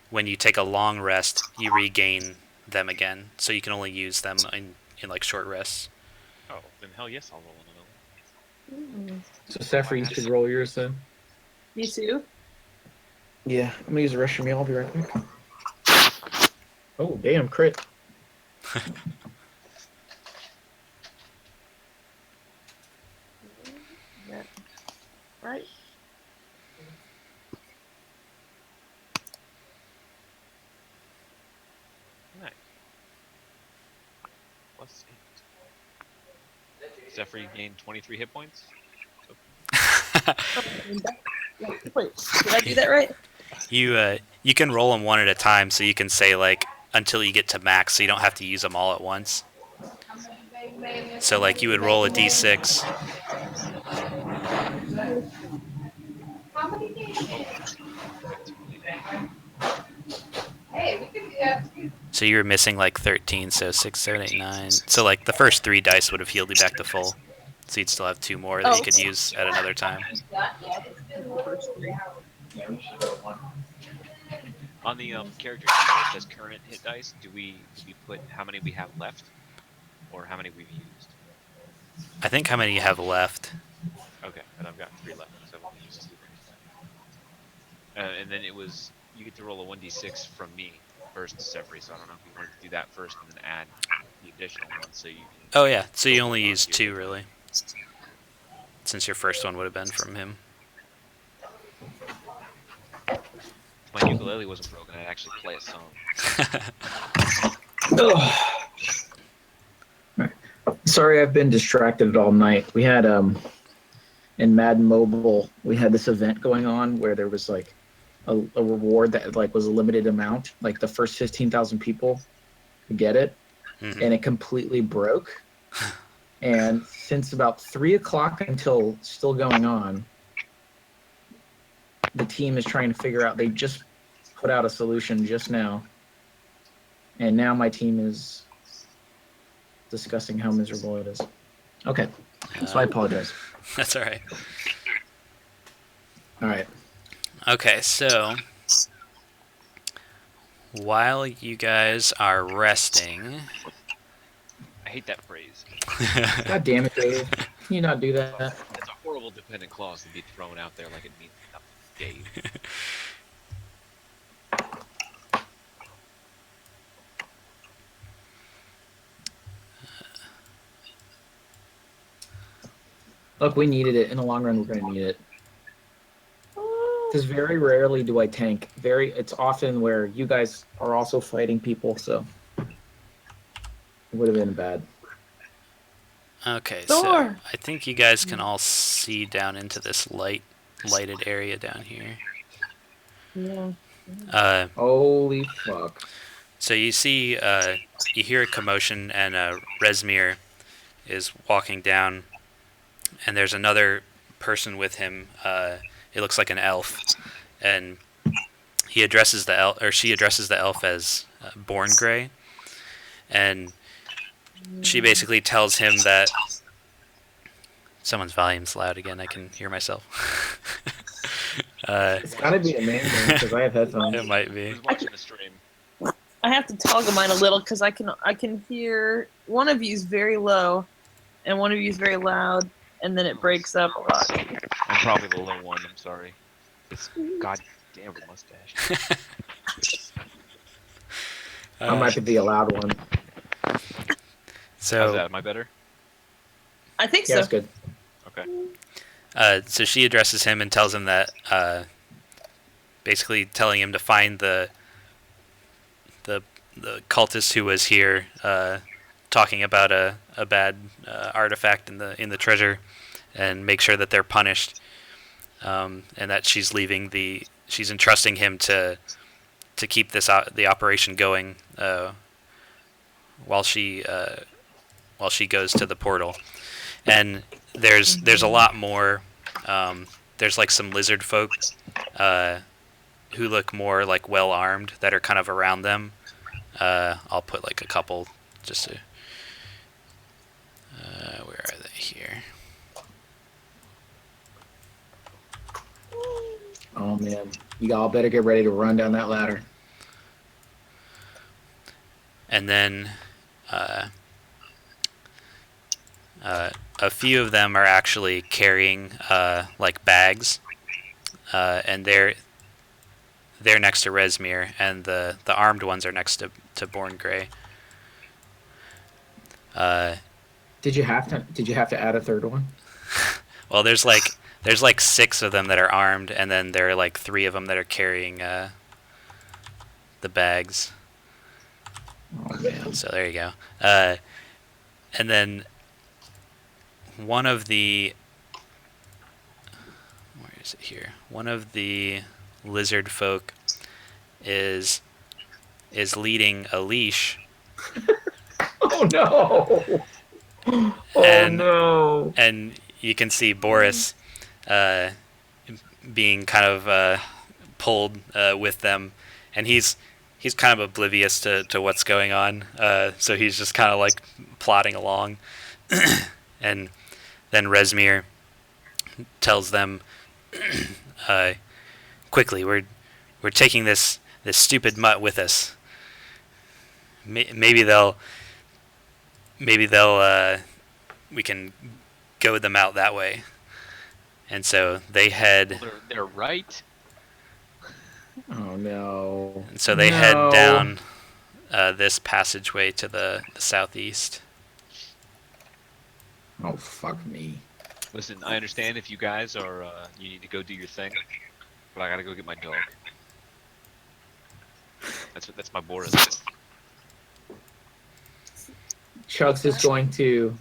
when you take a long rest, you regain them again. So you can only use them in like short rests. Oh, then hell yes, I'll roll another one. So Zephyr, you should roll yours then. Me too. Yeah, I'm gonna use the restroom. I'll be right back. Oh, damn, crit. Right. Nice. Plus 8. Zephyr, you gained 23 hit points. Wait, did I do that right? You can roll them one at a time, so you can say like until you get to max, so you don't have to use them all at once. So like you would roll a d6. So you were missing like 13, so 6, 7, 8, 9. So like the first 3 dice would have healed you back to full. So you'd still have 2 more that you could use at another time. On the character sheet, it says current hit dice. Do we put how many we have left, or how many we've used? I think how many you have left. Okay, and I've got 3 left, so I've only used 2. And then it was you get to roll a 1d6 from me. first separate, so I don't know if we wanted to do that first and then add the additional one so you can. Oh yeah, so you build only on used to 2 your- really, since your first one would have been from him. If my ukulele wasn't broken, I'd actually play a song. Ugh. Right. Sorry, I've been distracted all night. We had in Madden Mobile, we had this event going on where there was like a reward that like was a limited amount. Like the first 15,000 people could get it, Mhm. and it completely broke. And since about 3 o'clock until still going on, the team is trying to figure out. They just put out a solution just now, and now my team is discussing how miserable it is. Okay, so I apologize. That's all right. All right. Okay, so while you guys are resting, I hate that phrase. God damn it, Dave. Can you not do that? It's a horrible dependent clause to be thrown out there like it means nothing. Dave. Look, we needed it. In the long run, we're going to need it. Because very rarely do I tank. It's often where you guys are also fighting people, so it would have been bad. okay, so Thor! I think you guys can all see down into this lighted area down here. Yeah. Holy fuck. So you see, you hear a commotion, and Resmir is walking down, and there's another person with him. It looks like an elf, and he addresses the elf, or she addresses the elf as Born Grey, and she basically tells him that someone's volume's loud again. I can hear myself. It's got to be a man because I have headphones. It might be. Who's watching the stream? I have to toggle mine a little because I can hear one of you's very low, and one of you's very loud, and then it breaks up a lot. I'm probably the low one. I'm sorry. This goddamn mustache. I might be a loud one. How's So that? Am I better? I think Yeah, so. that's good. Okay. so she addresses him and tells him that, basically telling him to find the cultist who was here, talking about a bad artifact in the treasure, and make sure that they're punished, and that she's entrusting him to keep the operation going, while she goes to the portal. And there's a lot more. There's like some lizard folk who look more like well armed that are kind of around them. I'll put like a couple just to. Where are they here? Oh man, you all better get ready to run down that ladder. And then a few of them are actually carrying like bags, and they're next to Resmir, and the armed ones are next to Born Grey. Did you have to add a third one? Well, there's like 6 of them that are armed, and then there are like 3 of them that are carrying the bags. Oh man. So there you go. And then one of the where is it here? One of the lizard folk is leading a leash. Oh no. Oh And- no. And you can see Boris being kind of pulled with them, and he's kind of oblivious to what's going on, so he's just kind of like plodding along. And then Resmir tells them, quickly, we're taking this stupid mutt with us. Maybe they'll we can goad them out that way. And so they head. Well, they're right. Oh no. And so they head No. down this passageway to the southeast. Oh fuck me. Listen, I understand if you guys are you need to go do your thing, but I gotta go get my dog. That's my Boris. Chugs is going to.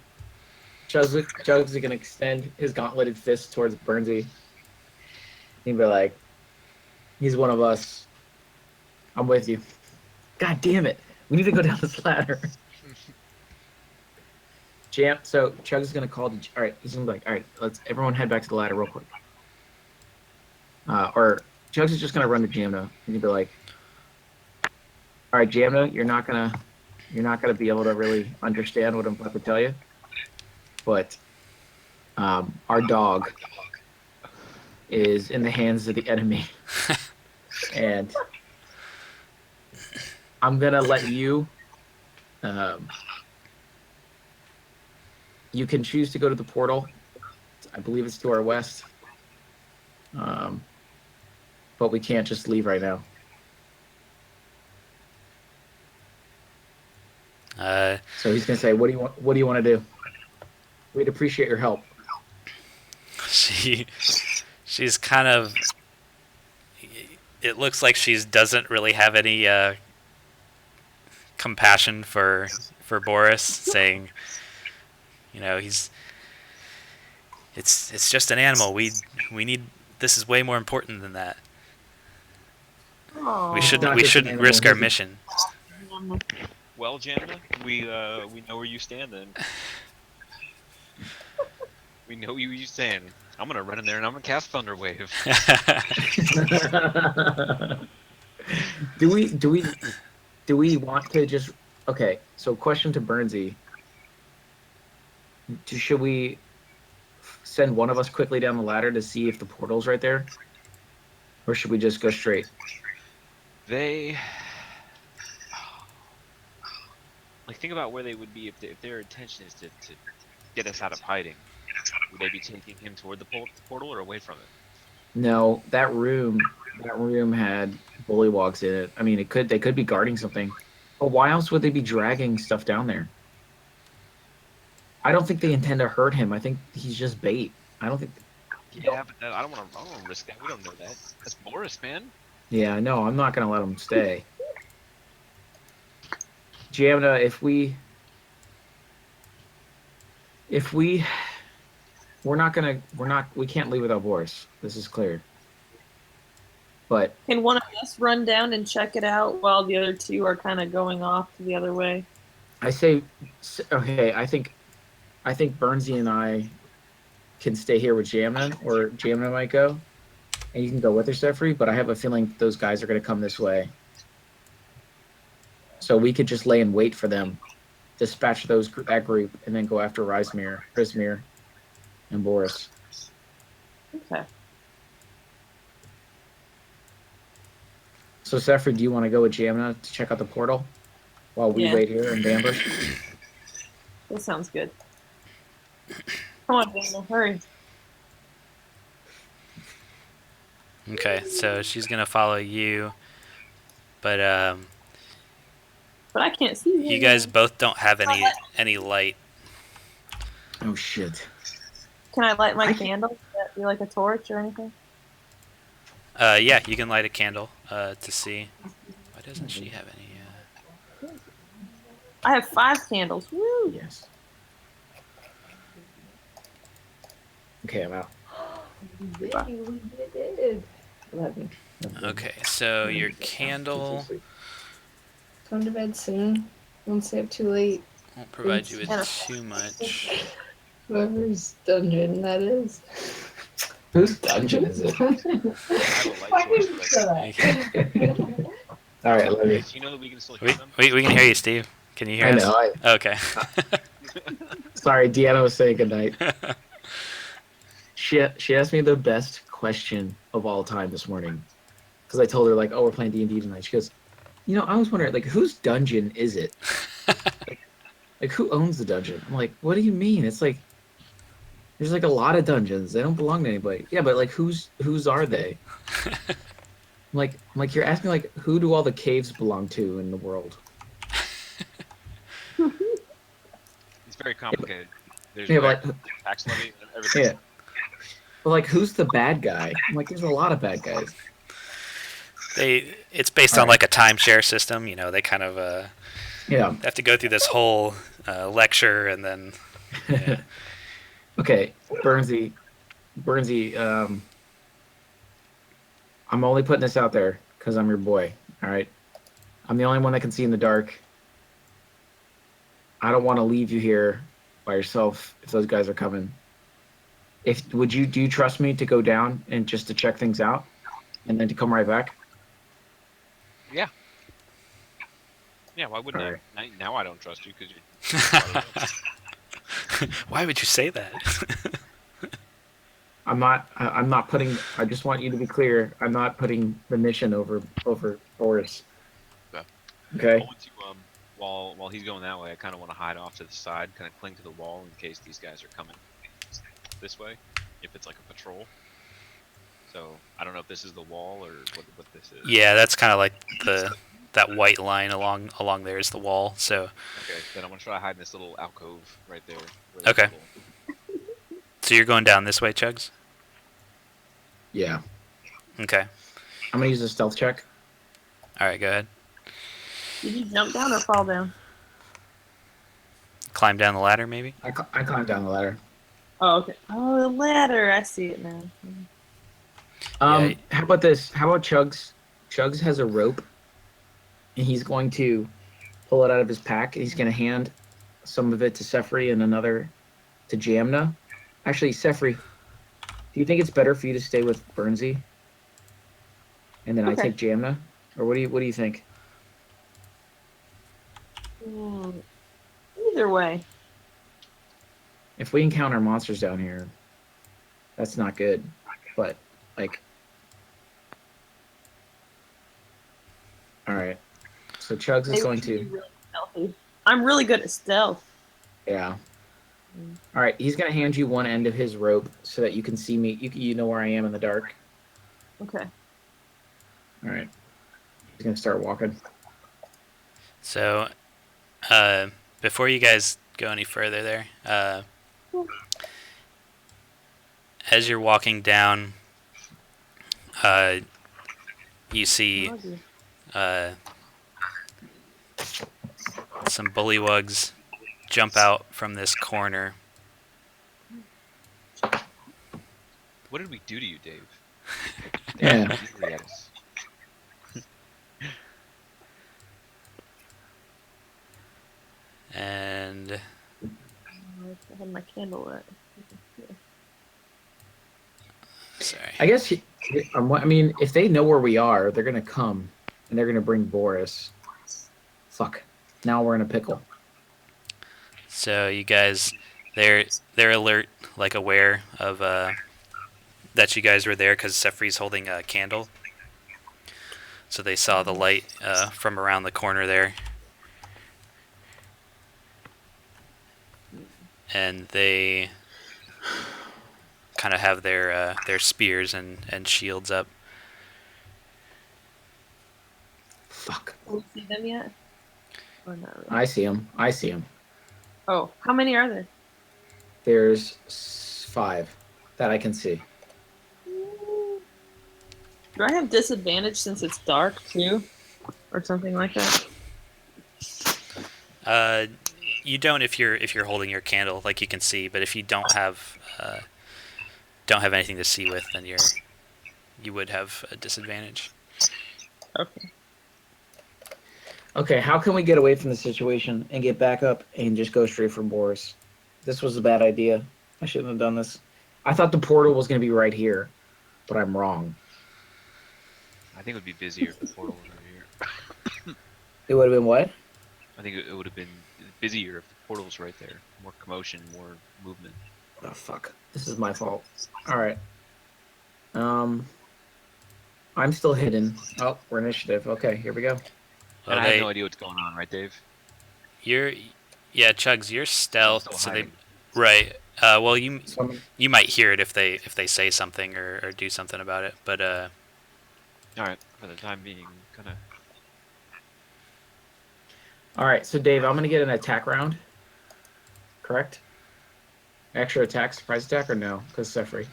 Chugs is going to extend his gauntleted fist towards Bernsey. He'd be like, "He's one of us. I'm with you." God damn it! We need to go down this ladder. So Chugs is going to call. All right, he's going to be like, "All right, let's everyone head back to the ladder real quick." Or Chugs is just going to run to Jamna and he'd be like, "All right, Jamna, you're not gonna be able to really understand what I'm about to tell you, but our dog is in the hands of the enemy, and I'm gonna let you. You can choose to go to the portal. I believe it's to our west, but we can't just leave right now." So he's gonna say, "What do you want? What do you want to do? We'd appreciate your help." She's kind of. It looks like she doesn't really have any compassion for Boris, saying, you know, it's just an animal. We need. This is way more important than that. Aw. We Not just an shouldn't animal, risk our he's a- mission. Well, Jamna, we know where you stand then. We know where you stand. I'm gonna run in there and I'm gonna cast Thunder Wave. do we want to just okay? So question to Bernsey: should we send one of us quickly down the ladder to see if the portal's right there, or should we just go straight? They think about where they would be if their intention is to get us out of hiding. Would they be taking him toward the portal or away from it? No, that room had bullywugs in it. I mean, they could be guarding something, but why else would they be dragging stuff down there? I don't think they intend to hurt him. I think he's just bait. I don't think. Yeah, but I don't want to risk that. We don't know that. That's Boris, man. Yeah, no, I'm not gonna let him stay. Jamna, if we we can't leave without Boris. This is clear. But Can one of us run down and check it out while the other two are kind of going off the other way? I say, okay, I think Bernsey and I can stay here with Jamna, or Jamna might go, and you can go with her, Sefri, but I have a feeling those guys are going to come this way. So we could just lay in wait for them, dispatch that group, and then go after Prismir, and Boris. Okay. So, Sefri, do you want to go with Jamna to check out the portal while we Yeah. wait here in ambush? That sounds good. Come on, Daniel, hurry. Okay, so she's gonna follow you, but But I can't see you guys both don't have any light. Oh, shit. Can I light my I can- candle? Would that be like a torch or anything? Yeah, you can light a candle to see. Why doesn't she have any? I have 5 candles. Woo! Yes. Okay, I'm out. We did. 11. Okay, so your candle Come to bed soon. Don't stay up too late. won't provide you with too much. Whoever's dungeon that is. Whose dungeon is it? I have a light source, but All right, let me. do you know that we can still hear them? We can hear you, Steve. Can you hear I us? know. Okay. Sorry, Deanna was saying goodnight. She asked me the best question of all time this morning, because I told her like, "Oh, we're playing D&D tonight." She goes, I was wondering like, whose dungeon is it? Like, who owns the dungeon? I'm like, what do you mean? It's like there's like a lot of dungeons. They don't belong to anybody. Yeah, but like, whose are they? I'm like, you're asking like, who do all the caves belong to in the world? It's very complicated. There's Yeah, where but like, tax levy, everything. yeah, but like, who's the bad guy? I'm like, there's a lot of bad guys. It's based All on right. like a timeshare system. They kind of Yeah. have to go through this whole lecture and then yeah. Okay, Bernsey, I'm only putting this out there because I'm your boy. All right, I'm the only one that can see in the dark. I don't want to leave you here by yourself if those guys are coming. If would you do you trust me to go down and just to check things out and then to come right back? Yeah. Yeah. Why wouldn't All right. Now I don't trust you because you're. Why would you say that? I'm not putting. I just want you to be clear. I'm not putting the mission over Boris. Okay. Okay. I want to while he's going that way, I kind of want to hide off to the side, kind of cling to the wall in case these guys are coming this way. If it's like a patrol. So I don't know if this is the wall or what this is. Yeah, that's kind of like that white line along there is the wall. So Okay, then I'm gonna try to hide in this little alcove right there. Okay. So you're going down this way, Chugs? Yeah. Okay. I'm gonna use a stealth check. All right, go ahead. Did you jump down or fall down? Climb down the ladder, maybe. I climbed down the ladder. Oh, okay. Oh, the ladder. I see it now. Yeah. How about this? How about Chugs? Chugs has a rope, and he's going to pull it out of his pack. He's going to hand some of it to Sefri and another to Jamna. Actually, Sefri, do you think it's better for you to stay with Bernsey, and then I Okay. take Jamna, or what do you think? Either way. If we encounter monsters down here, that's not good. But like, all right. So Chugs is Maybe going we should be to. really stealthy. I'm really good at stealth. Yeah. All right. He's gonna hand you one end of his rope so that you can see me. You know where I am in the dark. Okay. All right. He's gonna start walking. So, before you guys go any further there, as you're walking down, you see some bullywugs jump out from this corner. What did we do to you, Dave? Yeah. Angry at us. And I had my candle lit. sorry. I guess. I mean, if they know where we are, they're gonna come, and they're gonna bring Boris. Fuck. Now we're in a pickle. So you guys, they're alert, like aware of that you guys were there because Sefri's holding a candle. So they saw the light from around the corner there, and they kind of have their spears and shields up. Fuck. Can we see them yet? Or not really? I see him. I see him. Oh, how many are there? There's 5 that I can see. Do I have disadvantage since it's dark too, or something like that? You don't if you're holding your candle, like you can see, but if you don't have anything to see with, then you would have a disadvantage. Okay. Okay, how can we get away from the situation and get back up and just go straight for Boris? This was a bad idea. I shouldn't have done this. I thought the portal was going to be right here, but I'm wrong. I think it would be busier if the portal was right here. It would have been what? I think it would have been busier if the portal was right there. More commotion, more movement. Oh, fuck. This is my fault. All right. I'm still hidden. Oh, we're initiative. Okay, here we go. Well, And I have no idea what's going on, right, Dave? Chugs, you're stealth, still so they hiding. right. Well, you So you might hear it if they say something or do something about it, but All right, for the time being, gonna. All right, so Dave, I'm gonna get an attack round. Correct? Extra attack, surprise attack, or no? Because Sefri.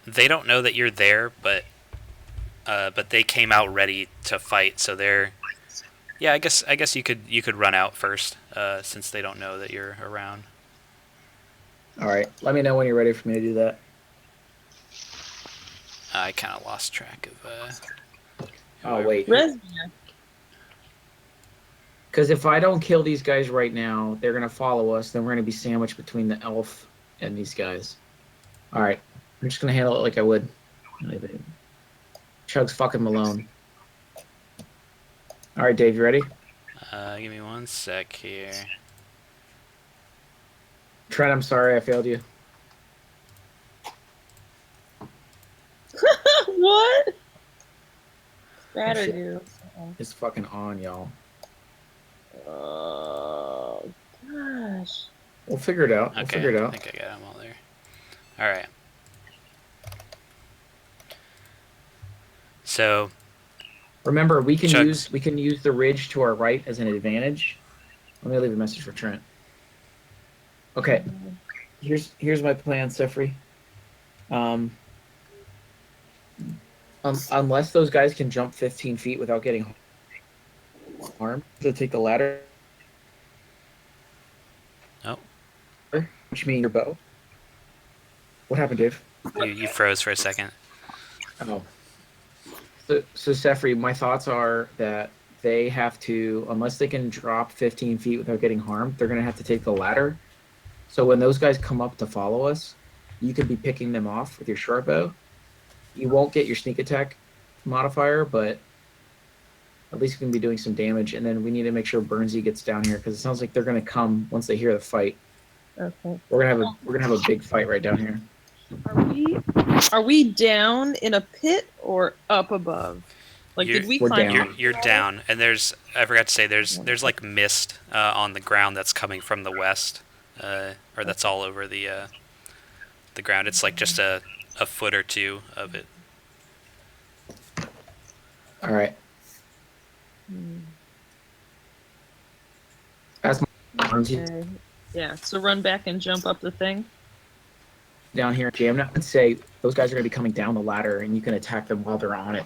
They don't know that you're there, but they came out ready to fight, so they're. Yeah, I guess you could run out first, since they don't know that you're around. All right, let me know when you're ready for me to do that. I kind of lost track of. Oh wait, Resmia. because if I don't kill these guys right now, they're gonna follow us. Then we're gonna be sandwiched between the elf and these guys. All right, I'm just gonna handle it like I would. Chug's fucking Malone. All right, Dave, you ready? Give me one sec here. Trent, I'm sorry I failed you. What? That or Shit. do? It's fucking on, y'all. Oh gosh. We'll figure it out. We'll Okay, figure it I out. think I got them all there. All right. So Remember, we can Chugs. use the ridge to our right as an advantage. Let me leave a message for Trent. Okay, here's my plan, Sefri. Unless those guys can jump 15 feet without getting harmed, to take the ladder. Oh. Which means your bow. What happened, Dave? You froze for a second. Oh. So Sefri, my thoughts are that they have to, unless they can drop 15 feet without getting harmed, they're going to have to take the ladder. So when those guys come up to follow us, you could be picking them off with your short bow. You won't get your sneak attack modifier, but at least you can be doing some damage. And then we need to make sure Burnsy gets down here because it sounds like they're going to come once they hear the fight. Okay. We're gonna have a big fight right down here. Are we down in a pit or up above? Like, did we We're climb? down. You're down, and I forgot to say there's like mist on the ground that's coming from the west, or that's all over the ground. It's like just a foot or two of it. All right. That's Burnsy Okay. Yeah. So run back and jump up the thing. down here. Jam. I would say those guys are gonna be coming down the ladder, and you can attack them while they're on it.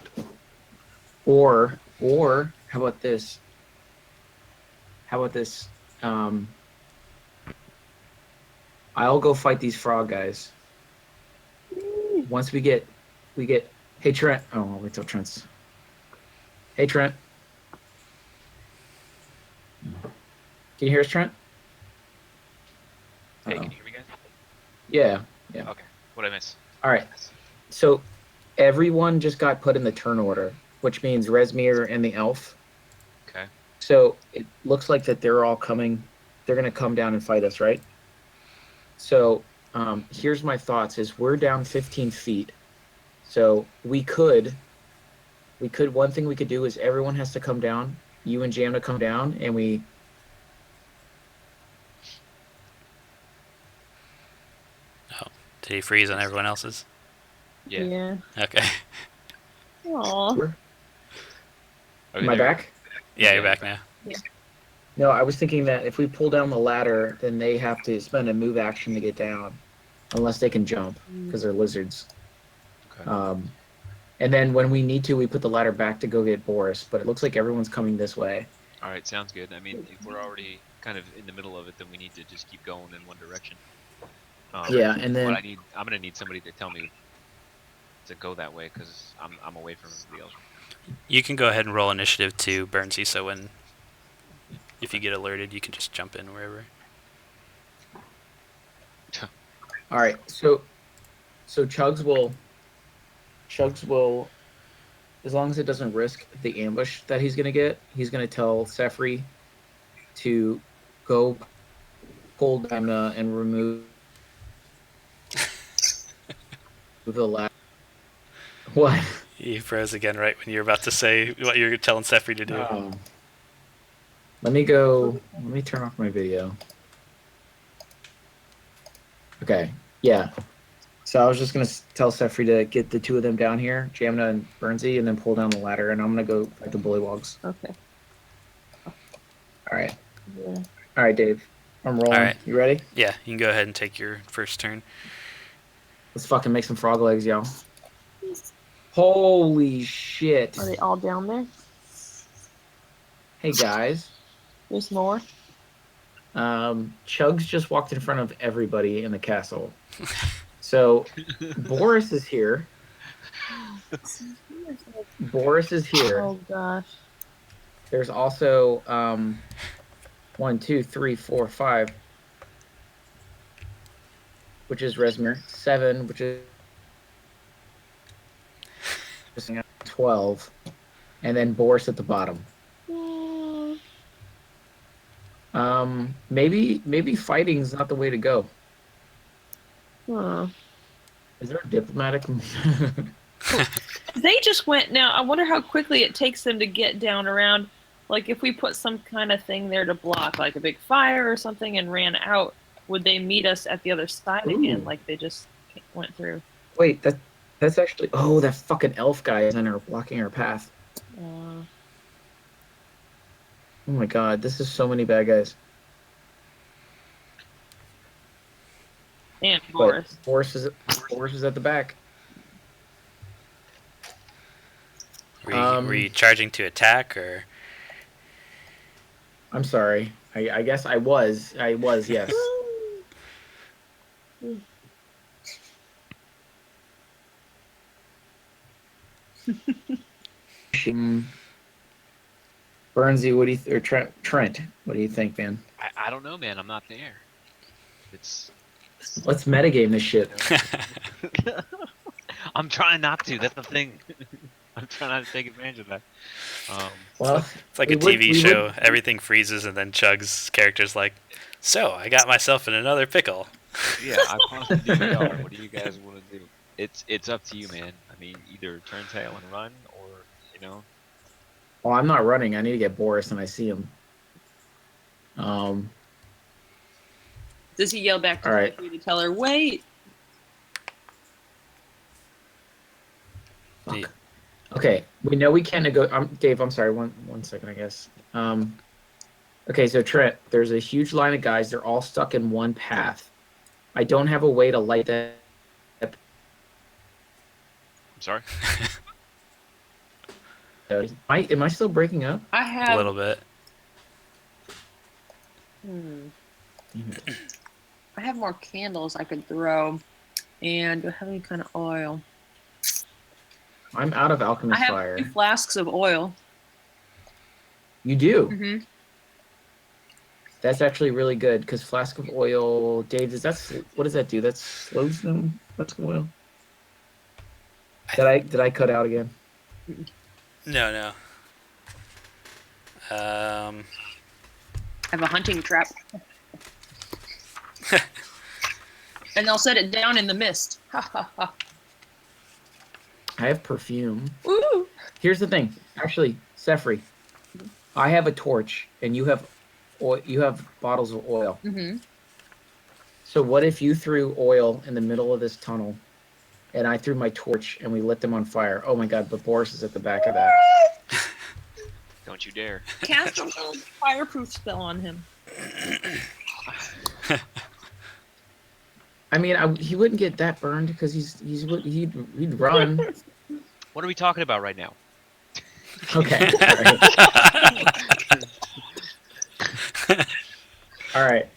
Or how about this? How about this? I'll go fight these frog guys. Once we get, hey Trent. Oh, I'll wait till Trent's. Hey Trent. Can you hear us, Trent? Hey, Uh-oh. can you hear me, guys? Yeah. Okay. What'd I miss? All right. So everyone just got put in the turn order, which means Resmir and the elf. Okay. So it looks like that they're all coming. They're going to come down and fight us, right? So here's my thoughts: is we're down 15 feet. So we could. One thing we could do is everyone has to come down. You and Jam to come down, and we. Did he freeze on everyone else's? Yeah. Okay. Aw. Okay, Am I there. back? Yeah, you're back now. No, I was thinking that if we pull down the ladder, then they have to spend a move action to get down, unless they can jump because they're lizards. Okay. And then when we need to, we put the ladder back to go get Boris. But it looks like everyone's coming this way. All right, sounds good. I mean, if we're already kind of in the middle of it, then we need to just keep going in one direction. Yeah, and then What I'm gonna need somebody to tell me to go that way because I'm away from everybody else. You can go ahead and roll initiative to Burnsy, so if you get alerted, you can just jump in wherever. all right. So Chugs will, as long as it doesn't risk the ambush that he's gonna get, he's gonna tell Sefri to go pull Dimna and remove the ladder. What? You froze again right when you were about to say what you were telling Sefri to do. Let me turn off my video. Okay, yeah. So I was just gonna tell Sefri to get the two of them down here, Jamna and Bernsey, and then pull down the ladder, and I'm gonna go fight the bullywogs. Okay. All right. Yeah. All right, Dave. I'm rolling. All right. You ready? Yeah, you can go ahead and take your first turn. Let's fucking make some frog legs, y'all. Holy shit. Are they all down there? Hey, guys. There's more. Chugs just walked in front of everybody in the castle. So Boris is here. Boris is here. Oh gosh. There's also 1, 2, 3, 4, 5, which is Resmir. 7, which is 12, and then Boris at the bottom. Maybe fighting's not the way to go. Huh. Is there a diplomatic? They just went. Now I wonder how quickly it takes them to get down around. Like if we put some kind of thing there to block, like a big fire or something, and ran out, would they meet us at the other side again? Ooh. Like they just went through. Wait, that's actually. Oh, that fucking elf guy is in our blocking our path. Oh my god, this is so many bad guys. And But Boris. Boris is at the back. Were you charging to attack or? I'm sorry. I guess I was. Yes. Bernsey, what do you or Trent? What do you think, man? I don't know, man. I'm not there. It's. Let's metagame this shit. I'm trying not to. That's the thing. I'm trying not to take advantage of that. Well, It's like a TV show. Everything freezes, and then Chug's character's like, "So I got myself in another pickle." Yeah, I possibly do. What do you guys want to do? It's up to you, man. I mean, either turn tail and run, or Well, I'm not running. I need to get Boris, and I see him. Does he yell back to All right. Sophie to tell her, wait? Fuck. Yeah. Okay, we know we can't go. Dave, I'm sorry. One second, I guess. Okay, so Trent, there's a huge line of guys. They're all stuck in one path. I don't have a way to light that. I'm sorry. Am I still breaking up? I A have. little bit. I have more candles I could throw, and do I have any kind of oil? I'm out of I alchemist have fire. 2 flasks of oil. You do. Mm-hmm. That's actually really good because flask of oil, Dave. What does that do? That slows them. Flask of oil. Did I cut out again? No. I have a hunting trap. And I'll set it down in the mist. Ha ha ha. I have perfume. Ooh. Here's the thing. Actually, Sefri, I have a torch, and you have bottles of oil. Mm-hmm. So what if you threw oil in the middle of this tunnel, and I threw my torch, and we lit them on fire? Oh my god! But Boris is at the back of that. Don't you dare. Cast a fireproof spell on him. I mean, he wouldn't get that burned because he'd run. What are we talking about right now? Okay. All right.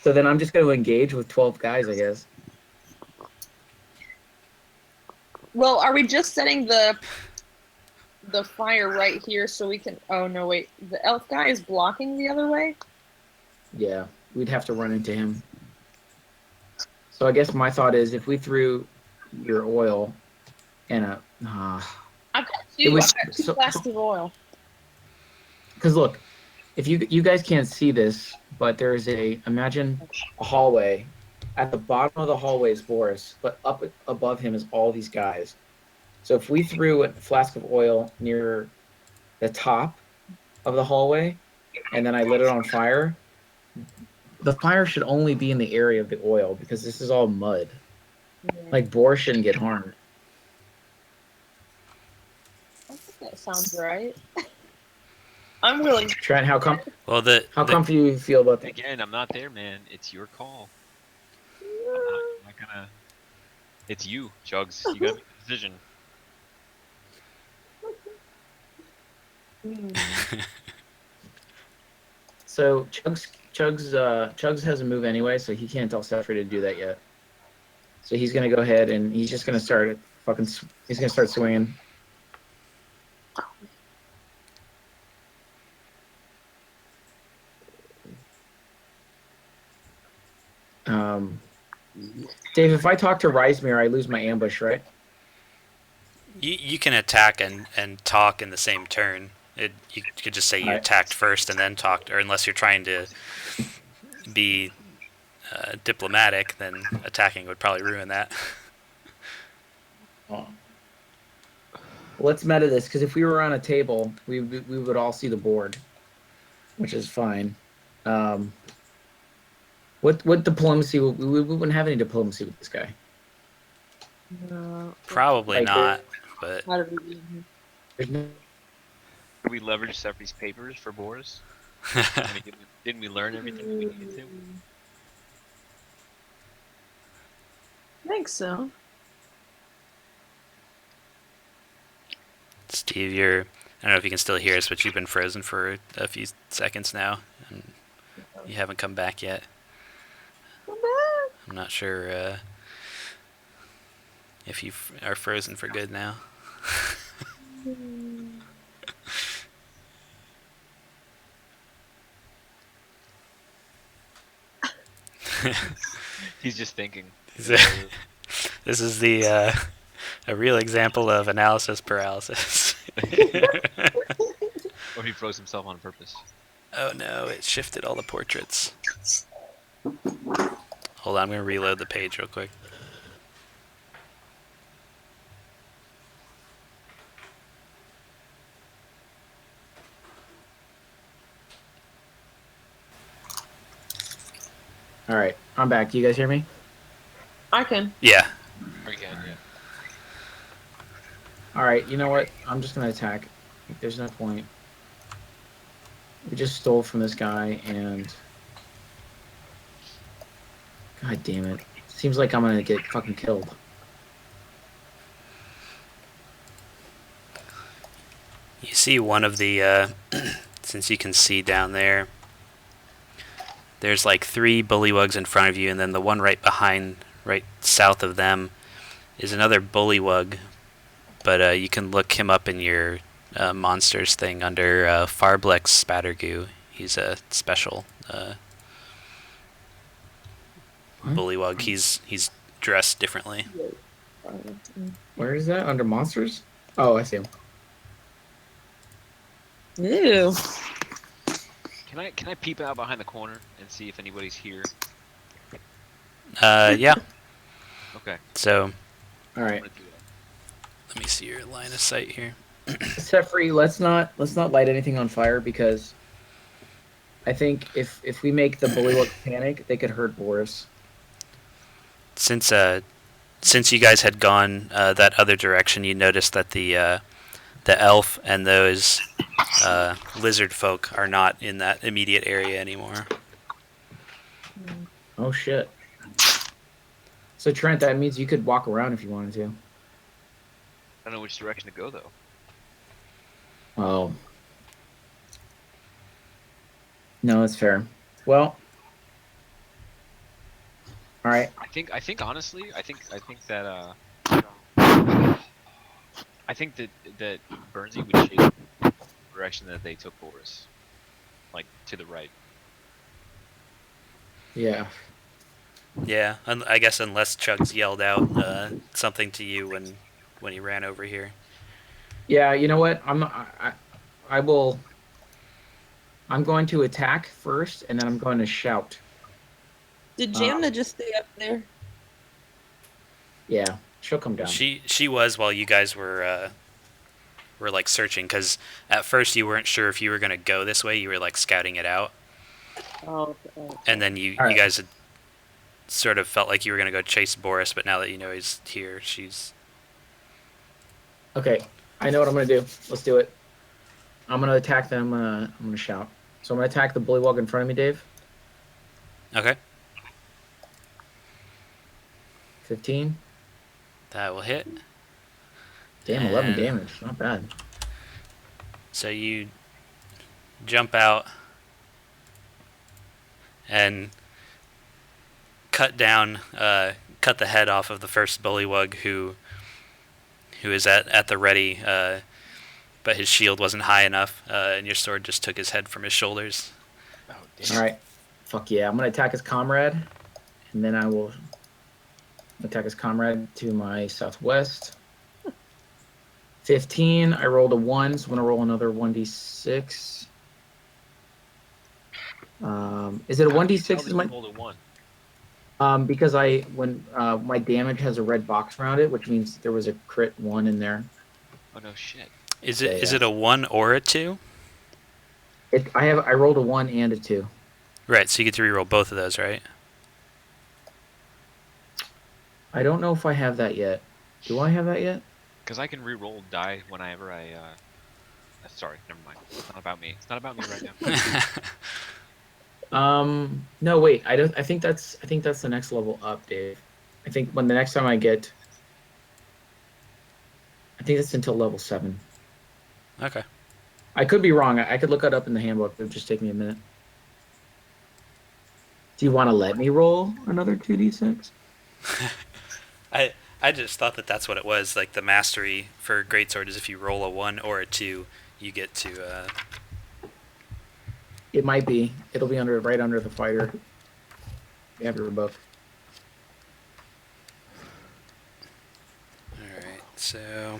So then I'm just going to engage with 12 guys, I guess. Well, are we just setting the fire right here so we can? Oh no, wait. The elf guy is blocking the other way. Yeah, we'd have to run into him. So I guess my thought is if we threw your oil and a... I've got It 2. was- I've got 2 so- flasks of oil. Because look, if you guys can't see this, but there's imagine a hallway. At the bottom of the hallway is Boris, but up above him is all these guys. So if we threw a flask of oil near the top of the hallway, and then I lit it on fire, the fire should only be in the area of the oil because this is all mud. Yeah. Like boar shouldn't get harmed. I think that sounds right. I'm willing. Trent, how Well, comfy you feel about that? Again, I'm not there, man. It's your call. I'm not gonna. It's you, Chugs. You gotta make the decision. So Chugs has a move anyway, so he can't tell Sefri to do that yet. So he's gonna go ahead and he's just gonna start he's gonna start swinging. Dave, if I talk to Reismere, I lose my ambush, right? you can attack and talk in the same turn. You could just say you Alright. attacked first and then talked, or unless you're trying to be diplomatic, then attacking would probably ruin that. Oh. Let's meta this because if we were on a table, we would all see the board, which is fine. What diplomacy? We wouldn't have any diplomacy with this guy. No. Probably Like not, but How did we get here? There's no, Did we leverage Sefri's papers for Boris? Didn't we learn everything we needed to? I think so. Steve, I don't know if you can still hear us, but you've been frozen for a few seconds now, and you haven't come back yet. Come back. I'm not sure if you are frozen for good now. He's just thinking. This is a real example of analysis paralysis. Or he froze himself on purpose. Oh no, it shifted all the portraits. Hold on, I'm gonna reload the page real quick. all right, I'm back. Do you guys hear me? I can. Yeah. Again, yeah. All right, you know what? I'm just gonna attack. There's no point. We just stole from this guy, and God damn it! Seems like I'm gonna get fucking killed. You see one of the, since you can see down there, there's like 3 bullywugs in front of you, and then the one right behind, right south of them, is another bullywug. But you can look him up in your monsters thing under Farblex Spattergoo. He's a special bullywug. He's dressed differently. Where is that? Under monsters? Oh, I see him. Ew. Can I peep out behind the corner and see if anybody's here? Yeah. Okay. So All right, I'm gonna do that. let me see your line of sight here. Sefri, let's not light anything on fire because I think if we make the bullywug panic, they could hurt Boris. Since you guys had gone that other direction, you noticed that the elf and those lizard folk are not in that immediate area anymore. Oh shit. So Trent, that means you could walk around if you wanted to. I don't know which direction to go though. Oh. No, that's fair. Well. All right. I think honestly, I think that Bernsey would shape the direction that they took Boris, like to the right. Yeah. Yeah, I guess unless Chugs yelled out something to you when he ran over here. Yeah. You know what? I will. I'm going to attack first, and then I'm going to shout. Did Jamna just stay up there? Yeah, she'll come down. She was while you guys were like searching, because at first you weren't sure if you were gonna go this way. You were like scouting it out, Oh, oh. And then you Alright. guys had sort of felt like you were gonna go chase Boris, but now that you know he's here, she's Okay, I know what I'm gonna do. Let's do it. I'm gonna attack them. I'm gonna shout. So I'm gonna attack the bullywug in front of me, Dave. okay. 15. That will hit. Damn, 11 And damage. Not bad. So you jump out and cut the head off of the first bullywug who is at the ready, but his shield wasn't high enough, and your sword just took his head from his shoulders. Oh, damn. All right. Fuck yeah. I'm gonna attack his comrade, and then I will attack his comrade to my southwest. 15. I rolled a 1, so I'm gonna roll another 1d6. Is it a 1d6? Is my Rolled a 1. because when my damage has a red box around it, which means there was a crit 1 in there. Oh no shit. Is Yeah, it yeah. a 1 or a 2? I rolled a 1 and a 2. Right, so you get to reroll both of those, right? I don't know if I have that yet. Do I have that yet? Because I can re-roll die whenever I. Sorry, never mind. It's not about me. It's not about me right now. No, wait. I think that's the next level up, Dave. I think when the next time I get, I think it's until level 7. Okay. I could be wrong. I could look it up in the handbook. It would just take me a minute. Do you want to let me roll another 2d6? I just thought that's what it was. Like the mastery for greatsword is if you roll a 1 or a 2, you get to. It might be. It'll be right under the fighter. You have your book. All right, so.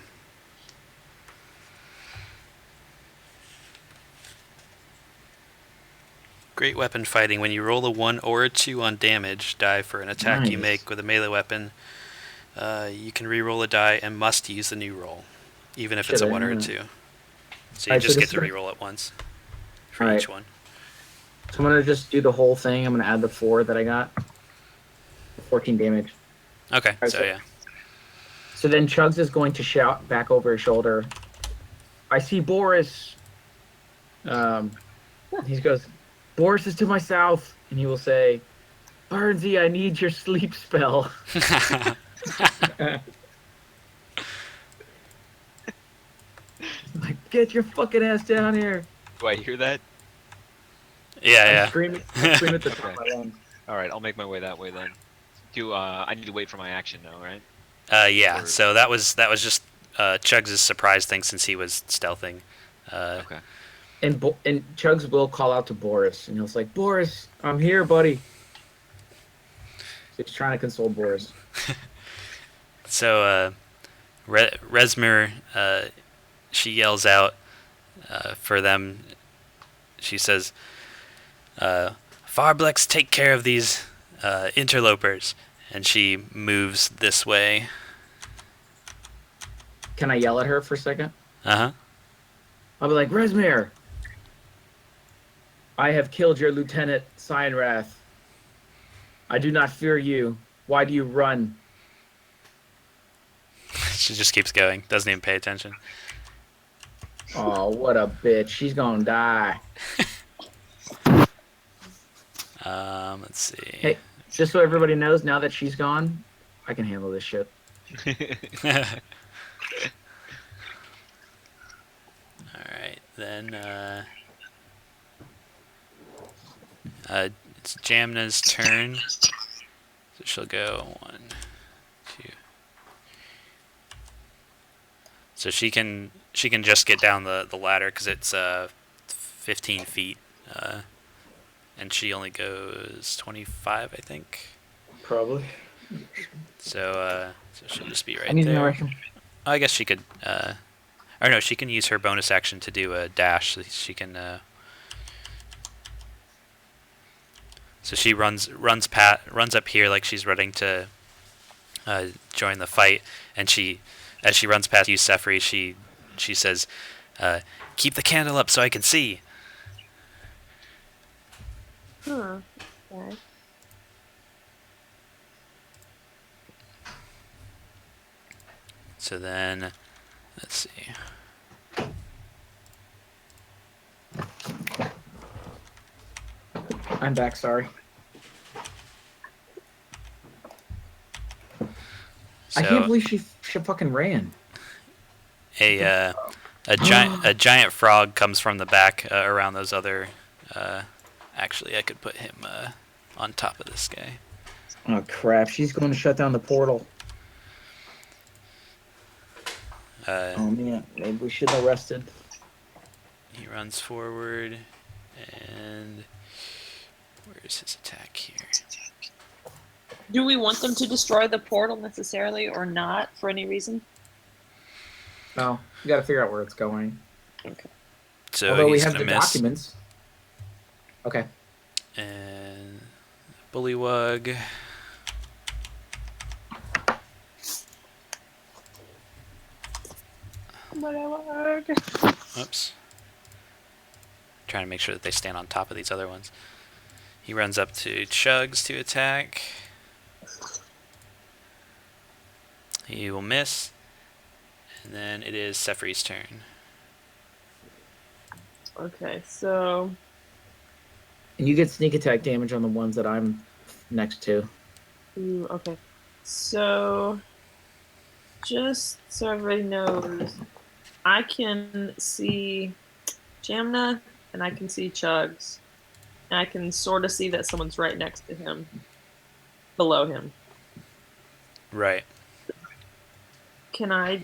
Great weapon fighting. When you roll a 1 or a 2 on damage die for an attack you Nice. make with a melee weapon, you can re-roll a die and must use the new roll, even if it's Shit, a I 1 or a didn't 2. know. So you Alright, so just this get to is- re-roll it once for Alright. each one. So I'm gonna just do the whole thing. I'm gonna add the 4 that I got. 14 damage. Okay, Alright, so so- yeah. So then Chugs is going to shout back over his shoulder, I see Boris. He goes, Boris is to my south. And he will say, Burnsy, I need your sleep spell. Like, get your fucking ass down here. Do I hear that? Yeah, I'm screaming at the top of my lungs. All right, I'll make my way that way then. I need to wait for my action though, right? yeah. Or- So that was just Chugs' surprise thing since he was stealthing. Okay. And Chugs will call out to Boris. And he'll say, Boris, I'm here, buddy. He's trying to console Boris. So Resmer, she yells out for them. She says, Farblex, take care of these interlopers. And she moves this way. Can I yell at her for a second? Uh-huh. I'll be like, Resmir, I have killed your lieutenant, Cyanrath. I do not fear you. Why do you run? She just keeps going. Doesn't even pay attention. Oh, what a bitch. She's gonna die. Let's see. Hey, just so everybody knows, now that she's gone, I can handle this shit. Alright, then it's Jamna's turn. So she'll go 1, 2. So she can just get down the ladder because it's 15 feet, and she only goes 25, I think. Probably. So she'll just be right I need an there. direction. I guess she could. Or no, she can use her bonus action to do a dash. So she can. So she runs up here like she's running to join the fight, and as she runs past you, Sefri, she says, "Keep the candle up so I can see." Huh. Okay. So then, let's see. I'm back. Sorry. I can't So believe she fucking ran. a giant frog comes from the back around those other. Actually, I could put him on top of this guy. Oh crap! She's going to shut down the portal. Oh man, maybe we should have rested. He runs forward, and where's his attack here? Do we want them to destroy the portal necessarily, or not for any reason? No, we got to figure out where it's going. Okay. So Although we he's have gonna the miss. documents. Okay. And Bullywug. Oops. Trying to make sure that they stand on top of these other ones. He runs up to Chugs to attack. He will miss. And then it is Sefri's turn. Okay, so And you get sneak attack damage on the ones that I'm next to. ooh, okay. So just so everybody knows, I can see Jamna and I can see Chugs. And I can sort of see that someone's right next to him. Below him. Right. Can I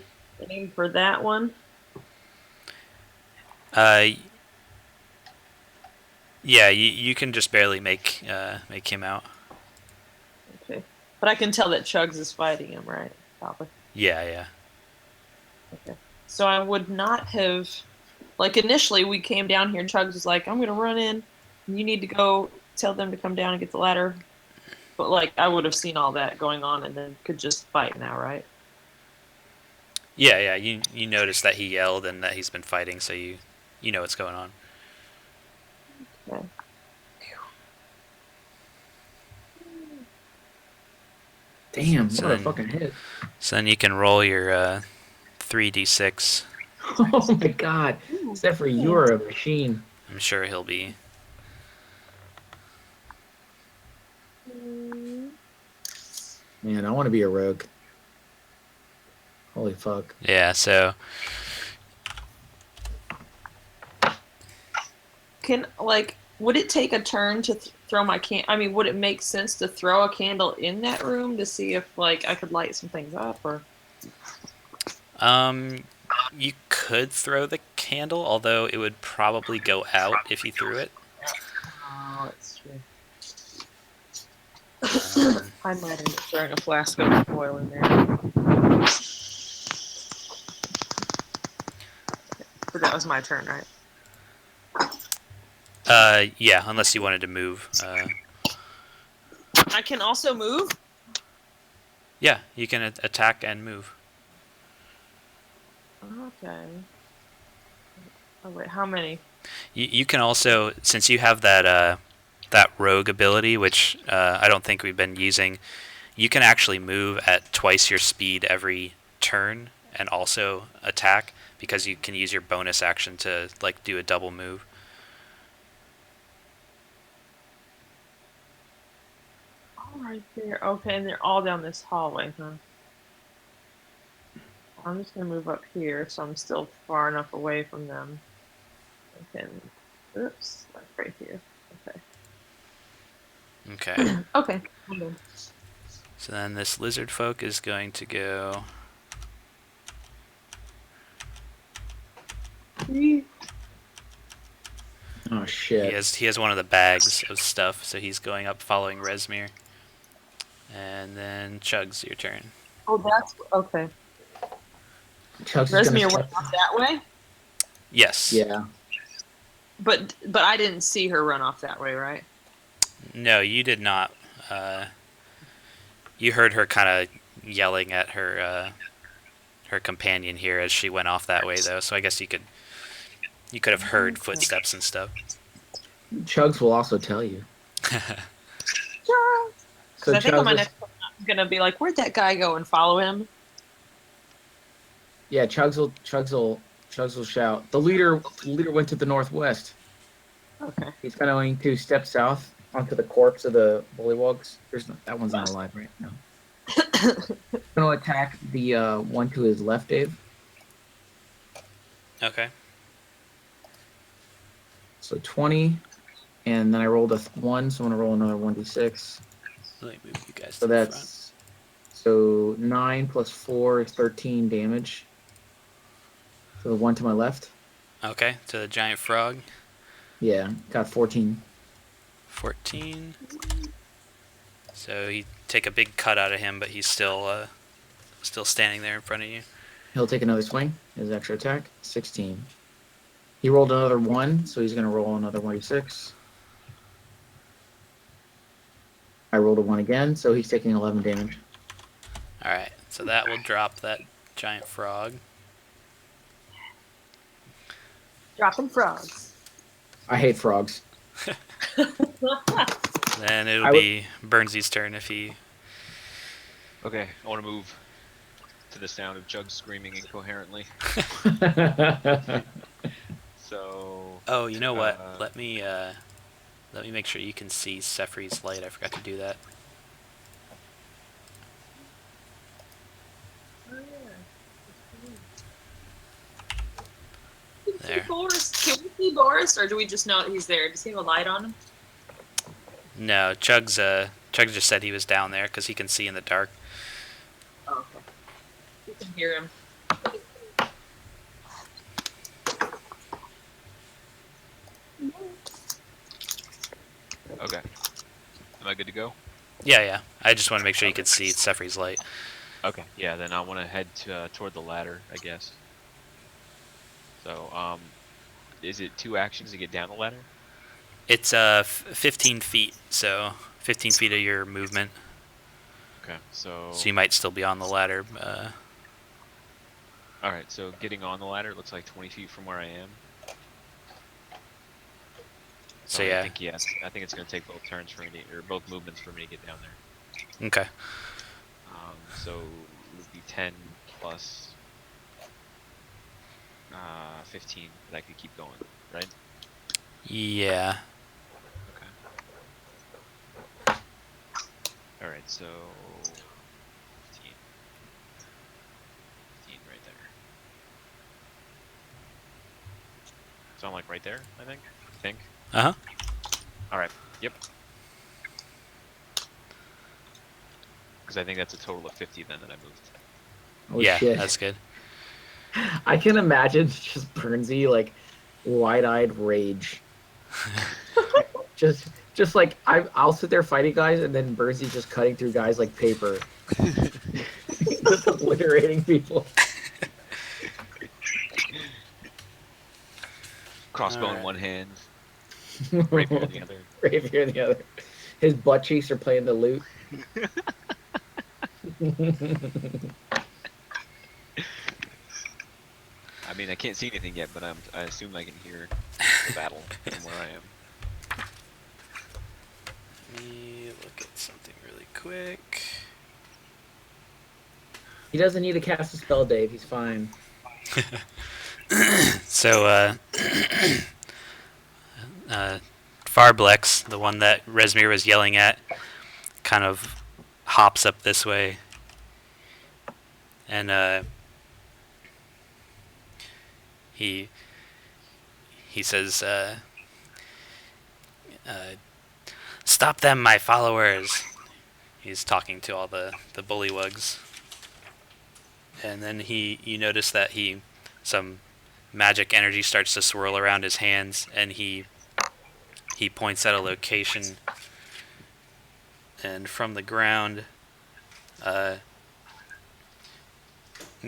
aim for that one? Yeah, you can just barely make him out. Okay. But I can tell that Chugs is fighting him, right? Probably. Yeah. Okay. So I would not have, like, initially we came down here and Chugs was like, I'm going to run in. You need to go tell them to come down and get the ladder. But, like, I would have seen all that going on and then could just fight now, right? Yeah. You notice that he yelled and that he's been fighting, so you know what's going on. Okay. Damn, So what a then- fucking hit. So then you can roll your 3d6. Oh my god. Zephyr, you are a machine. I'm sure he'll be. Man, I want to be a rogue. Holy fuck. Yeah, so Can, like, would it take a turn to throw my I mean, would it make sense to throw a candle in that room to see if, like, I could light some things up, or? you could throw the candle, although it would probably go out if you threw it. Oh, that's true. Um, I might end up throwing a flask of oil in there. But that was my turn, right? yeah, unless you wanted to move. I can also move? Yeah, you can attack and move. Okay. Oh, wait, how many? You can also, since you have that that rogue ability, which I don't think we've been using, you can actually move at twice your speed every turn and also attack, because you can use your bonus action to, like, do a double move. All right there. Okay, and they're all down this hallway, huh? I'm just gonna move up here, so I'm still far enough away from them. I can. Oops, like right here. Okay. Okay. Okay. I'm good. So then this lizard folk is going to go. Oh shit. He has one of the bags of stuff, so he's going up following Resmir. And then Chugs, your turn. Oh, that's okay. Chugs is gonna Resmir step- went off that way, Yes. Yeah. but I didn't see her run off that way, right? No, you did not. You heard her kind of yelling at her her companion here as she went off that way, though. So I guess you could have heard footsteps and stuff. Chugs will also tell you. Because So I think on my Chugs, next one, I'm gonna be like, "Where'd that guy go?" and follow him. yeah, Chugs will shout. The leader went to the northwest. Okay. He's going to step south onto the corpse of the bullywugs. That one's not alive right now. Going to attack the one to his left, Dave. Okay. So 20, and then I rolled a 1, so I'm going to roll another 1d6. Let me move you guys So to the front. that's 9 plus 4 is 13 damage. So the one to my left. Okay, to the giant frog. Yeah, got 14. 14. So you take a big cut out of him, but he's still standing there in front of you. He'll take another swing. His extra attack, 16. He rolled another 1, so he's going to roll another 1d6. I rolled a 1 again, so he's taking 11 damage. All right, so that will drop that giant frog. Dropping frogs. I hate frogs. Then it'll I would- be Burnsy's turn if he. Okay, I want to move to the sound of Jug screaming incoherently. So Oh, you know what? Uh, Let me make sure you can see Sefri's light. I forgot to do that. There. Boris, can we see Boris, or do we just know he's there? Does he have a light on him? No, Chugs just said he was down there because he can see in the dark. Oh, okay. We can hear him. okay, am I good to go? Yeah. I just want to make sure you could see Sefri's light. Okay, yeah. Then I want to head toward the ladder, I guess. So, is it 2 actions to get down the ladder? It's 15 feet, so 15 feet of your movement. Okay, so So you might still be on the ladder. all right. So getting on the ladder looks like 20 feet from where I am. So I yeah. think yes. I think it's gonna take both turns for me to, or both movements for me to get down there. Okay. So it would be 10 plus 15 that I could keep going, right? Yeah. Okay. All right, so 15. 15 right there. So I'm like right there, I think. Uh huh. All right. Yep. Because I think that's a total of 50 then that I moved. Oh, Yeah, shit. that's good. I can imagine just Burnsy, like, wide-eyed rage. just like, I'll sit there fighting guys, and then Burnsy just cutting through guys like paper. Just obliterating people. Crossbow in Alright. one hand, rapier in the other. Rapier in the other. His butt cheeks are playing the lute. I mean, I can't see anything yet, but I assume I can hear the battle from where I am. Let me look at something really quick. He doesn't need to cast a spell, Dave. He's fine. So, Farblex, the one that Resmir was yelling at, kind of hops up this way. And, he says, "Stop them, my followers." He's talking to all the bullywugs. And then you notice that some magic energy starts to swirl around his hands, and he points at a location, and from the ground,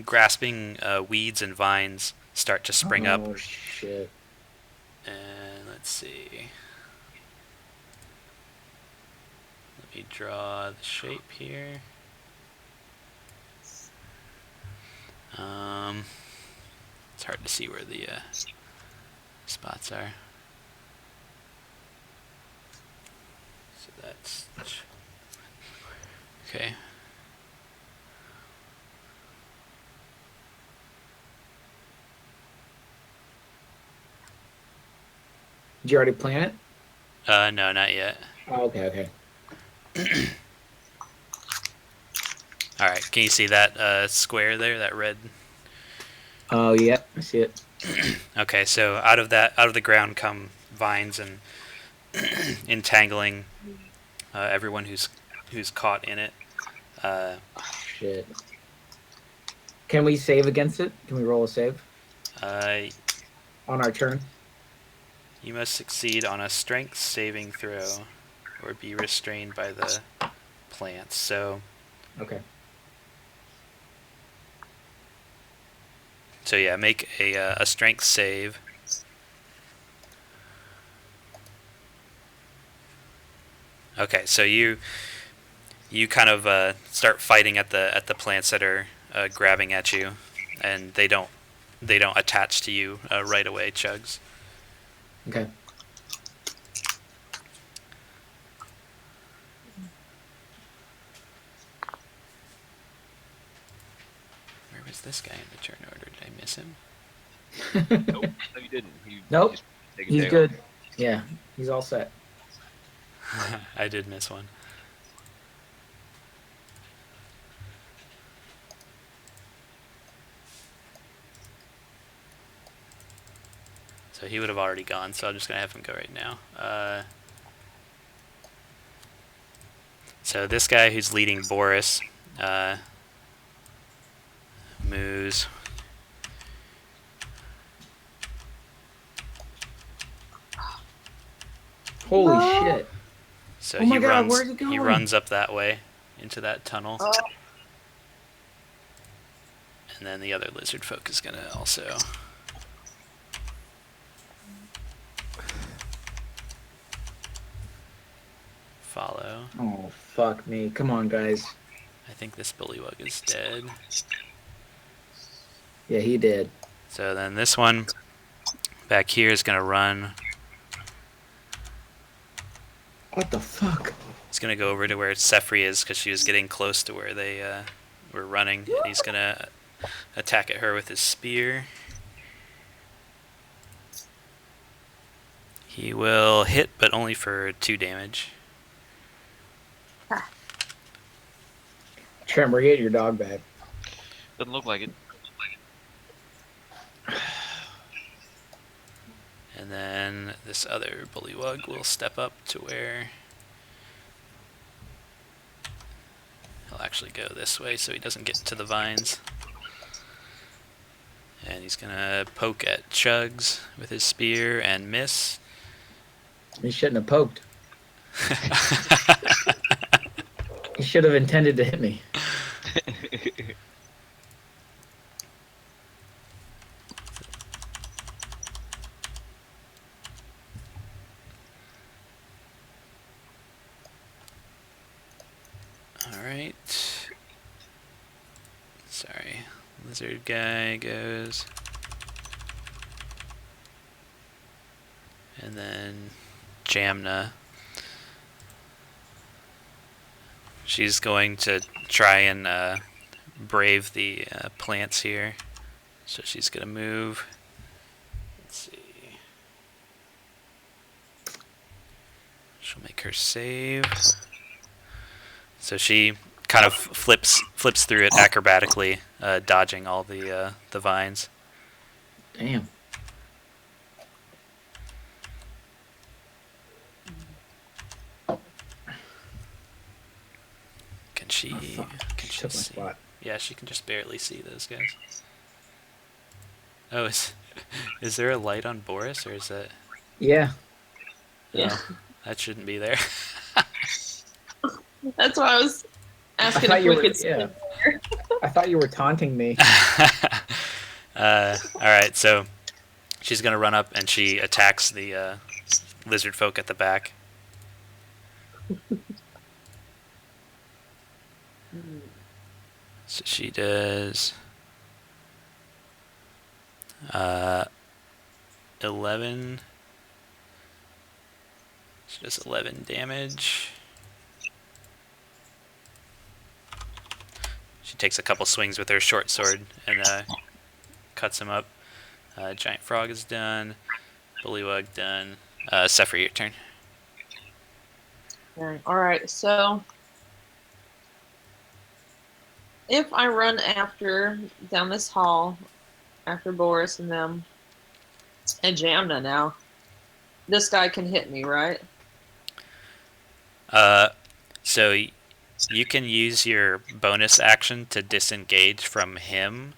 grasping weeds and vines start to spring up. Oh, shit. And let's see. Let me draw the shape here. It's hard to see where the spots are. That's okay. Did you already plant it? No, not yet. Oh, okay. All right, can you see that square there, that red? Oh, yeah, I see it. Okay, so out of the ground come vines and entangling everyone who's caught in it. Shit. Can we save against it? Can we roll a save Uh, on our turn? you must succeed on a strength saving throw, or be restrained by the plants. So Okay. yeah, make a strength save. Okay, so you kind of start fighting at the plants that are grabbing at you, and they don't attach to you right away, Chugs. Okay. Where was this guy in the turn order? Did I miss him? Nope. No, you didn't. Nope. Just take a He's day off. good. Yeah, he's all set. I did miss one. So he would have already gone, so I'm just going to have him go right now. So this guy who's leading Boris moves. Holy No. shit. So Oh my he God, runs. where's it He going? runs up that way into that tunnel, Oh. and then the other lizard folk is going to also. Follow. Oh, fuck me. Come on, guys. I think this bullywug is dead. Yeah, he did. So then this one back here is going to run. What the fuck? He's going to go over to where Sefri is because she was getting close to where they were running. And he's going to attack at her with his spear. He will hit, but only for 2 damage. Trent, we're getting your dog back. Doesn't look like it. And then this other bullywug will step up to where he'll actually go this way so he doesn't get into the vines. And he's going to poke at Chugs with his spear and miss. He shouldn't have poked. He should have intended to hit me. Alright. Sorry. Lizard guy goes. And then Jamna. She's going to try and brave the plants here. So she's going to move. Let's see. She'll make her save. So she kind of flips through it acrobatically, dodging all the vines. Damn. Can she? Oh, fuck. Can she Took my see? spot. Yeah, she can just barely see those guys. Oh, is there a light on Boris, or is that? Yeah. Yeah. Oh, that shouldn't be there. That's why I was asking thought if you we were- could see yeah. him. I thought you were taunting me. All right, so she's gonna run up and she attacks the lizard folk at the back. So she does 11. She does 11 damage. takes a couple swings with her short sword and cuts him up. Giant frog is done. Bullywug done. Sephir, your turn. All right, so if I run down this hall after Boris and them and Jamna now, this guy can hit me, right? So you can use your bonus action to disengage from him,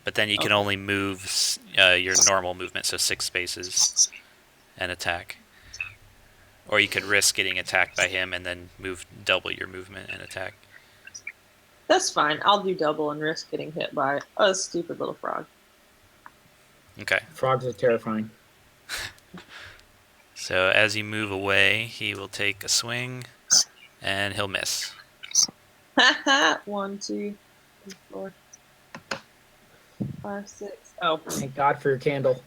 but then you can Okay. only move your normal movement, so 6 spaces, and attack. Or you could risk getting attacked by him and then move double your movement and attack. That's fine. I'll do double and risk getting hit by a stupid little frog. Okay. Frogs are terrifying. So as you move away, he will take a swing, and he'll miss. 1, 2, 3, 4, 5, 6. Oh. Thank God for your candle.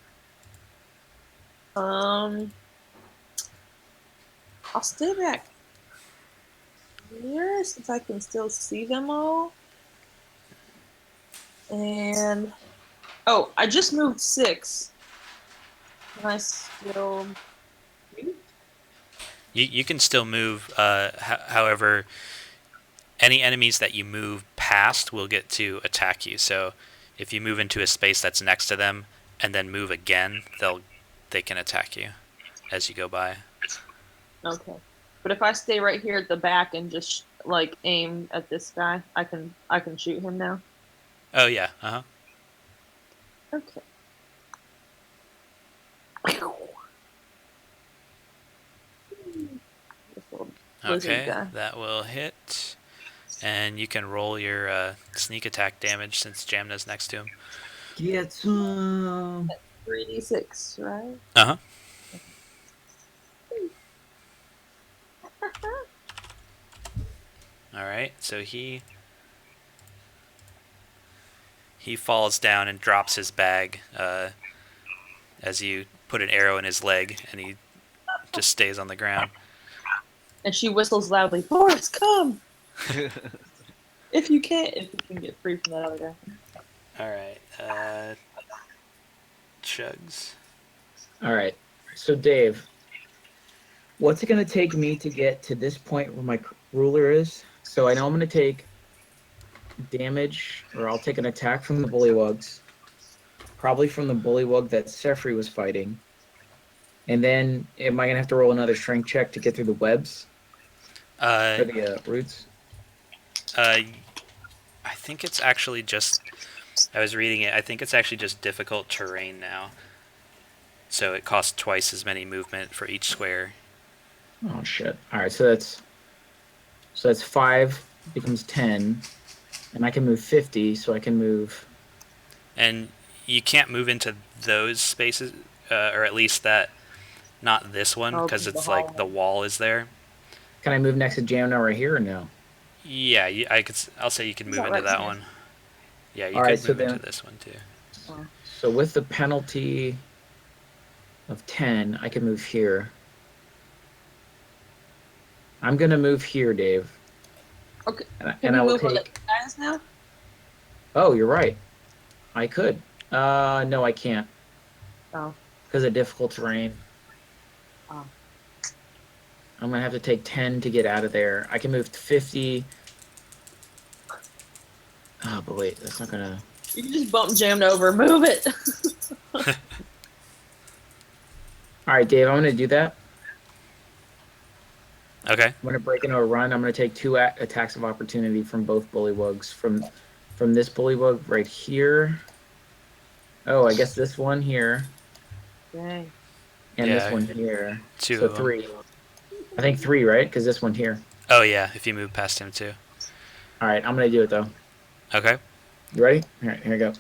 I'll stay back here since I can still see them all. And I just moved 6. Can I still move? You can still move. However, any enemies that you move past will get to attack you. So if you move into a space that's next to them and then move again, they can attack you as you go by. Okay. But if I stay right here at the back and just like aim at this guy, I can shoot him now. Oh yeah. Uh-huh. Okay. Lizard Okay, guy. that will hit. And you can roll your sneak attack damage since Jamna's next to him. Get some. 3d6, right? Uh-huh. Alright, so he falls down and drops his bag as you put an arrow in his leg, and he just stays on the ground. And she whistles loudly, "Boris, come! If you can get free from that other guy." Alright, Chugs. All right. So, Dave, what's it going to take me to get to this point where my ruler is? So I know I'm going to take damage, or I'll take an attack from the bullywugs. Probably from the bullywug that Sefri was fighting. And then, am I going to have to roll another strength check to get through the webs? Or the roots? I think it's actually just... I was reading it. I think it's actually just difficult terrain now. So it costs twice as many movement for each square. Oh, shit. All right, so that's 5 becomes 10. And I can move 50, so I can move... And you can't move into those spaces, or at least that... Not this one, Oh, because the it's hall. like the wall is there. Can I move next to Jamna right here or no? Yeah, I'll say you can Is move that into right that here? one. Yeah, you All could right, so move into then- this one too. So with the penalty of 10, I can move here. I'm going to move here, Dave. Okay. And, Can and you I will move on the take... guys now? Oh, you're right. I could. No, I can't. Oh. Because of difficult terrain. Oh. I'm going to have to take 10 to get out of there. I can move to 50. Oh, but wait, that's not going to... You can just bump jammed over. Move it. All right, Dave, I'm going to do that. Okay. I'm going to break into a run. I'm going to take 2 attacks of opportunity from both bullywugs. From this bullywug right here. Oh, I guess this one here. Dang. And Yeah, this one here. 2 So of them. 3. I think 3, right? Because this one here. Oh yeah, if you move past him too. All right, I'm going to do it, though. Okay. You ready? All right, here we go.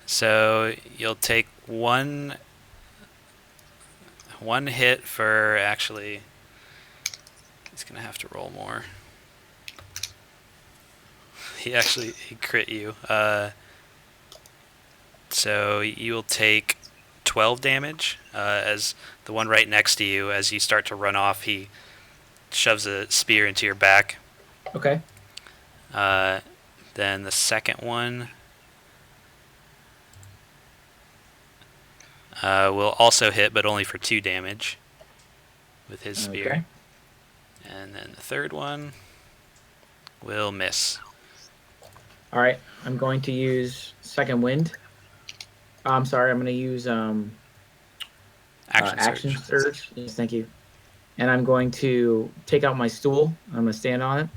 So you'll take one hit for actually. He's gonna have to roll more. He crit you. So you will take 12 damage as the one right next to you. As you start to run off, he shoves a spear into your back. Okay. Then the second one will also hit, but only for 2 damage with his spear. Okay. And then the third one will miss. All right. I'm going to use second wind. I'm sorry. I'm going to use Action surge. surge. Yes, thank you. And I'm going to take out my stool. I'm going to stand on it,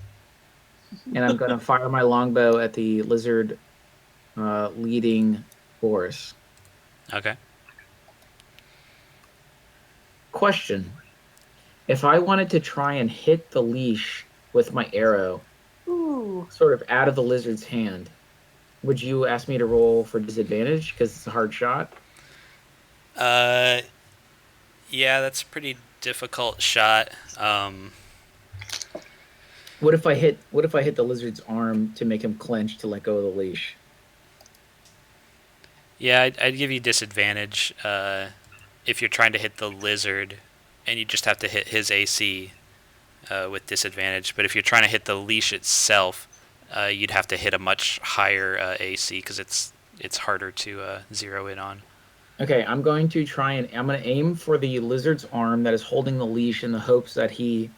and I'm going to fire my longbow at the lizard leading Boris. Okay. Question: if I wanted to try and hit the leash with my arrow, Ooh. sort of out of the lizard's hand, would you ask me to roll for disadvantage because it's a hard shot? Yeah, that's a pretty difficult shot. What if I hit the lizard's arm to make him clench to let go of the leash? Yeah, I'd give you disadvantage if you're trying to hit the lizard, and you just have to hit his AC with disadvantage. But if you're trying to hit the leash itself, you'd have to hit a much higher AC because it's harder to zero in on. Okay, I'm going to aim for the lizard's arm that is holding the leash in the hopes that he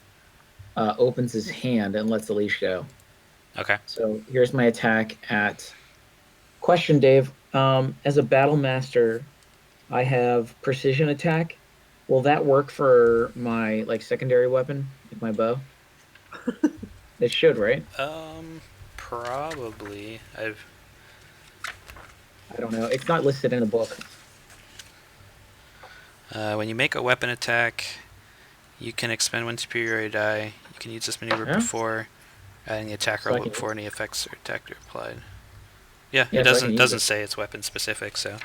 opens his hand and lets the leash go. Okay. So here's my attack at... Question, Dave. As a battle master, I have precision attack. Will that work for my secondary weapon, like my bow? It should, right? Probably. I don't know. It's not listed in the book. When you make a weapon attack, you can expend 1 superiority die. You can use this maneuver before adding the attack roll before any effects or attack are applied. Yeah, it doesn't say it's weapon specific, so.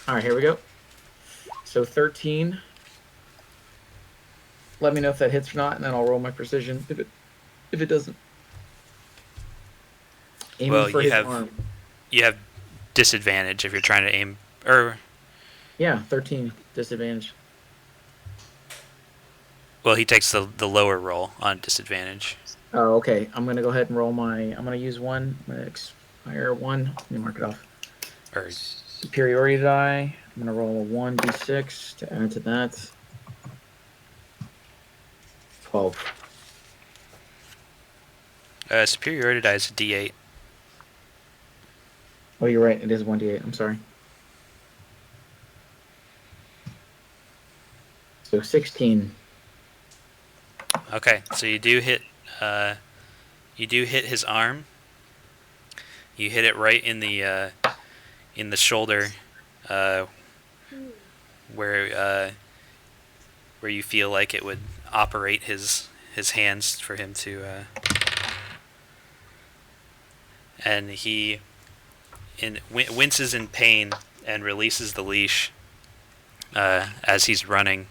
All right, here we go. So 13. Let me know if that hits or not, and then I'll roll my precision if it doesn't. Aiming for his arm. You have disadvantage if you're trying to aim, Yeah, 13 disadvantage. Well, he takes the lower roll on disadvantage. Oh, okay. I'm gonna go ahead and roll I'm gonna use one. I'm gonna expire one. Let me mark it off. Or Superiority die. I'm gonna roll a 1d6 to add to that. 12. superiority die is a D8. Oh, you're right. It is 1d8. I'm sorry. So 16. Okay, so you do hit his arm. You hit it right in the shoulder, where you feel like it would operate his hands for him to, and he winces in pain and releases the leash as he's running.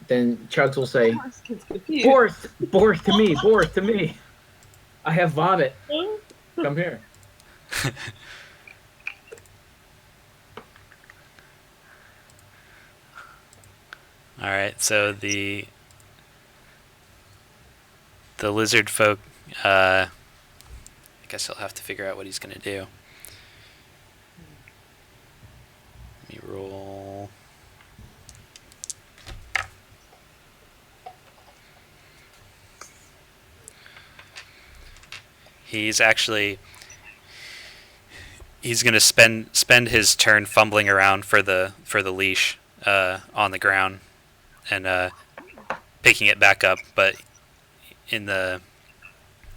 Then Chugs will say, This kid's confused. Boris to me. I have vomit. Come here. All right, so the lizard folk, I guess he'll have to figure out what he's going to do. Let me roll. He's going to spend his turn fumbling around for the leash on the ground and picking it back up, but in the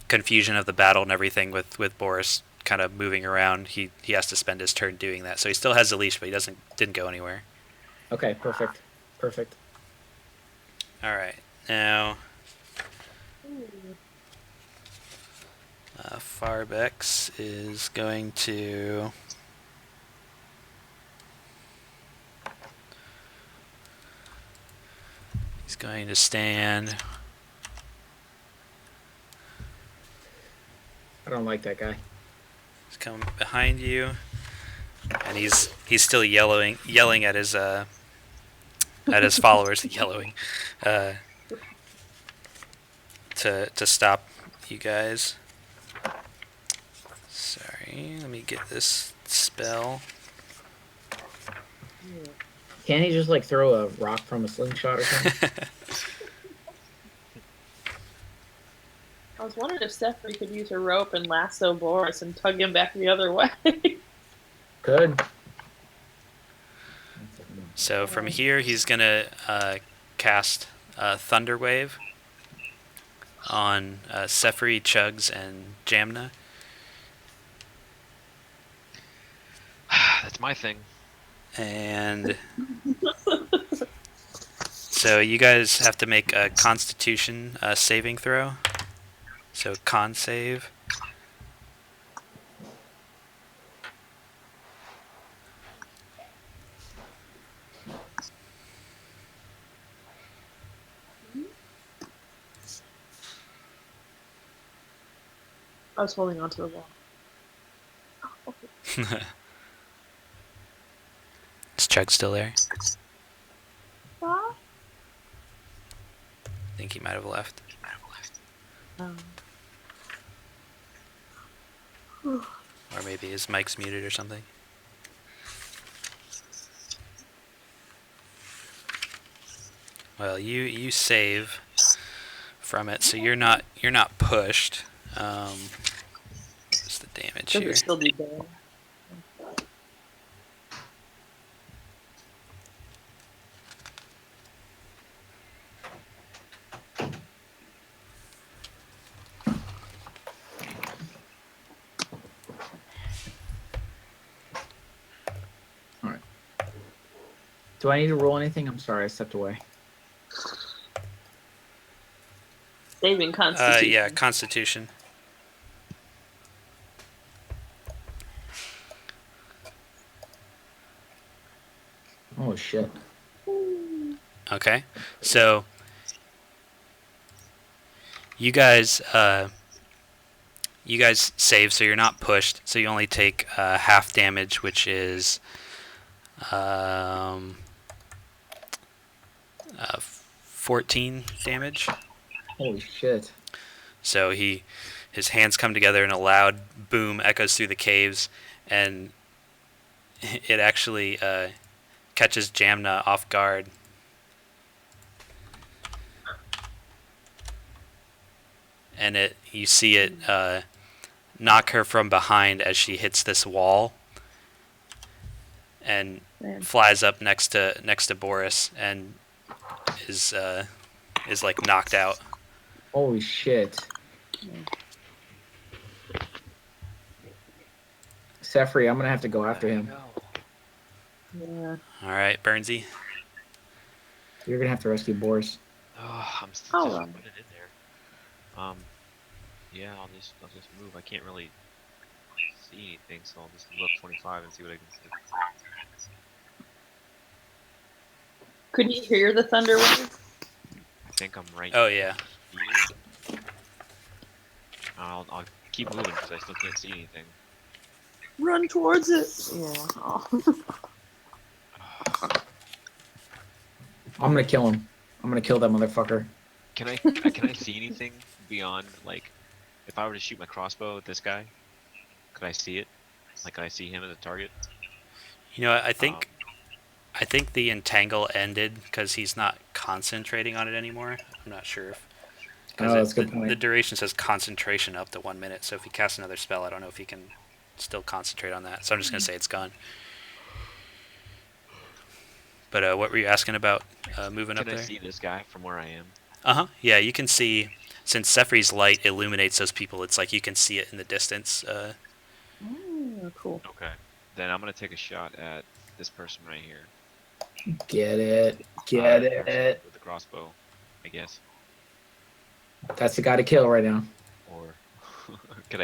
confusion of the battle and everything with Boris kind of moving around, he has to spend his turn doing that. So he still has the leash, but he didn't go anywhere. Okay, perfect. All right, now Farbex is going to stand. I don't like that guy. He's coming behind you, and he's still yelling at his followers, to stop you guys. Sorry, let me get this spell. Can't he just like throw a rock from a slingshot or something? I was wondering if Stephanie could use her rope and lasso Boris and tug him back the other way. Good. So from here, he's gonna cast Thunder Wave on Sefri, Chugs, and Jamna. That's my thing. And so you guys have to make a Constitution saving throw. So con save. I was holding onto the wall. Is Chug still there? Ah. I think he might have left. Or maybe his mic's muted or something. Well, you save from it, so you're not pushed. What's the damage Does here? it still do damage? Do I need to roll anything? I'm sorry, I stepped away. Saving Constitution. Yeah, Constitution. Oh shit. Okay, so you guys save, so you're not pushed. So you only take half damage, which is 14 damage. Holy shit. So his hands come together and a loud boom echoes through the caves, and it actually catches Jamna off guard. And you see it knock her from behind as she hits this wall, and flies up next to Boris, and is like knocked out. Holy shit. Sefri, I'm gonna have to go after him. Yeah. All right, Burnsy. You're gonna have to rescue Boris. Oh, I'm still Oh, just well. putting it in there. Yeah, I'll just move. I can't really see anything, so I'll just move up 25 and see what I can see. Could you hear the thunder wave? I think I'm right. Oh yeah. Here. I'll keep moving because I still can't see anything. Run towards it. Yeah. Oh. I'm gonna kill him. I'm gonna kill that motherfucker. Can I see anything beyond, like, if I were to shoot my crossbow at this guy, could I see it? Like, could I see him as a target? You know, I think the entangle ended because he's not concentrating on it anymore. I'm not sure if. Oh, that's a good point. The duration says concentration up to 1 minute, so if he casts another spell, I don't know if he can still concentrate on that. So I'm just gonna say it's gone. But what were you asking about moving up Can I there? see this guy from where I am? Yeah, you can see, since Sefri's light illuminates those people, it's like you can see it in the distance. Oh, cool. Okay. Then I'm gonna take a shot at this person right here. Get it. Get The person it. with the crossbow, I guess. That's the guy to kill right now. Or should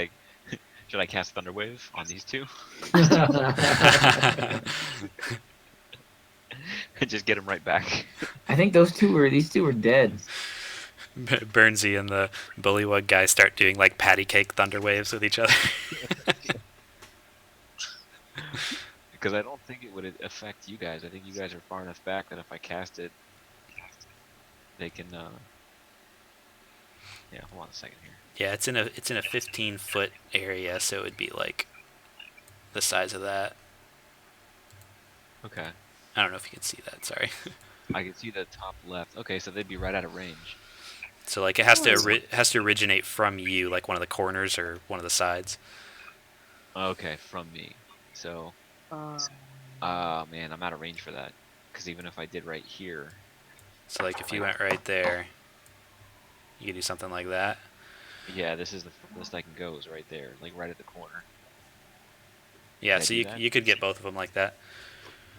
I cast Thunder Wave on these two? Just get him right back. I think these two were dead. Burnsy and the Bullywug guy start doing like patty cake thunder waves with each other. Because I don't think it would affect you guys. I think you guys are far enough back that if I cast it, they can. Yeah, hold on a second here. Yeah, it's in a 15-foot area, so it would be like the size of that. Okay. I don't know if you can see that. Sorry. I can see the top left. Okay, so they'd be right out of range. So like it has to Oh. has to originate from you, like one of the corners or one of the sides. Okay, from me. So, Um, man, I'm out of range for that. Because even if I did right here, So like if you went right there, you could do something like that. yeah, this is the furthest I can go is right there, like right at the corner. Yeah, Can I so do you that? you could get both of them like that.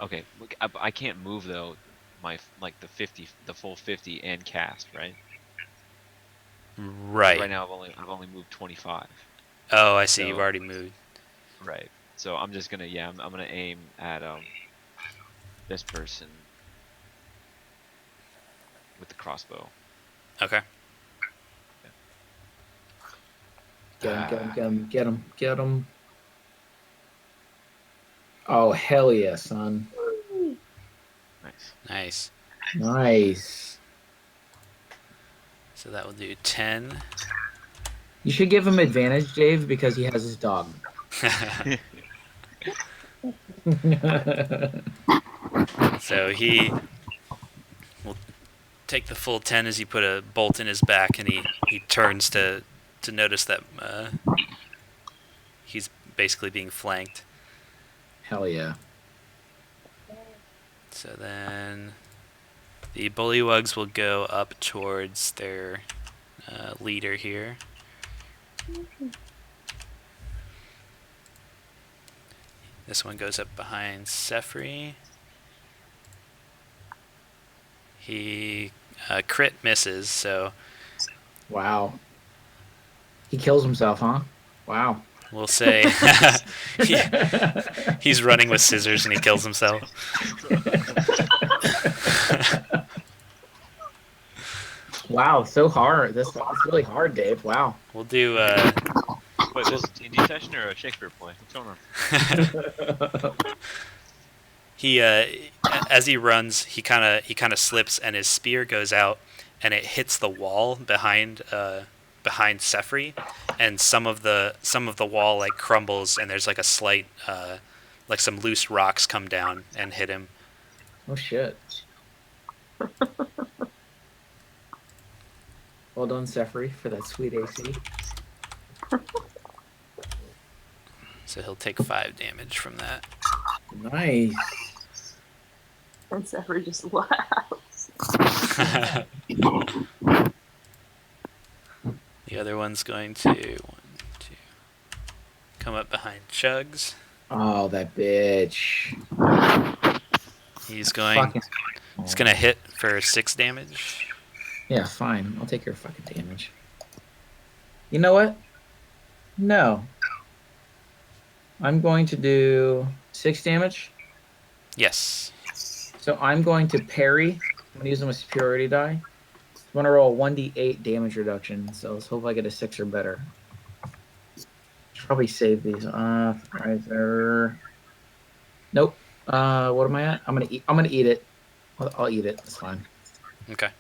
Okay, look, I can't move though. Like the full 50 and cast, right? 'Cause Right. right now I've only moved 25. Oh, I see. You've So already moved. right. So I'm just gonna I'm gonna aim at this person with the crossbow. Okay. Get him, get him, get him, get him, get him. Oh, hell yeah, son. Nice. Nice. Nice. So that will do 10. You should give him advantage, Dave, because he has his dog. So he will take the full 10 as you put a bolt in his back, and he turns to notice that he's basically being flanked. Hell yeah. So then the bullywugs will go up towards their leader here. This one goes up behind Sefri. He crit misses, so Wow. He kills himself, huh? Wow. we'll say he's running with scissors and he kills himself. Wow, so hard. This is really hard, Dave. Wow. We'll do Wait, this is D&D session or a Shakespeare play? What's going on? he as he runs, he kind of slips and his spear goes out and it hits the wall behind Sefri, and some of the wall like crumbles and there's like a slight like some loose rocks come down and hit him. Oh shit. Well done, Sefri, for that sweet AC. So he'll take 5 damage from that. Nice. And Zephyr just laughs. The other one's going to come up behind Chugs. Oh, that bitch. He's going Fucking. he's gonna hit for 6 damage. Yeah, fine. I'll take your fucking damage. You know what? No. I'm going to do 6 damage. Yes. So I'm going to parry. I'm going to use my superiority die. I'm going to roll a 1d8 damage reduction. So let's hope I get a 6 or better. Should probably save these. Right there. Nope. What am I at? I'm gonna eat it. I'll eat it. It's fine. Okay.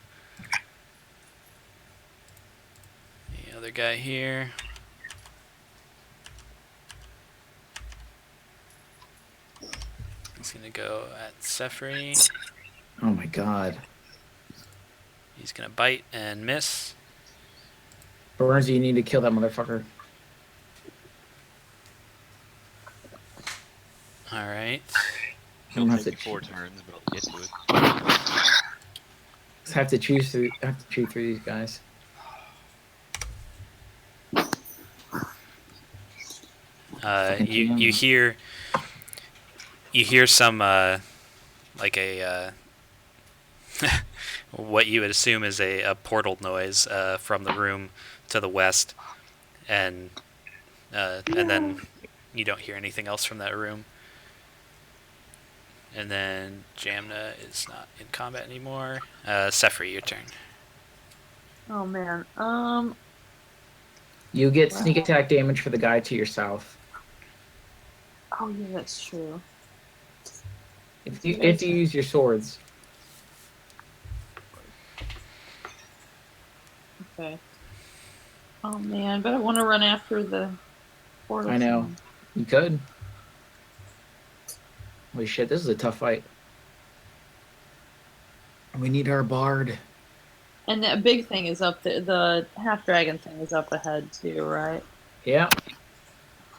The other guy here. He's gonna go at Sefri. Oh my god. He's gonna bite and miss. Burns, you need to kill that motherfucker. All right. He'll have take to 4 turns, but I'll get to it. I have to chew through these guys. You hear some like a what you would assume is a portal noise from the room to the west, and then you don't hear anything else from that room. And then Jamna is not in combat anymore. Sefri, your turn. oh man. You get sneak attack damage for the guy to your south. Oh yeah, that's true. If you use your swords. Okay. Oh man, but I want to run after the portal. I know. Thing. You could. Holy shit, this is a tough fight. We need our bard. And that big thing is up there. The half dragon thing is up ahead too, right? Yeah.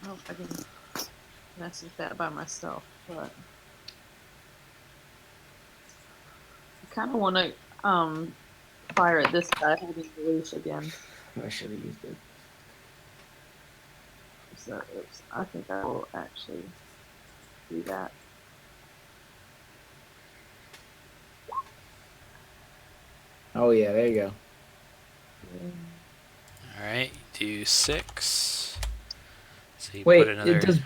Oh, I can mess with that by myself, but I kind of want to fire at this guy holding the leash again. I should have used it. So oops, I think I will actually do that. Oh yeah, there you go. All right, do 6. So you Wait, put another. does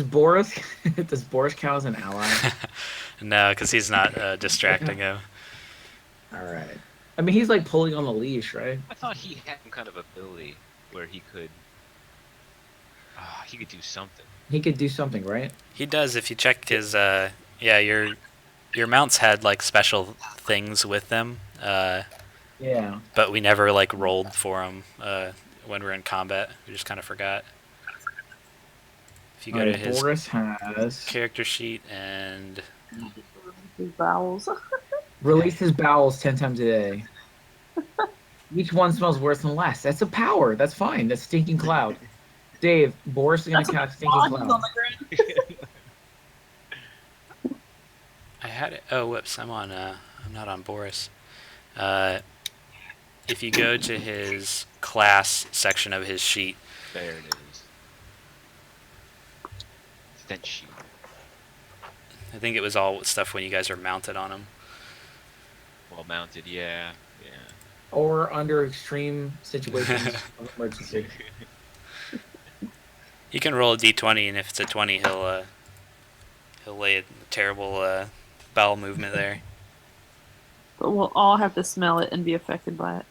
Boris does Boris count as an ally? No, because he's not distracting him. All right. I mean, he's like pulling on the leash, right? I thought he had some kind of ability where he could do something. He could do something, right? He does if you check his. Yeah, your mounts had like special things with them. Yeah. But we never like rolled for them when we were in combat. We just kind of forgot. If you go to his Boris has character sheet and His bowels. release his bowels 10 times a day. Each one smells worse than the last. That's a power. That's fine. That's stinking cloud. Dave, Boris is gonna cast stinking Bodies on cloud. the ground. I had it. Oh, whoops! I'm on. I'm not on Boris. If you go to his class section of his sheet, There it is. Stench sheet. I think it was all stuff when you guys are mounted on him. Well mounted, yeah. Or under extreme situations of emergency. You can roll a d20, and if it's a 20, he'll lay a terrible bowel movement there. But we'll all have to smell it and be affected by it.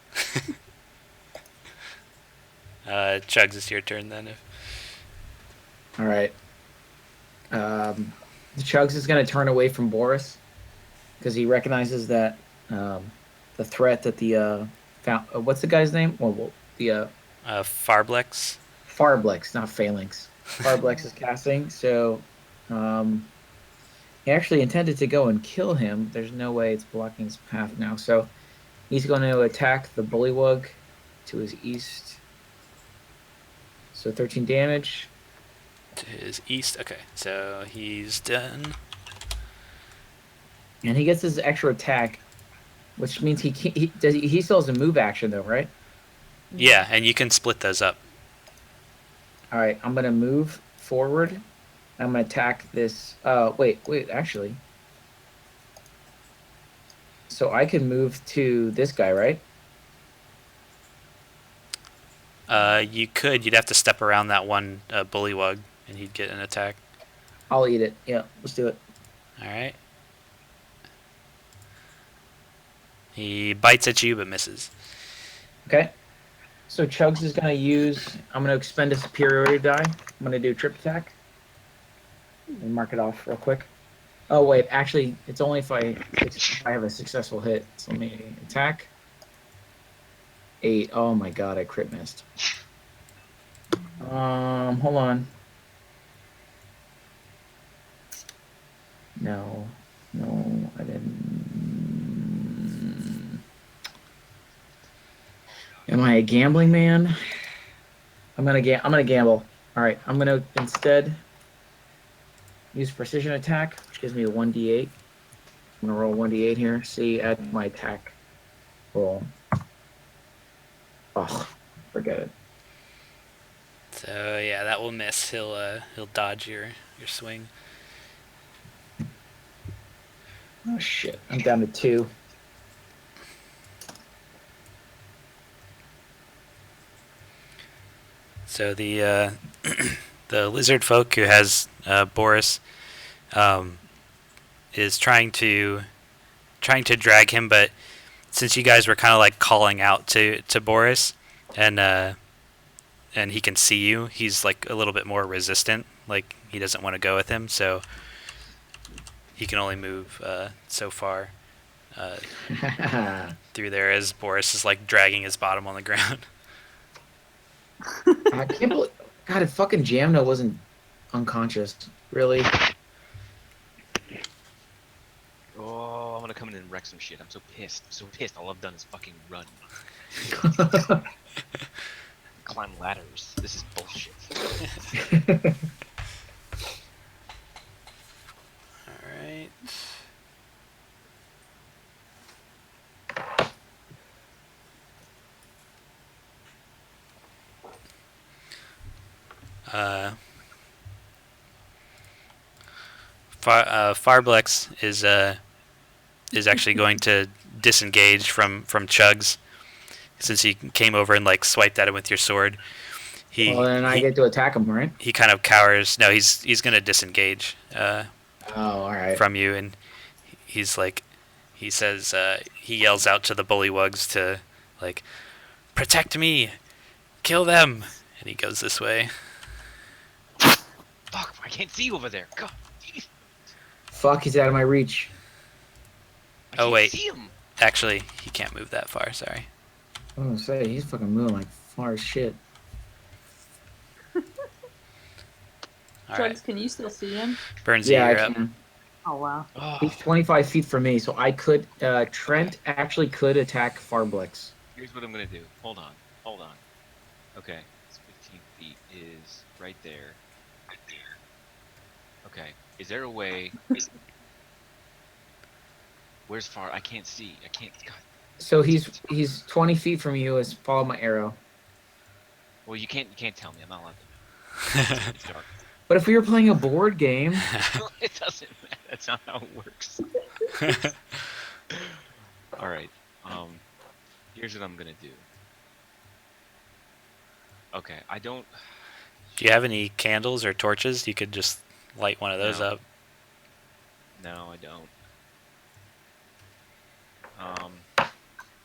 Chugs, it's your turn then. All right. Chugs is going to turn away from Boris because he recognizes that the threat that the what's the guy's name? Well, the Farblex. Farblex, not Phalanx. Farblex is casting, so he actually intended to go and kill him. There's no way it's blocking his path now, so he's going to attack the Bullywug to his east. So 13 damage. To his east. Okay, so he's done. And he gets his extra attack, which means he still has a move action though, right? Yeah, and you can split those up. All right, I'm gonna move forward. I'm gonna attack this. Wait, actually. So I can move to this guy, right? You could. You'd have to step around that one bullywug, and he'd get an attack. I'll eat it. Yeah, let's do it. All right. He bites at you but misses. Okay. So Chugs is gonna use. I'm gonna expend a superiority die. I'm gonna do a trip attack. Let me mark it off real quick. Oh wait, actually, it's only if I have a successful hit. So let me attack. 8. Oh my god, I crit missed. Hold on. No, I didn't. Am I a gambling man? I'm gonna gamble. All right, I'm gonna instead use precision attack, which gives me a 1d8. I'm gonna roll 1d8 here. See, add my attack roll. Oh, forget it. So yeah, that will miss. He'll dodge your swing. Oh shit, I'm down to 2. So the the lizard folk who has Boris is trying to drag him, but since you guys were kind of like calling out to Boris, and he can see you, he's like a little bit more resistant. Like he doesn't want to go with him, so he can only move so far through there as Boris is like dragging his bottom on the ground. I can't believe. God, if fucking Jamna wasn't unconscious. Really? Oh, I'm gonna come in and wreck some shit. I'm so pissed. I'm so pissed. All I've done is fucking run. Climb ladders. This is bullshit. All right. Farblex is actually going to disengage from Chugs since he came over and like swiped at him with your sword. Well, then I get to attack him, right? He kind of cowers. No, he's going to disengage Oh, all right. from you, and he's like, he says, he yells out to the bullywugs to like, protect me, kill them, and he goes this way. Fuck! I can't see over there. God. Fuck, he's out of my reach. I Oh, can't wait. see him. Actually, he can't move that far. Sorry. I was gonna say, he's fucking moving like far as shit. All Chugs, right, can you still see him? Burnsy, Yeah, I you're up. can. Oh wow. Oh, He's 25 feet from me, so I could. Trent actually could attack Farblex. here's what I'm gonna do. Hold on. Hold on. Okay. This 15 feet is right there. Right there. Okay. Is there a way? Where's far? I can't see. I can't. God. So he's 20 feet from you. As follow my arrow. Well, you can't tell me. I'm not allowed to know. It's dark. But if we were playing a board game, It doesn't matter. That's not how it works. All right. Here's what I'm gonna do. Okay. I don't. Do you have any candles or torches? You could just light one of those No. up. No, I don't.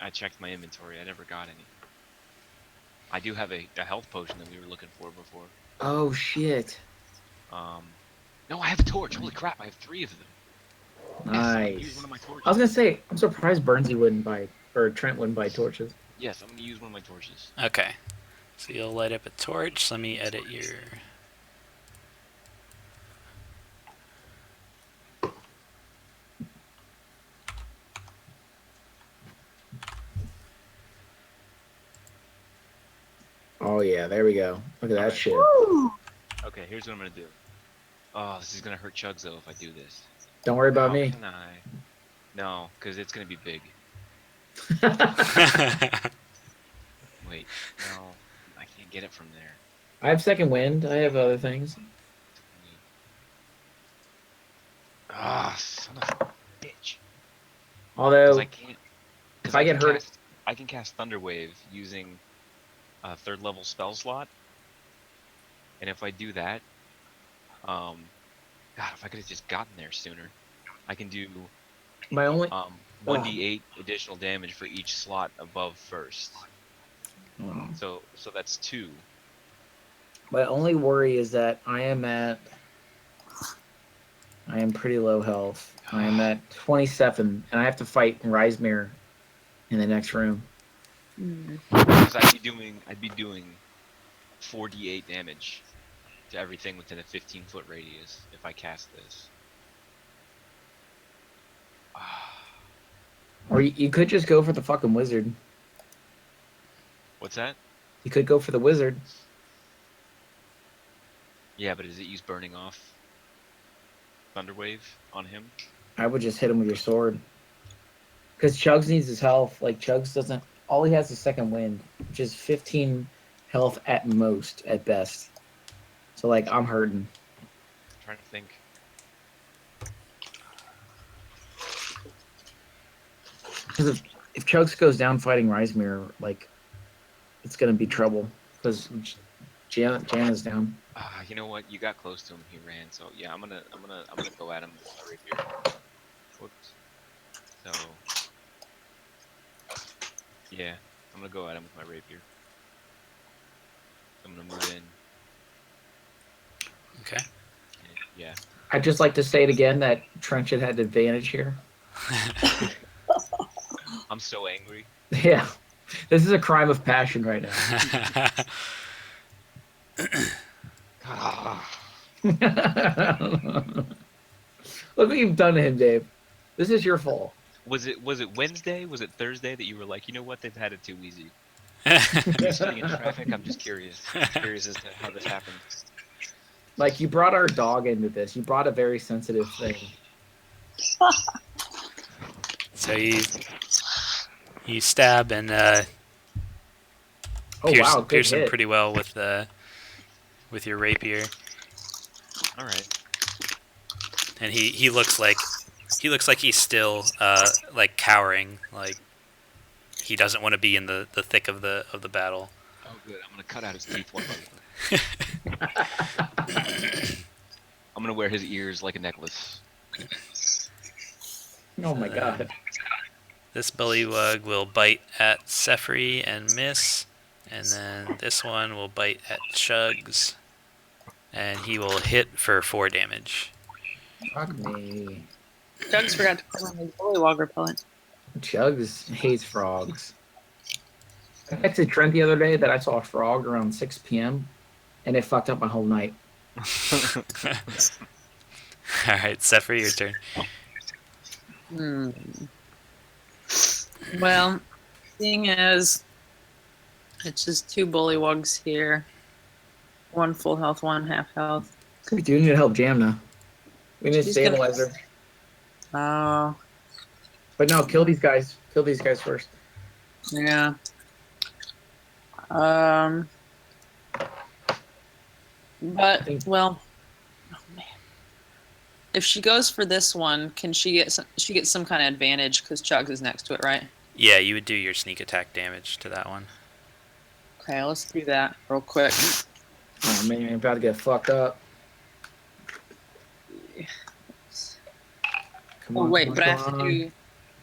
I checked my inventory. I never got any. I do have a health potion that we were looking for before. oh shit! No, I have a torch. Holy crap! I have 3 of them. Yes, I'm gonna use Nice. one of my torches. I was gonna say, I'm surprised Burnsy wouldn't buy, or Trent wouldn't buy torches. Yes, I'm gonna use one of my torches. Okay. So you'll light up a torch. Let me edit your. Oh yeah, there we go. Look at that Okay. shit. Okay, here's what I'm gonna do. Oh, this is gonna hurt Chugs though if I do this. Don't worry about How me. can I? No, because it's gonna be big. Wait, no, I can't get it from there. I have second wind. I have other things. Ah, son of a bitch. Although, 'Cause I can't. if I get hurt, I can cast Thunderwave using a 3rd level spell slot, and if I do that, God, if I could have just gotten there sooner, I can do my only 1d8 additional damage for each slot above first. Oh. So that's 2. my only worry is that I am pretty low health. I am at 27, and I have to fight Reismere in the next room. Because I'd be doing 4d8 damage to everything within a 15-foot radius if I cast this. Or you could just go for the fucking wizard. What's that? You could go for the wizard. Yeah, but does it use burning off Thunderwave on him? I would just hit him with your sword. Because Chugs needs his health. Like, Chugs doesn't... All he has is second wind, which is 15 health at most, at best. So, like, I'm hurting. I'm trying to think. Because if Chugs goes down fighting Reismere, like, it's going to be trouble. Because Jan is down. You know what? You got close to him. He ran. So yeah, I'm gonna go at him with my rapier. Whoops. So yeah, I'm gonna go at him with my rapier. I'm gonna move in. Okay. And, yeah. I'd just like to say it again that Trent should have advantage here. I'm so angry. Yeah. This is a crime of passion right now. Look what you've done to him, Dave. This is your fault. Was it Wednesday? Was it Thursday that you were like, you know what, they've had it too easy? Mm. You're sitting in traffic. I'm just curious. Curious as to how this happened. Like, you brought our dog into this. You brought a very sensitive thing. So you stab and Oh, wow, good pierce him hit. pretty well with your rapier, All right. and he looks like he's still like cowering, like he doesn't want to be in the thick of the battle. Oh, good. I'm gonna cut out his teeth one by one. I'm gonna wear his ears like a necklace. Oh, my God. This bullywug will bite at Sefri and miss, and then this one will bite at Chugs, and he will hit for 4 damage. Fuck me. Chugs forgot to put on his bullywog repellent. Chugs hates frogs. I texted Trent the other day that I saw a frog around 6 p.m. and it fucked up my whole night. Alright, Sefri, your turn. Well, seeing as it's just 2 bullywugs here, 1 full health, 1 half health. We do need to help Jamna. We need a She's gonna- stabilizer. Oh, But no, kill these guys. Kill these guys first. yeah. But well, oh man. If she goes for this one, can she get some kind of advantage because Chugs is next to it, right? Yeah, you would do your sneak attack damage to that one. Okay, let's do that real quick. Oh man, you're about to get fucked up. Come Oh on, wait, come on, but I have come to on. do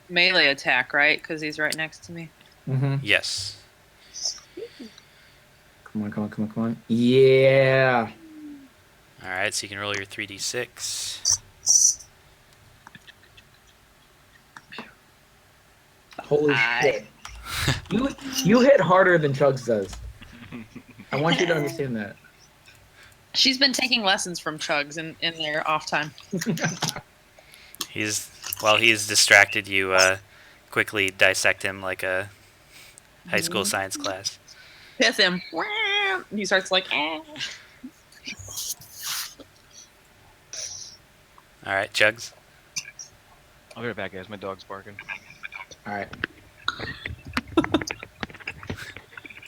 melee attack, right? Because he's right next to me. Mhm. Yes. Come on, come on, come on, come on. Yeah. Alright, so you can roll your 3d6. Holy shit. You hit harder than Chugs does. I want you to understand that. She's been taking lessons from Chugs in their off time. While he's distracted, you quickly dissect him like a high school science class. Pith him. He starts like, eh. Alright, Chugs. I'll be right back, guys. My dog's barking. All right.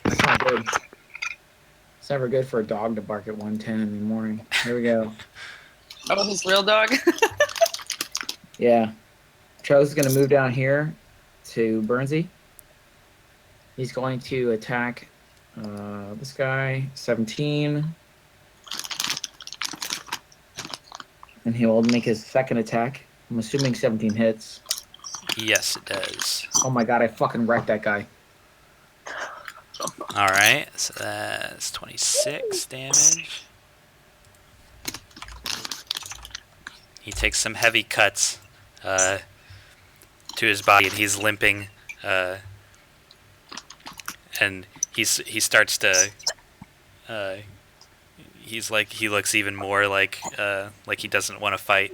That's not good. It's never good for a dog to bark at 1:10 in the morning. Here we go. Oh, his real dog. Yeah. Cho's going to move down here to Burnsy. He's going to attack this guy, 17. And he will make his second attack. I'm assuming 17 hits. Yes, it does. Oh my god, I fucking wrecked that guy. Alright, so that's 26 damage. He takes some heavy cuts to his body, and he's limping. And he starts to. He looks even more like he doesn't want to fight.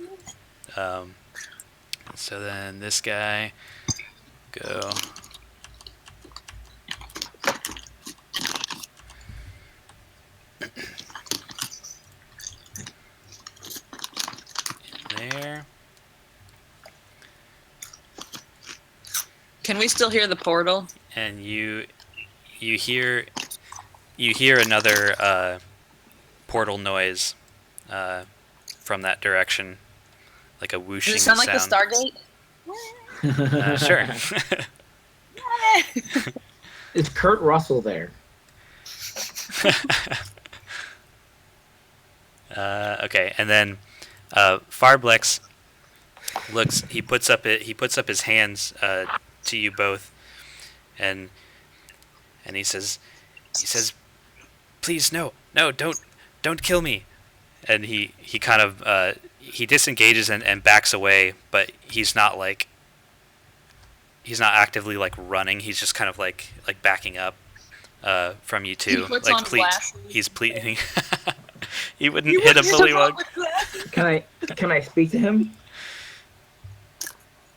So then this guy go. There. Can we still hear the portal? And you hear another portal noise from that direction, like a whooshing Does it sound like the Stargate? Sure. Is Kurt Russell there? Okay, and then Farblex looks. He puts up his hands to you both, and he says, "Please, no, don't kill me." And he kind of he disengages and backs away, but he's not actively like running. He's just kind of like backing up from you two. He puts like on glasses. he's pleading. He wouldn't hit a bullywug. Can I speak to him?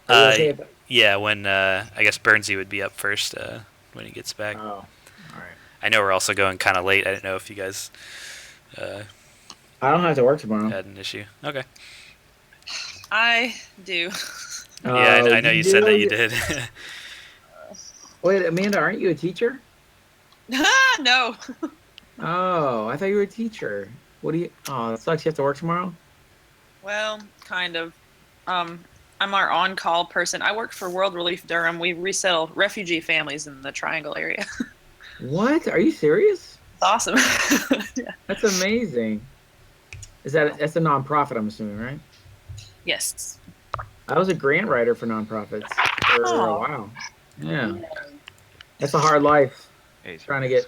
Are you okay if Yeah, when I guess Burnsy would be up first when he gets back. Oh, all right. I know we're also going kind of late. I didn't know if you guys I don't have to work tomorrow. had an issue. Okay. I do. Yeah, I know you said that you did. Wait, Amanda, aren't you a teacher? No. Oh, I thought you were a teacher. What do you? Oh, that sucks. You have to work tomorrow. Well, kind of. I'm our on-call person. I work for World Relief Durham. We resettle refugee families in the Triangle area. What? Are you serious? It's awesome. Yeah. That's amazing. That's a nonprofit? I'm assuming, right? Yes. I was a grant writer for nonprofits for a Oh. while. Yeah, that's a hard life. Hey, so Trying to get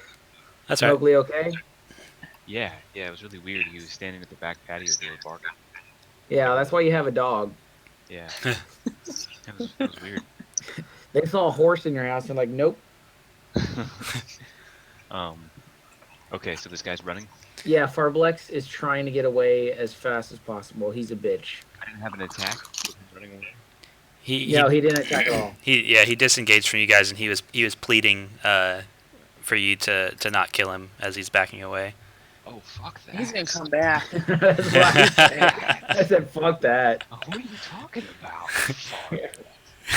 That's right. Mowgli okay. yeah, it was really weird. He was standing at the back patio door barking. Yeah, that's why you have a dog. Yeah. It was weird. They saw a horse in your house and like, nope. Okay, so this guy's running. Yeah, Farblex is trying to get away as fast as possible. He's a bitch. I didn't have an attack. He's running away. He didn't attack at all. He disengaged from you guys, and he was pleading for you to not kill him as he's backing away. Oh, fuck that. He's gonna come back. That's why I said, fuck that. Oh, who are you talking about?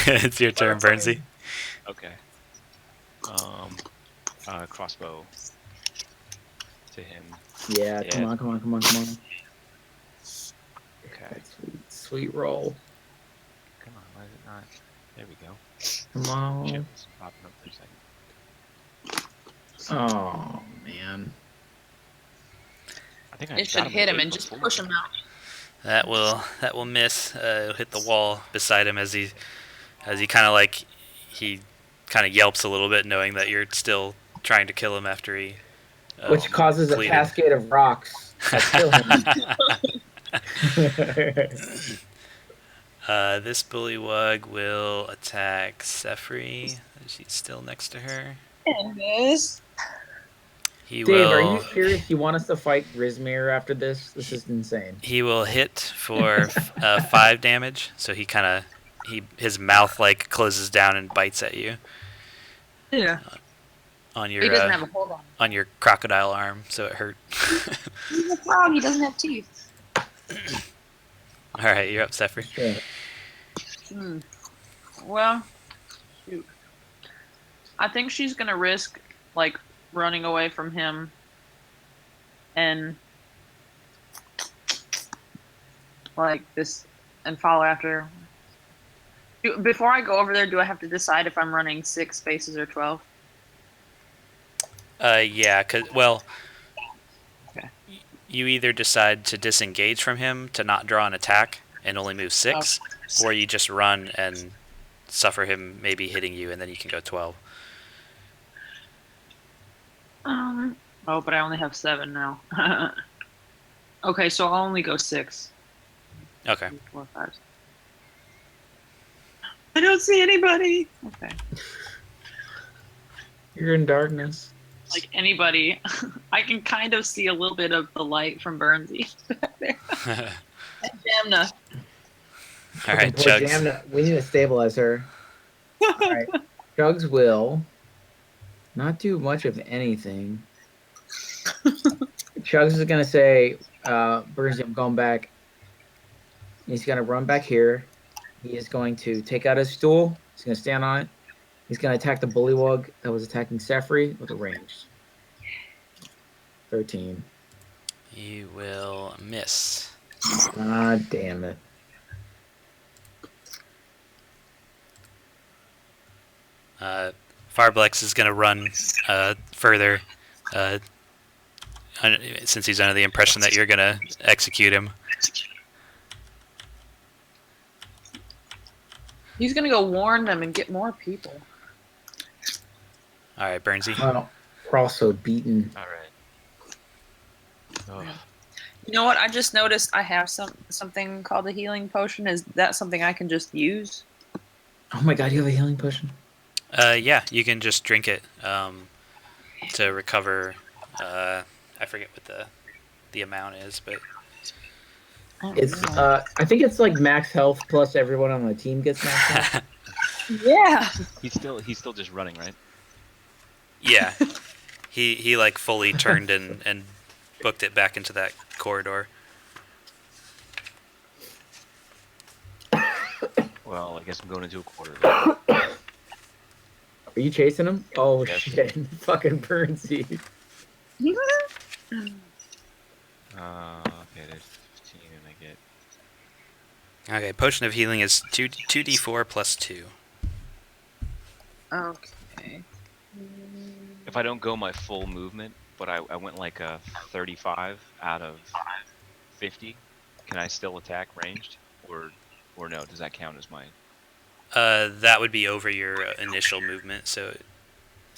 It's your turn, Burnsy. Okay. Crossbow to him. Yeah, Yeah. come on. Okay. Sweet roll. Come on, why is it not? There we go. Come on. Shit, it's popping up for a second. Oh, man. I think I It got should hit in him the and face just before. push him out. That will miss. It'll hit the wall beside him as he kind of like he kind of yelps a little bit, knowing that you're still trying to kill him after he. Which causes a pleaded. cascade of rocks that kill him. This bullywug will attack Sefri. She's still next to her. Yes. He Dave, will. are you serious? You want us to fight Grismere after this? This is insane. He will hit for 5 damage. So his mouth like closes down and bites at you Yeah. on He your doesn't have a hold on. your crocodile arm, so it hurt. He's a frog. He doesn't have teeth. All right, you're up, Sefri. Yeah. Well, shoot. I think she's gonna risk like running away from him and like this and follow after. Before I go over there, do I have to decide if I'm running 6 spaces or 12? Yeah, well, Okay. you either decide to disengage from him to not draw an attack and only move 6, or you just run and suffer him maybe hitting you, and then you can go 12. Oh, but I only have 7 now. Okay, so I'll only go 6. Okay. 4, 5. I don't see anybody. Okay. You're in darkness. Like anybody. I can kind of see a little bit of the light from Burnsy. And Jamna. All right, Poor Chugs. Jamna, we need to stabilize her. All right. Chugs will not do much of anything. Chugs is going to say, Burnsy, I'm going back. He's going to run back here. He is going to take out his stool. He's going to stand on it. He's going to attack the bullywug that was attacking Sefri with a range. 13. You will miss. Ah, damn it. Farblex is going to run further since he's under the impression that you're going to execute him. He's gonna go warn them and get more people. All right, Burnsy. Well, we're also beaten. All right. Oh, You know what? I just noticed I have something called a healing potion. Is that something I can just use? Oh my god, you have a healing potion? Yeah, you can just drink it to recover. I forget what the amount is, but I don't It's know. I think it's like max health plus everyone on the team gets max health. Yeah. He's still just running, right? yeah, he like fully turned and booked it back into that corridor. Well, I guess I'm going into a quarter. Are you chasing him? Oh Yes. shit! Fucking burns you. Okay, there's 15, and I get. Okay, potion of healing is 2d4 plus 2. Okay. If I don't go my full movement, but I went like a 35 out of 50, can I still attack ranged, or no? Does that count as my? That would be over your initial movement, so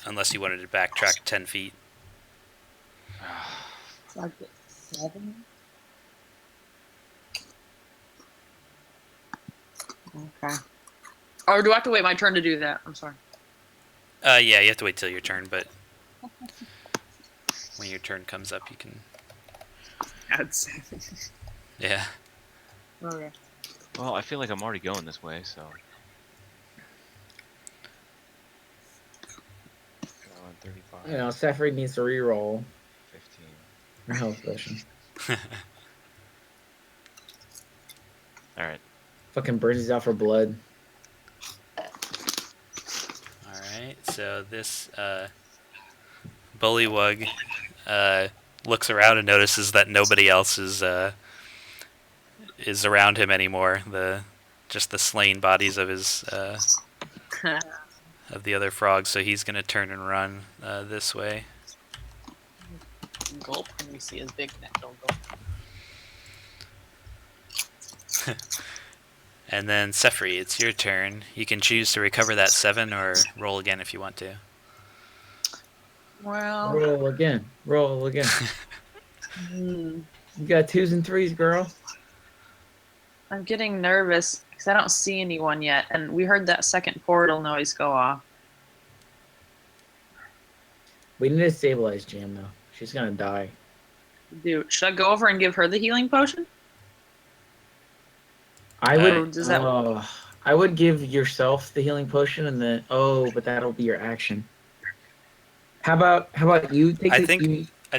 unless you wanted to backtrack 10 feet. So I get 7. Okay. Or do I have to wait my turn to do that? I'm sorry. Yeah, you have to wait till your turn, but when your turn comes up, you can. Add 7. Yeah. Okay. Well, I feel like I'm already going this way, so. 35, You know, Sefri needs to re-roll 15. her health potion. All right. Fucking burns out for blood. Alright, so this bullywug looks around and notices that nobody else is around him anymore. Just the slain bodies of his of the other frogs, so he's gonna turn and run this way. Gulp when we see his big neck. Don't gulp. And then Sefri, it's your turn. You can choose to recover that 7 or roll again if you want to. Well, Roll again. Roll again. hmm, You got 2s and 3s, girl. I'm getting nervous because I don't see anyone yet, and we heard that second portal noise go off. We need to stabilize Jam though. She's gonna die. Dude, should I go over and give her the healing potion? I Uh, would. Does that? I would give yourself the healing potion, and then but that'll be your action. How about you take I the?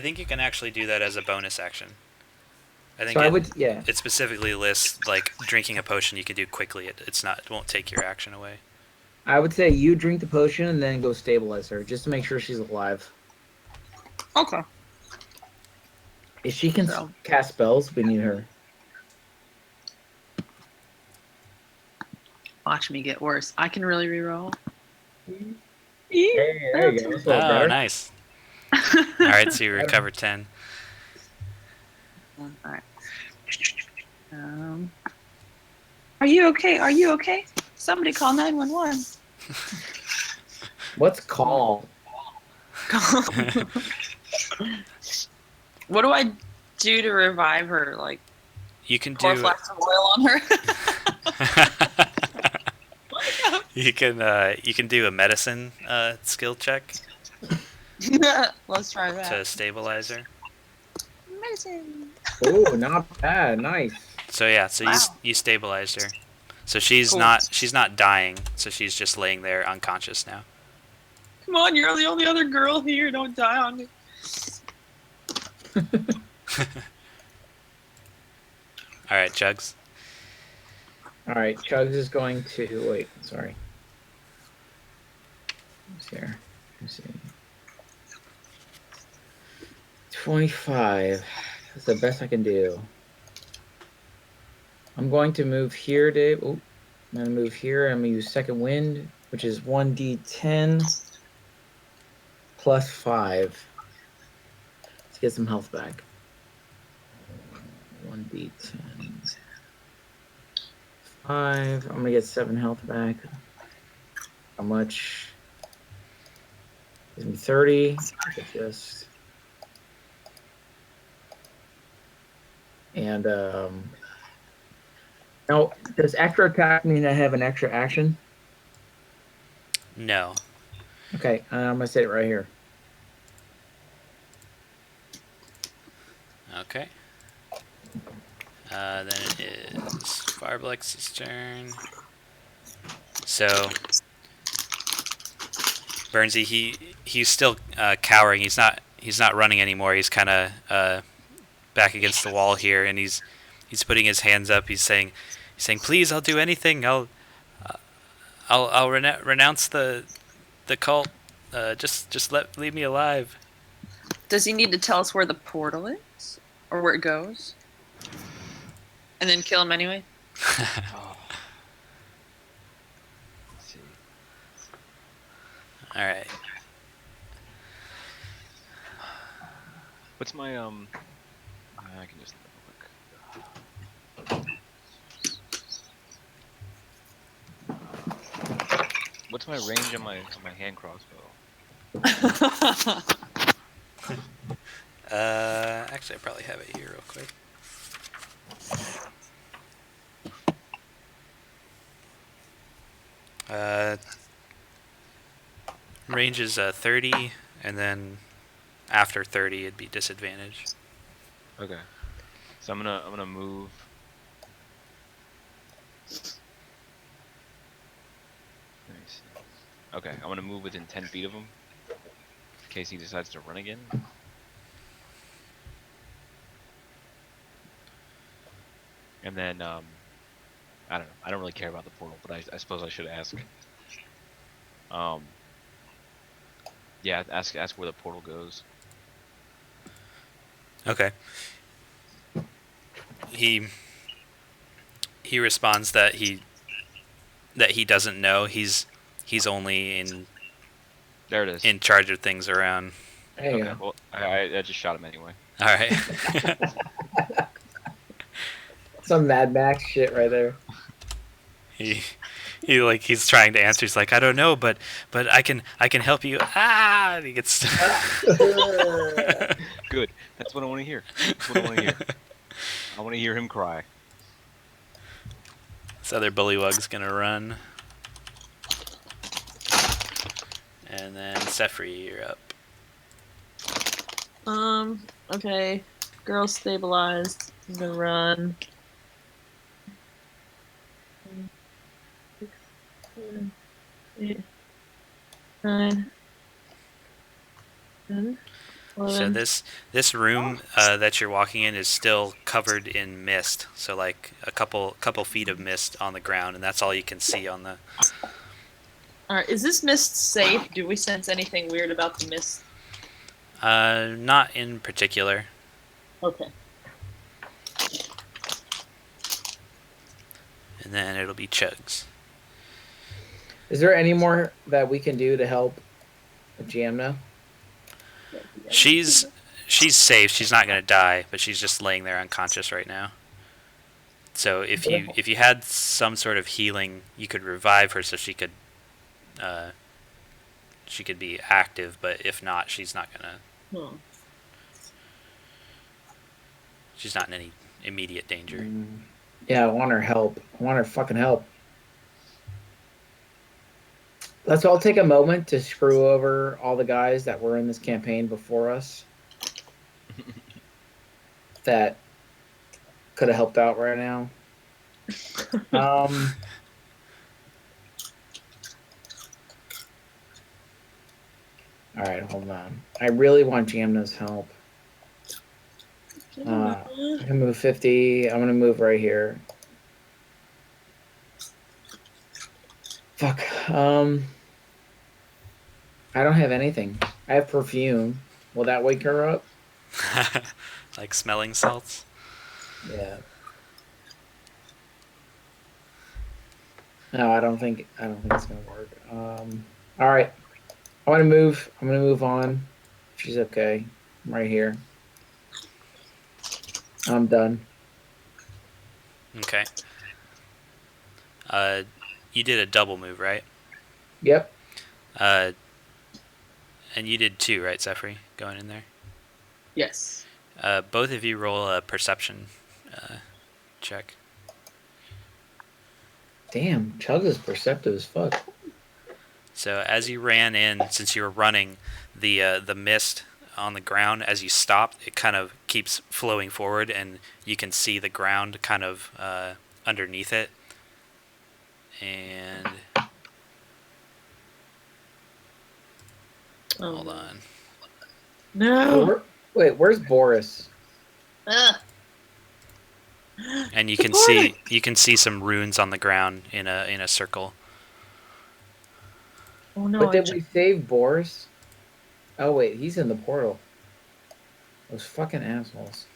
think you can actually do that as a bonus action. I think So I would. Yeah. it specifically lists like drinking a potion you can do quickly. It won't take your action away. I would say you drink the potion and then go stabilize her, just to make sure she's alive. Okay. If she can So- cast spells, we need her. Watch me get worse. I can really reroll. Hey, there you go. That's a little Oh, better. nice. All right, so you recover 10. All right. Are you okay? Are you okay? Somebody call 911. What's call? What do I do to revive her? Like You can pour do. flasks of oil on her? You can do a medicine skill check Let's try that. to stabilize her. Medicine. Oh, not bad. Nice. So yeah, so Wow. you stabilized her. So she's Cool. not dying. So she's just laying there unconscious now. Come on, you're the only other girl here. Don't die on me. All right, Jugs. All right, Chugs is going to wait. Sorry. Who's here? Let's see. 25. That's the best I can do. I'm going to move here, Dave. Oh, I'm going to move here. I'm going to use second wind, which is 1d10 plus 5. Let's get some health back. 1d10. 5. I'm going to get 7 health back. How much? Gives me 30. Just. And, now, does extra attack mean I have an extra action? No. Okay, I'm gonna say it right here. Okay. Then it is Farblex's turn. So Burnsy, he's still cowering. He's not running anymore. He's kind of back against the wall here, and he's putting his hands up. He's saying, "Please, I'll do anything. I'll renounce the cult. Just leave me alive." Does he need to tell us where the portal is? Or where it goes? And then kill him anyway? Oh. Let's see. All right. What's my I can just look. What's my range on my hand crossbow? Actually, I probably have it here real quick. Range is 30, and then after 30, it'd be disadvantage. Okay. So I'm gonna move. Let me see. Okay, I'm gonna move within 10 feet of him, in case he decides to run again. And then I don't know. I don't really care about the portal, but I suppose I should ask. Yeah, ask where the portal goes. Okay. He responds that he doesn't know. He's only There it is. in charge of things around. There you Okay, go. well, I just shot him anyway. All right. Some Mad Max shit right there. He's trying to answer. He's like, I don't know, but I can help you. Ah! And he gets. Good. That's what I want to hear. That's what I want to hear. I want to hear him cry. This other bullywug's gonna run. And then Sefri, you're up. Okay. Girl stabilized. I'm gonna run. 6, 7, 8, 9, 10, 11. So this room that you're walking in is still covered in mist. So like a couple feet of mist on the ground, and that's all you can see on the. Alright, is this mist safe? Do we sense anything weird about the mist? Not in particular. Okay. And then it'll be Chugs. Is there any more that we can do to help Jamna? She's safe. She's not gonna die, but she's just laying there unconscious right now. So if you had some sort of healing, you could revive her so she could be active. But if not, she's not gonna. Hmm. She's not in any immediate danger. Yeah, I want her help. I want her fucking help. Let's all take a moment to screw over all the guys that were in this campaign before us that could have helped out right now. All right, hold on. I really want Jamna's help. I can move 50. I'm gonna move right here. Fuck. I don't have anything. I have perfume. Will that wake her up? Like smelling salts. Yeah. No, I don't think it's gonna work. All right. I'm gonna move on. She's okay. I'm right here. I'm done. Okay. You did a double move, right? Yep. And you did too, right, Zephyr? Going in there. Yes. Both of you roll a perception check. Damn, Chug is perceptive as fuck. So as you ran in, since you were running, the mist on the ground. As you stop, it kind of keeps flowing forward, and you can see the ground kind of underneath it. And Oh, hold on. No. Wait, where's Boris? Ugh. And Support you can see some runes on the ground in a circle. Oh no! But did we save Boris? Oh wait, he's in the portal. Those fucking assholes.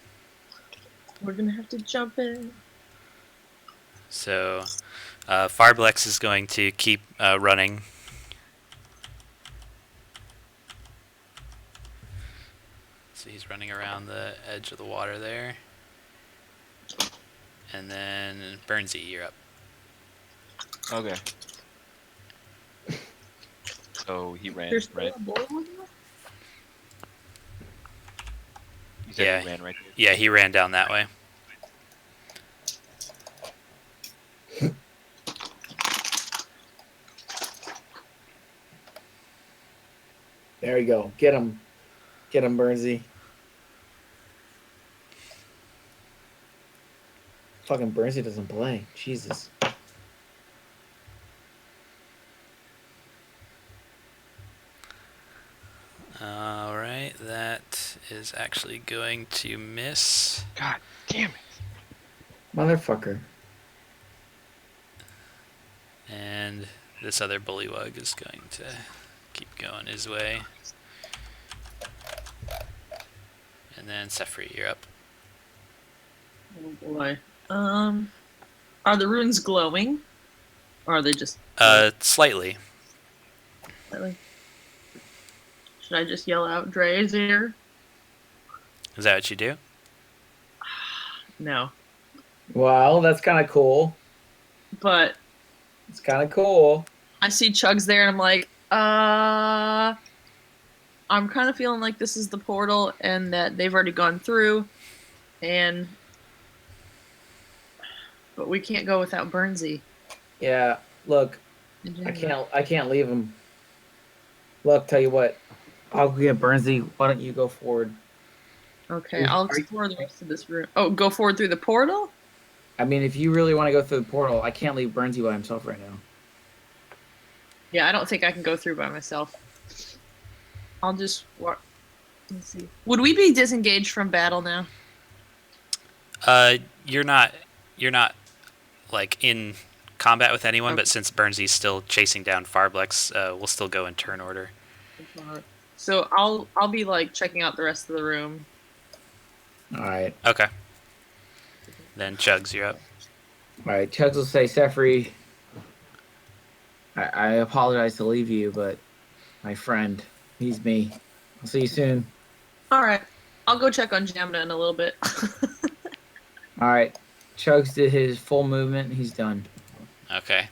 We're gonna have to jump in. So Farblex is going to keep running. So he's running around the edge of the water there. And then Burnsy, you're up. Okay. So he ran, There's right? still a bowl in there? You said Yeah. he ran right there? Yeah, he ran down that way. There you go. Get him. Get him, Burnsy. Fucking Burnsy doesn't play. Jesus. Alright, that is actually going to miss. God damn it. Motherfucker. And this other bullywug is going to keep going his way. And then Sefri, you're up. Oh boy. Are the runes glowing? Or are they just Slightly. slightly? Should I just yell out Dre's ear? Is that what you do? No. Well, that's kind of cool. But It's kind of cool. I see Chugs there and I'm like, I'm kind of feeling like this is the portal and that they've already gone through but we can't go without Burnsy. Yeah. Look, I can't leave him. Look, tell you what. I'll get Burnsy. Why don't you go forward? Okay, I'll explore the rest of this room. Oh, go forward through the portal? I mean, if you really want to go through the portal, I can't leave Burnsy by himself right now. Yeah, I don't think I can go through by myself. I'll just walk. Let's see. Would we be disengaged from battle now? You're not like in combat with anyone, Okay. but since Burnsy's still chasing down Farblex, we'll still go in turn order. So I'll be like checking out the rest of the room. All right. Okay. Then Chugs, you're up. All right. Chugs will say, Sefri, I apologize to leave you, but my friend, he's me. I'll see you soon. All right, I'll go check on Jamna in a little bit. All right. Chugs did his full movement. He's done. Okay.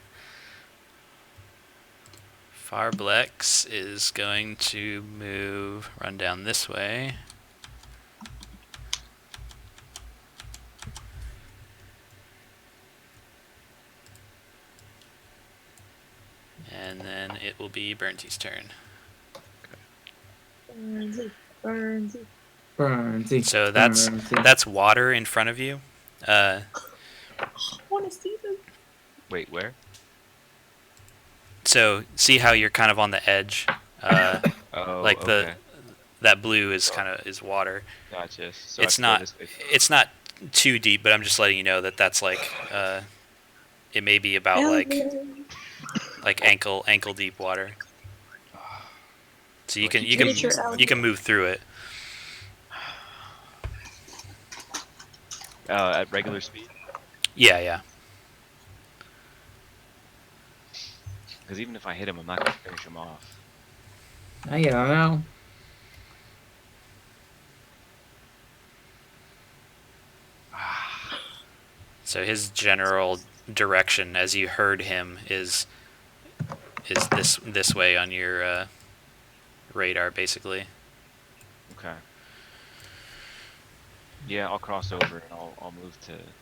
Farblex is going to run down this way. And then it will be Burnsy's turn. Burnsy. So that's Burnsy. that's water in front of you. I want to see this. Wait, where? So see how you're kind of on the edge. Oh, Like okay. that blue is is water. Gotcha. So It's I feel not this way. it's not too deep, but I'm just letting you know that that's like it may be about like ankle deep water. So you can move through it. At regular speed? Yeah, yeah. Because even if I hit him, I'm not going to finish him off. I don't know. So his general direction, as you heard him, is this way on your radar, basically. Okay. Yeah, I'll cross over and I'll move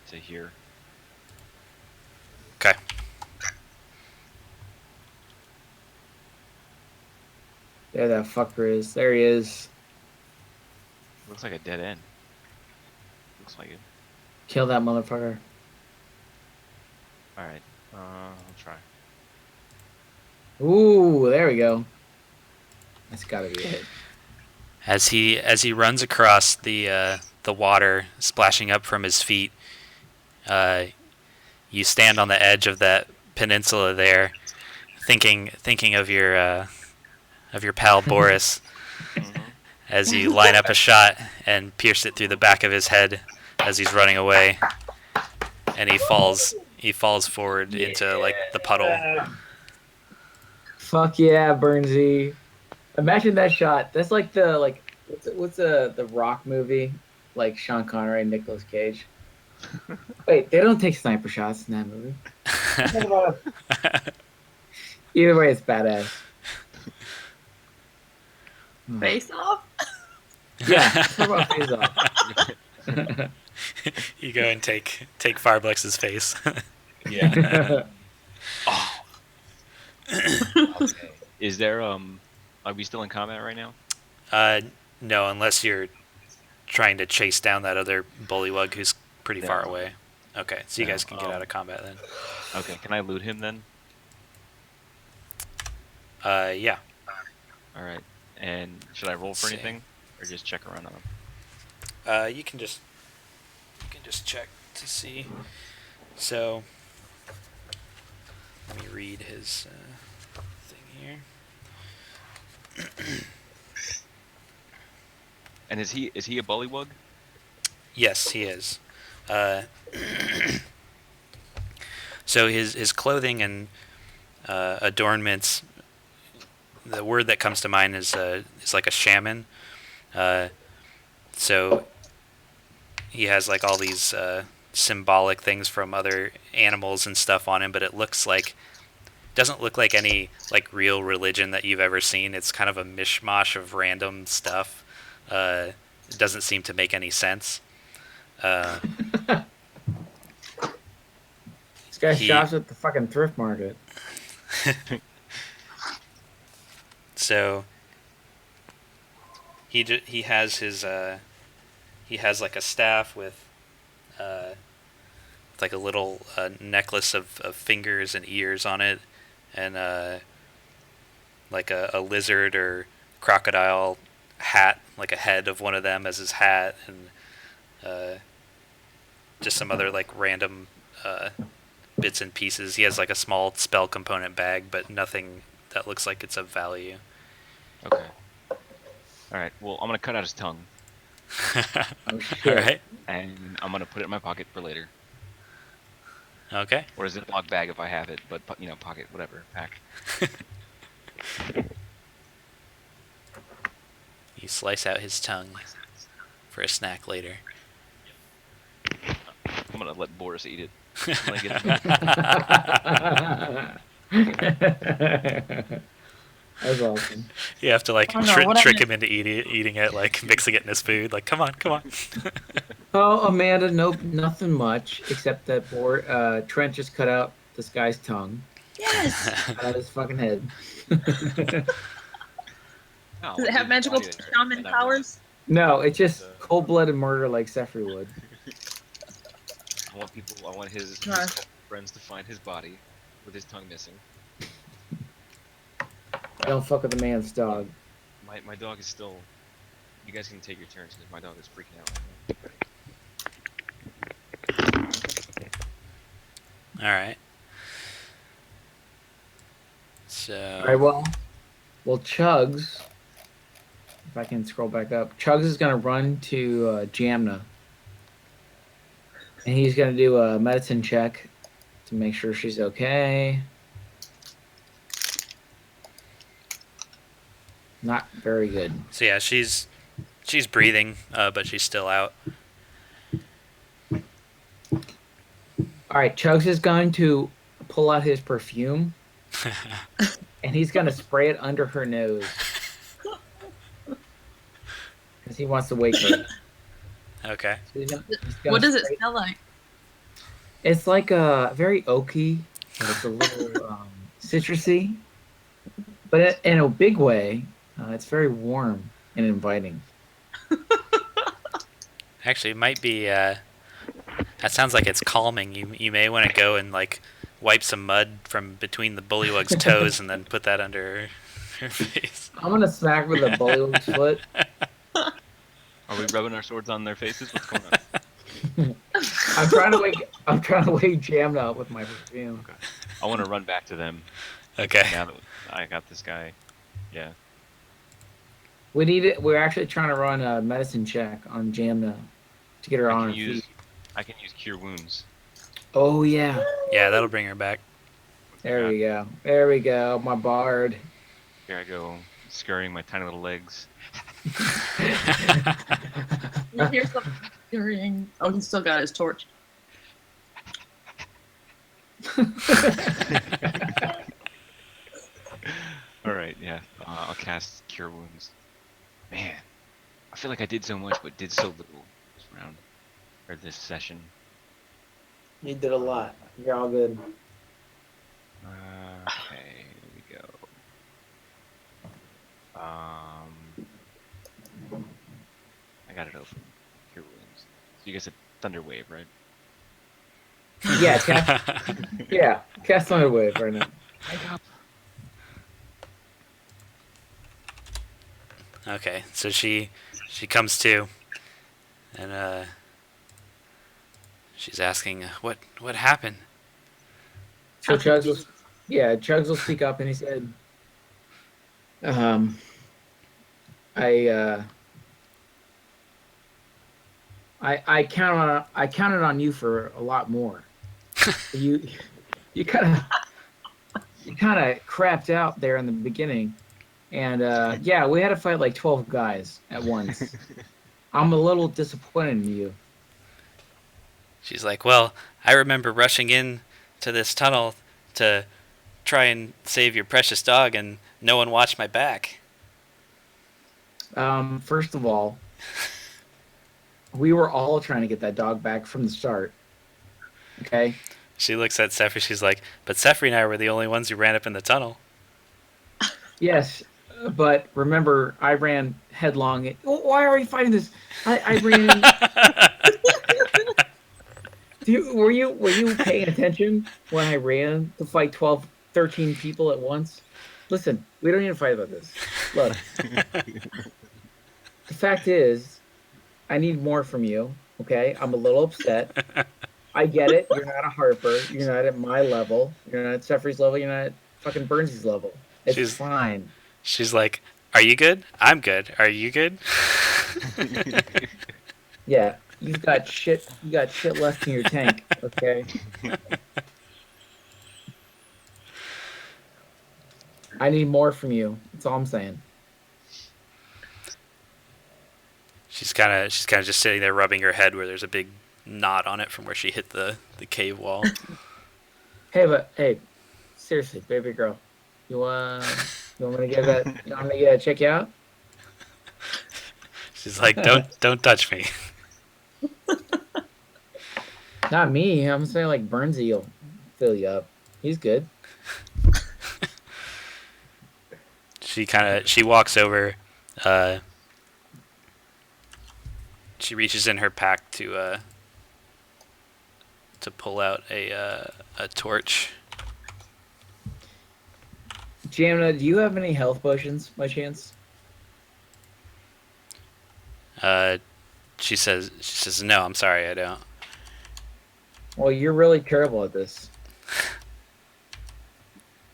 to here. Okay. There that fucker is. There he is. Looks like a dead end. Looks like it. Kill that motherfucker. All right. I'll try. Ooh, there we go. That's gotta be it. As he runs across the water splashing up from his feet, you stand on the edge of that peninsula there, thinking of your pal Boris, as you line up a shot and pierce it through the back of his head as he's running away, and he falls forward into like the puddle. Fuck yeah, Burnsy. Imagine that shot. That's like the what's the Rock movie? Like Sean Connery and Nicolas Cage. Wait, they don't take sniper shots in that movie. Either way, it's badass. Face off? Yeah, talk about face off. You go and take Farblex's face. Yeah. Oh. Okay. Is there Are we still in combat right now? No, unless you're trying to chase down that other bullywug who's pretty Yeah. far away. Okay, so you No, guys can get out of combat then. Okay. Can I loot him then? Yeah. All right. And should I roll Let's for see. anything, or just check around on him? You can just check to see. So let me read his thing here. And is he a bullywug? Yes, he is. So his clothing and adornments. The word that comes to mind is like a shaman. So he has like all these symbolic things from other animals and stuff on him, but it doesn't look like any like real religion that you've ever seen. It's kind of a mishmash of random stuff. It doesn't seem to make any sense. This guy shops at the fucking thrift market. So he has his he has like a staff with like a little necklace of fingers and ears on it, and like a lizard or crocodile hat, like a head of one of them as his hat, and just some other like random bits and pieces. He has like a small spell component bag, but nothing that looks like it's of value. Okay. All right. Well, I'm gonna cut out his tongue, Oh, shit. All right. and I'm gonna put it in my pocket for later, Okay. or a Ziploc bag if I have it. But pocket, whatever, pack. You slice out his tongue for a snack later. I'm gonna let Boris eat it. When I get it. That's awesome. You have to like Oh, no, what I trick meant- him into eating it, like mixing it in his food. Like, come on. Oh, Amanda, nope, nothing much except that Trent just cut out this guy's tongue Yes! out of his fucking head. No, Does it have I'll magical do it. shaman And I powers? No, it's just cold-blooded murder like Sefri would. I want his Nice. friends to find his body with his tongue missing. Don't fuck with a man's dog. My dog is still. You guys can take your turns because my dog is freaking out. All right. So. All right, well, Chugs, if I can scroll back up, Chugs is gonna run to Jamna, and he's gonna do a medicine check to make sure she's okay. Not very good. So yeah, she's breathing, but she's still out. All right, Chugs is going to pull out his perfume, and he's gonna spray it under her nose because he wants to wake her. Okay. So he's gonna What does it spray- smell like? It's like very oaky, but it's a little citrusy, but in a big way. It's very warm and inviting. Actually, it might be. That sounds like it's calming. You may want to go and like wipe some mud from between the bullywug's toes and then put that under her face. I'm gonna smack with a bullywug's foot. Are we rubbing our swords on their faces? What's going on? I'm trying to wake Jamna up with my perfume. Okay. I want to run back to them. Okay. Now that I got this guy. Yeah. We need it. We're actually trying to run a medicine check on Jamna to get her on her feet. I can use cure wounds. Oh yeah. Yeah, that'll bring her back. There we go. There we go. My bard. Here I go, scurrying my tiny little legs. You hear something scurrying. Oh, he's still got his torch. All right, yeah. I'll cast cure wounds. Man, I feel like I did so much, but did so little this round or this session. You did a lot. You're all good. Okay, here we go. I got it open. Cure wounds. So you guys said thunder wave, right? Yeah, cast Thunder Wave right now. Wake up. Okay, so she comes to, and she's asking, what happened? So Chugs will speak up, and he said, I counted on you for a lot more. you kind of crapped out there in the beginning, and yeah, we had to fight like 12 guys at once. I'm a little disappointed in you. She's like, well, I remember rushing in to this tunnel to try and save your precious dog, and no one watched my back. First of all, we were all trying to get that dog back from the start. Okay? She looks at Sefri, she's like, but Sefri and I were the only ones who ran up in the tunnel. Yes, but remember, I ran headlong. Why are we fighting this? I ran. Were you paying attention when I ran to fight 12, 13 people at once? Listen, we don't need to fight about this. Look, the fact is, I need more from you. Okay, I'm a little upset. I get it. You're not a Harper. You're not at my level. You're not at Sefri's level. You're not at fucking Burnsy's level. It's fine. She's like, are you good? I'm good. Are you good? Yeah, you got shit left in your tank, okay? I need more from you. That's all I'm saying. She's kind of just sitting there rubbing her head where there's a big knot on it from where she hit the cave wall. Hey, seriously, baby girl, you want me to check you out? She's like, don't touch me. Not me. I'm saying like Burnsy will fill you up. He's good. She walks over. She reaches in her pack to pull out a torch. Jamna, do you have any health potions by chance? She says no. I'm sorry, I don't. Well, you're really terrible at this.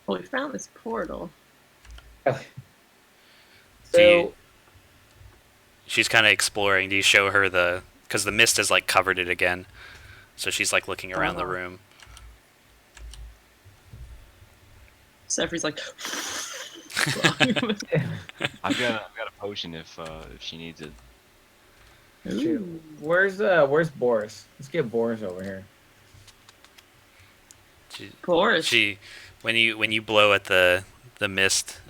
Well, we found this portal. So She's kind of exploring. Do you show her because the mist has like covered it again, so she's like looking around the room. Sefri's like, I've got a potion if she needs it. shoot. Where's Boris? Let's get Boris over here. Boris. When you blow at the mist,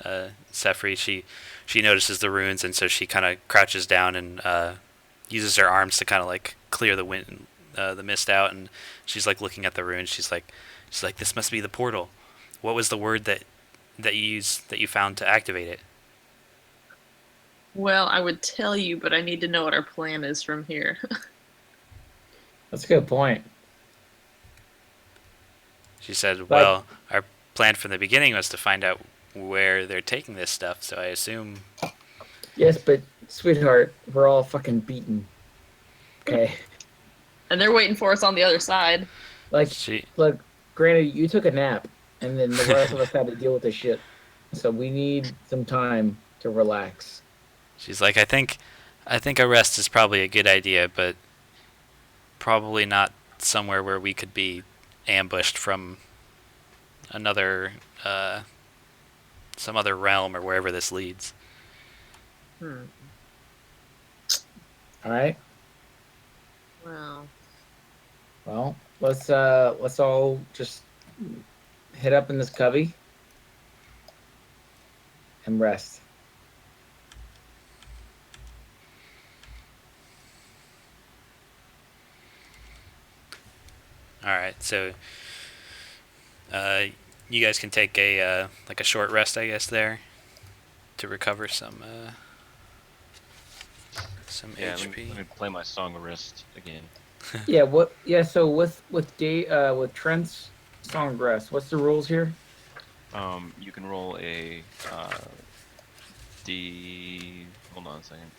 Sefri, she notices the runes, and so she kind of crouches down and uses her arms to kind of like clear the wind, the mist out, and she's like looking at the runes. She's like, this must be the portal. What was the word that you found to activate it? Well, I would tell you, but I need to know what our plan is from here. That's a good point. She said, Like, well, our plan from the beginning was to find out where they're taking this stuff, so I assume. yes, but sweetheart, we're all fucking beaten. Okay. And they're waiting for us on the other side. Like, She. look, granted, you took a nap, and then the rest of us had to deal with this shit. So we need some time to relax. She's like, I think a rest is probably a good idea, but probably not somewhere where we could be ambushed from another, some other realm or wherever this leads. Hmm. All right. Well, Well, let's all just head up in this cubby and rest. All right, so you guys can take a like a short rest, I guess, there to recover some Yeah, HP. let me play my Song of Rest again. Yeah. What? Yeah. So with Trent's song of rest, what's the rules here? You can roll a D. Hold on a second.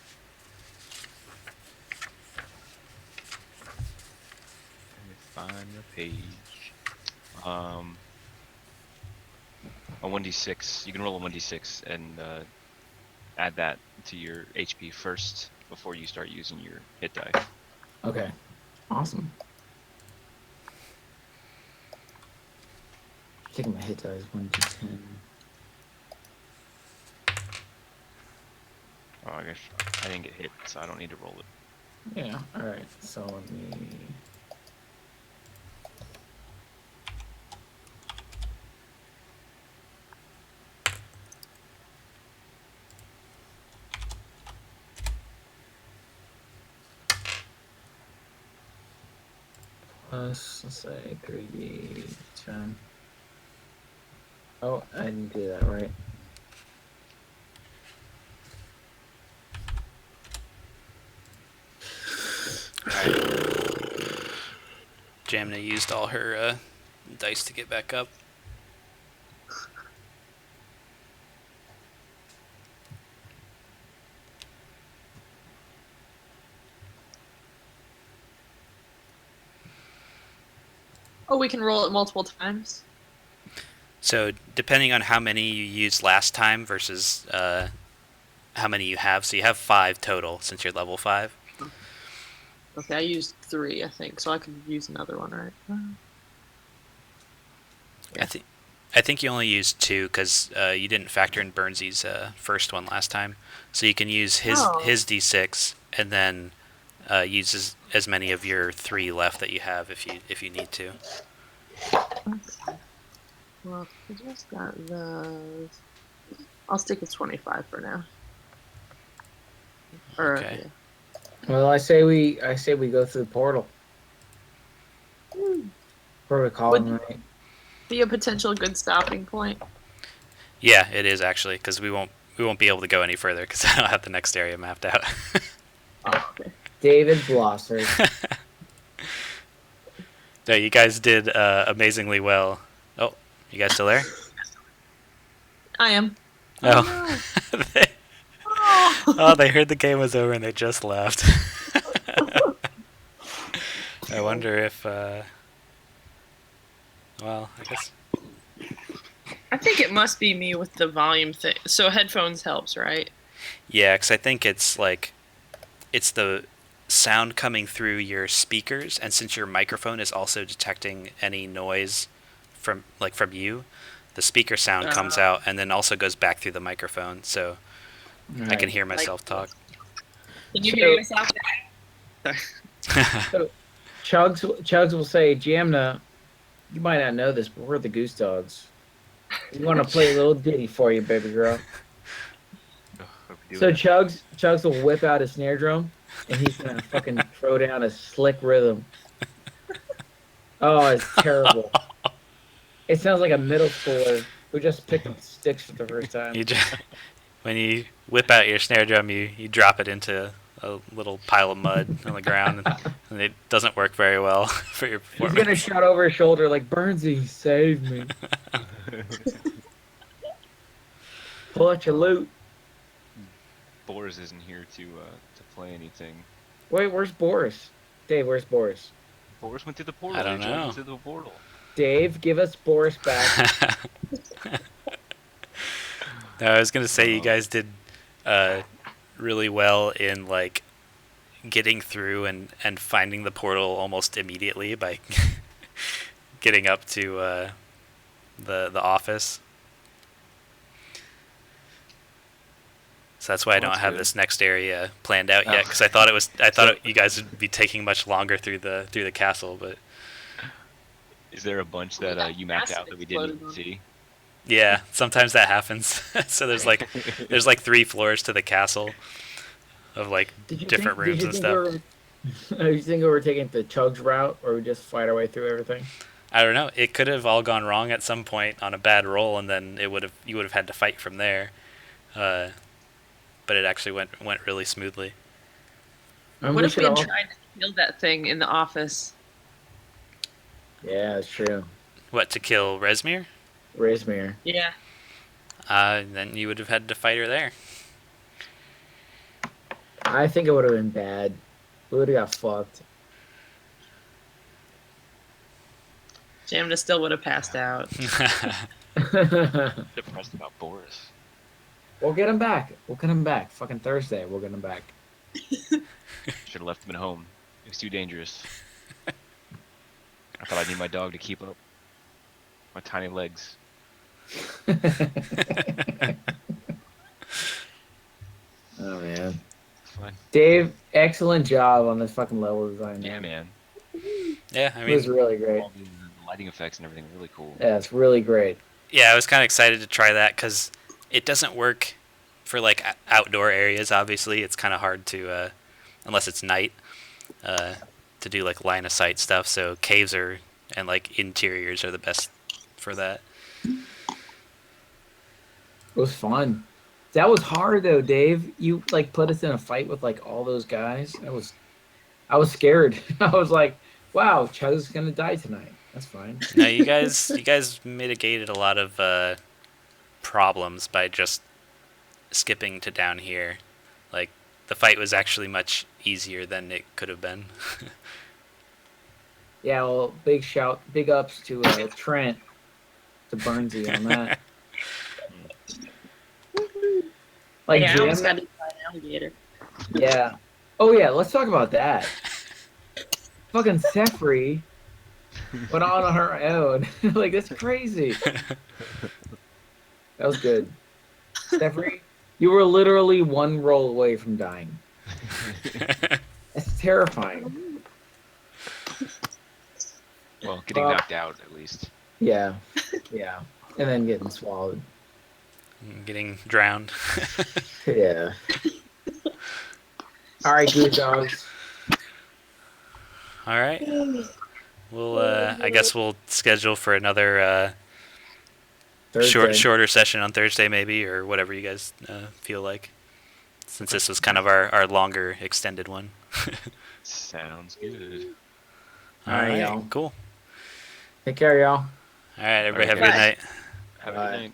Let me find the page. A 1d6. You can roll a 1d6 and add that to your HP first before you start using your hit die. Okay. Awesome. Taking my hit dice 1 to 10. Oh, I guess I didn't get hit, so I don't need to roll it. Yeah. All right. So let me. Plus, let's say 3D 10. Oh, I didn't do that right. Jamna used all her dice to get back up. oh, we can roll it multiple times. So depending on how many you used last time versus how many you have, so you have 5 total since you're level 5. Okay, I used 3, I think, so I could use another one, right? I think you only used 2 because you didn't factor in Burnsy's first one last time. So you can use his Oh. his d6 and then use as many of your 3 left that you have if you need to. Okay. Well, I just got those. I'll stick with 25 for now. Or, Okay. yeah. Well, I say we go through the portal. Protocol, Would- right? Be a potential good stopping point. Yeah, it is actually because we won't be able to go any further because I don't have the next area mapped out. Oh, okay. David Blosser. No, you guys did amazingly well. Oh, you guys still there? I am. Oh. Oh. Oh, they heard the game was over and they just left. I wonder if, well, I guess. I think it must be me with the volume thing. So headphones helps, right? Yeah, because I think it's like, it's the sound coming through your speakers, and since your microphone is also detecting any noise from you, the speaker sound comes out and then also goes back through the microphone, so I can hear myself talk. Can you hear yourself? Chugs will say, Jamna, you might not know this, but we're the Goose Dogs. We want to play a little ditty for you, baby girl. So Chugs will whip out his snare drum, and he's gonna fucking throw down a slick rhythm. Oh, it's terrible. It sounds like a middle schooler who just picked up sticks for the first time. when you whip out your snare drum, you drop it into a little pile of mud on the ground, and it doesn't work very well for your He's performance. gonna shout over his shoulder like, "Burnsy, save me! Pull out your loot." Boris isn't here to play anything. Wait, where's Boris? Dave, where's Boris? Boris went through the portal. I don't He jumped know. into the portal. Dave, give us Boris back. No, I was gonna say you guys did really well in like getting through and finding the portal almost immediately by getting up to the office. So that's why I Well, don't that's have good. this next area planned out yet, Oh. because I thought you guys would be taking much longer through the castle, but Is there a bunch that you mapped out that we didn't even see? yeah, sometimes that happens. So there's like 3 floors to the castle of like different rooms and stuff. You think we were taking the Chugs route, or we just fight our way through everything? I don't know. It could have all gone wrong at some point on a bad roll, and then you would have had to fight from there. But it actually went really smoothly. And What we if we should had all- tried to kill that thing in the office? Yeah, that's true. What, to kill Resmir? Razmir. Yeah. Then you would have had to fight her there. I think it would have been bad. We would have got fucked. Jamna still would have passed out. Depressed about Boris. We'll get him back. We'll get him back. Fucking Thursday, we'll get him back. Should have left him at home. It was too dangerous. I thought I'd need my dog to keep up my tiny legs. Oh man, It's fine. Dave, excellent job on this fucking level design. Yeah, man. Yeah, I It was mean, really great. All the lighting effects and everything, really cool. Yeah, it's really great. yeah, I was kind of excited to try that because it doesn't work for like outdoor areas. Obviously, it's kind of hard to, unless it's night, to do like line of sight stuff. So caves and like interiors are the best for that. It was fun. That was hard though, Dave. You like put us in a fight with like all those guys. I was scared. I was like, wow, Chuz's gonna die tonight. That's fine. No, you guys mitigated a lot of problems by just skipping to down here. Like the fight was actually much easier than it could have been. Yeah, well, big ups to Trent, to Burnsy on that. Like yeah, I almost Jim, got to fight an alligator. yeah. Oh yeah, let's talk about that. Fucking Sefri went on her own. Like that's crazy. That was good. Sefri, you were literally one roll away from dying. That's terrifying. Well, getting knocked out at least. Yeah, yeah. And then getting swallowed. Getting drowned. Yeah. All right, good dogs. All right. We'll I guess we'll schedule for another Thursday. shorter session on Thursday maybe, or whatever you guys feel like. Since this was kind of our longer extended one. Sounds good. All right, y'all. Cool. Take care, y'all. All right, everybody have a Okay. good night. Have a Bye. good night.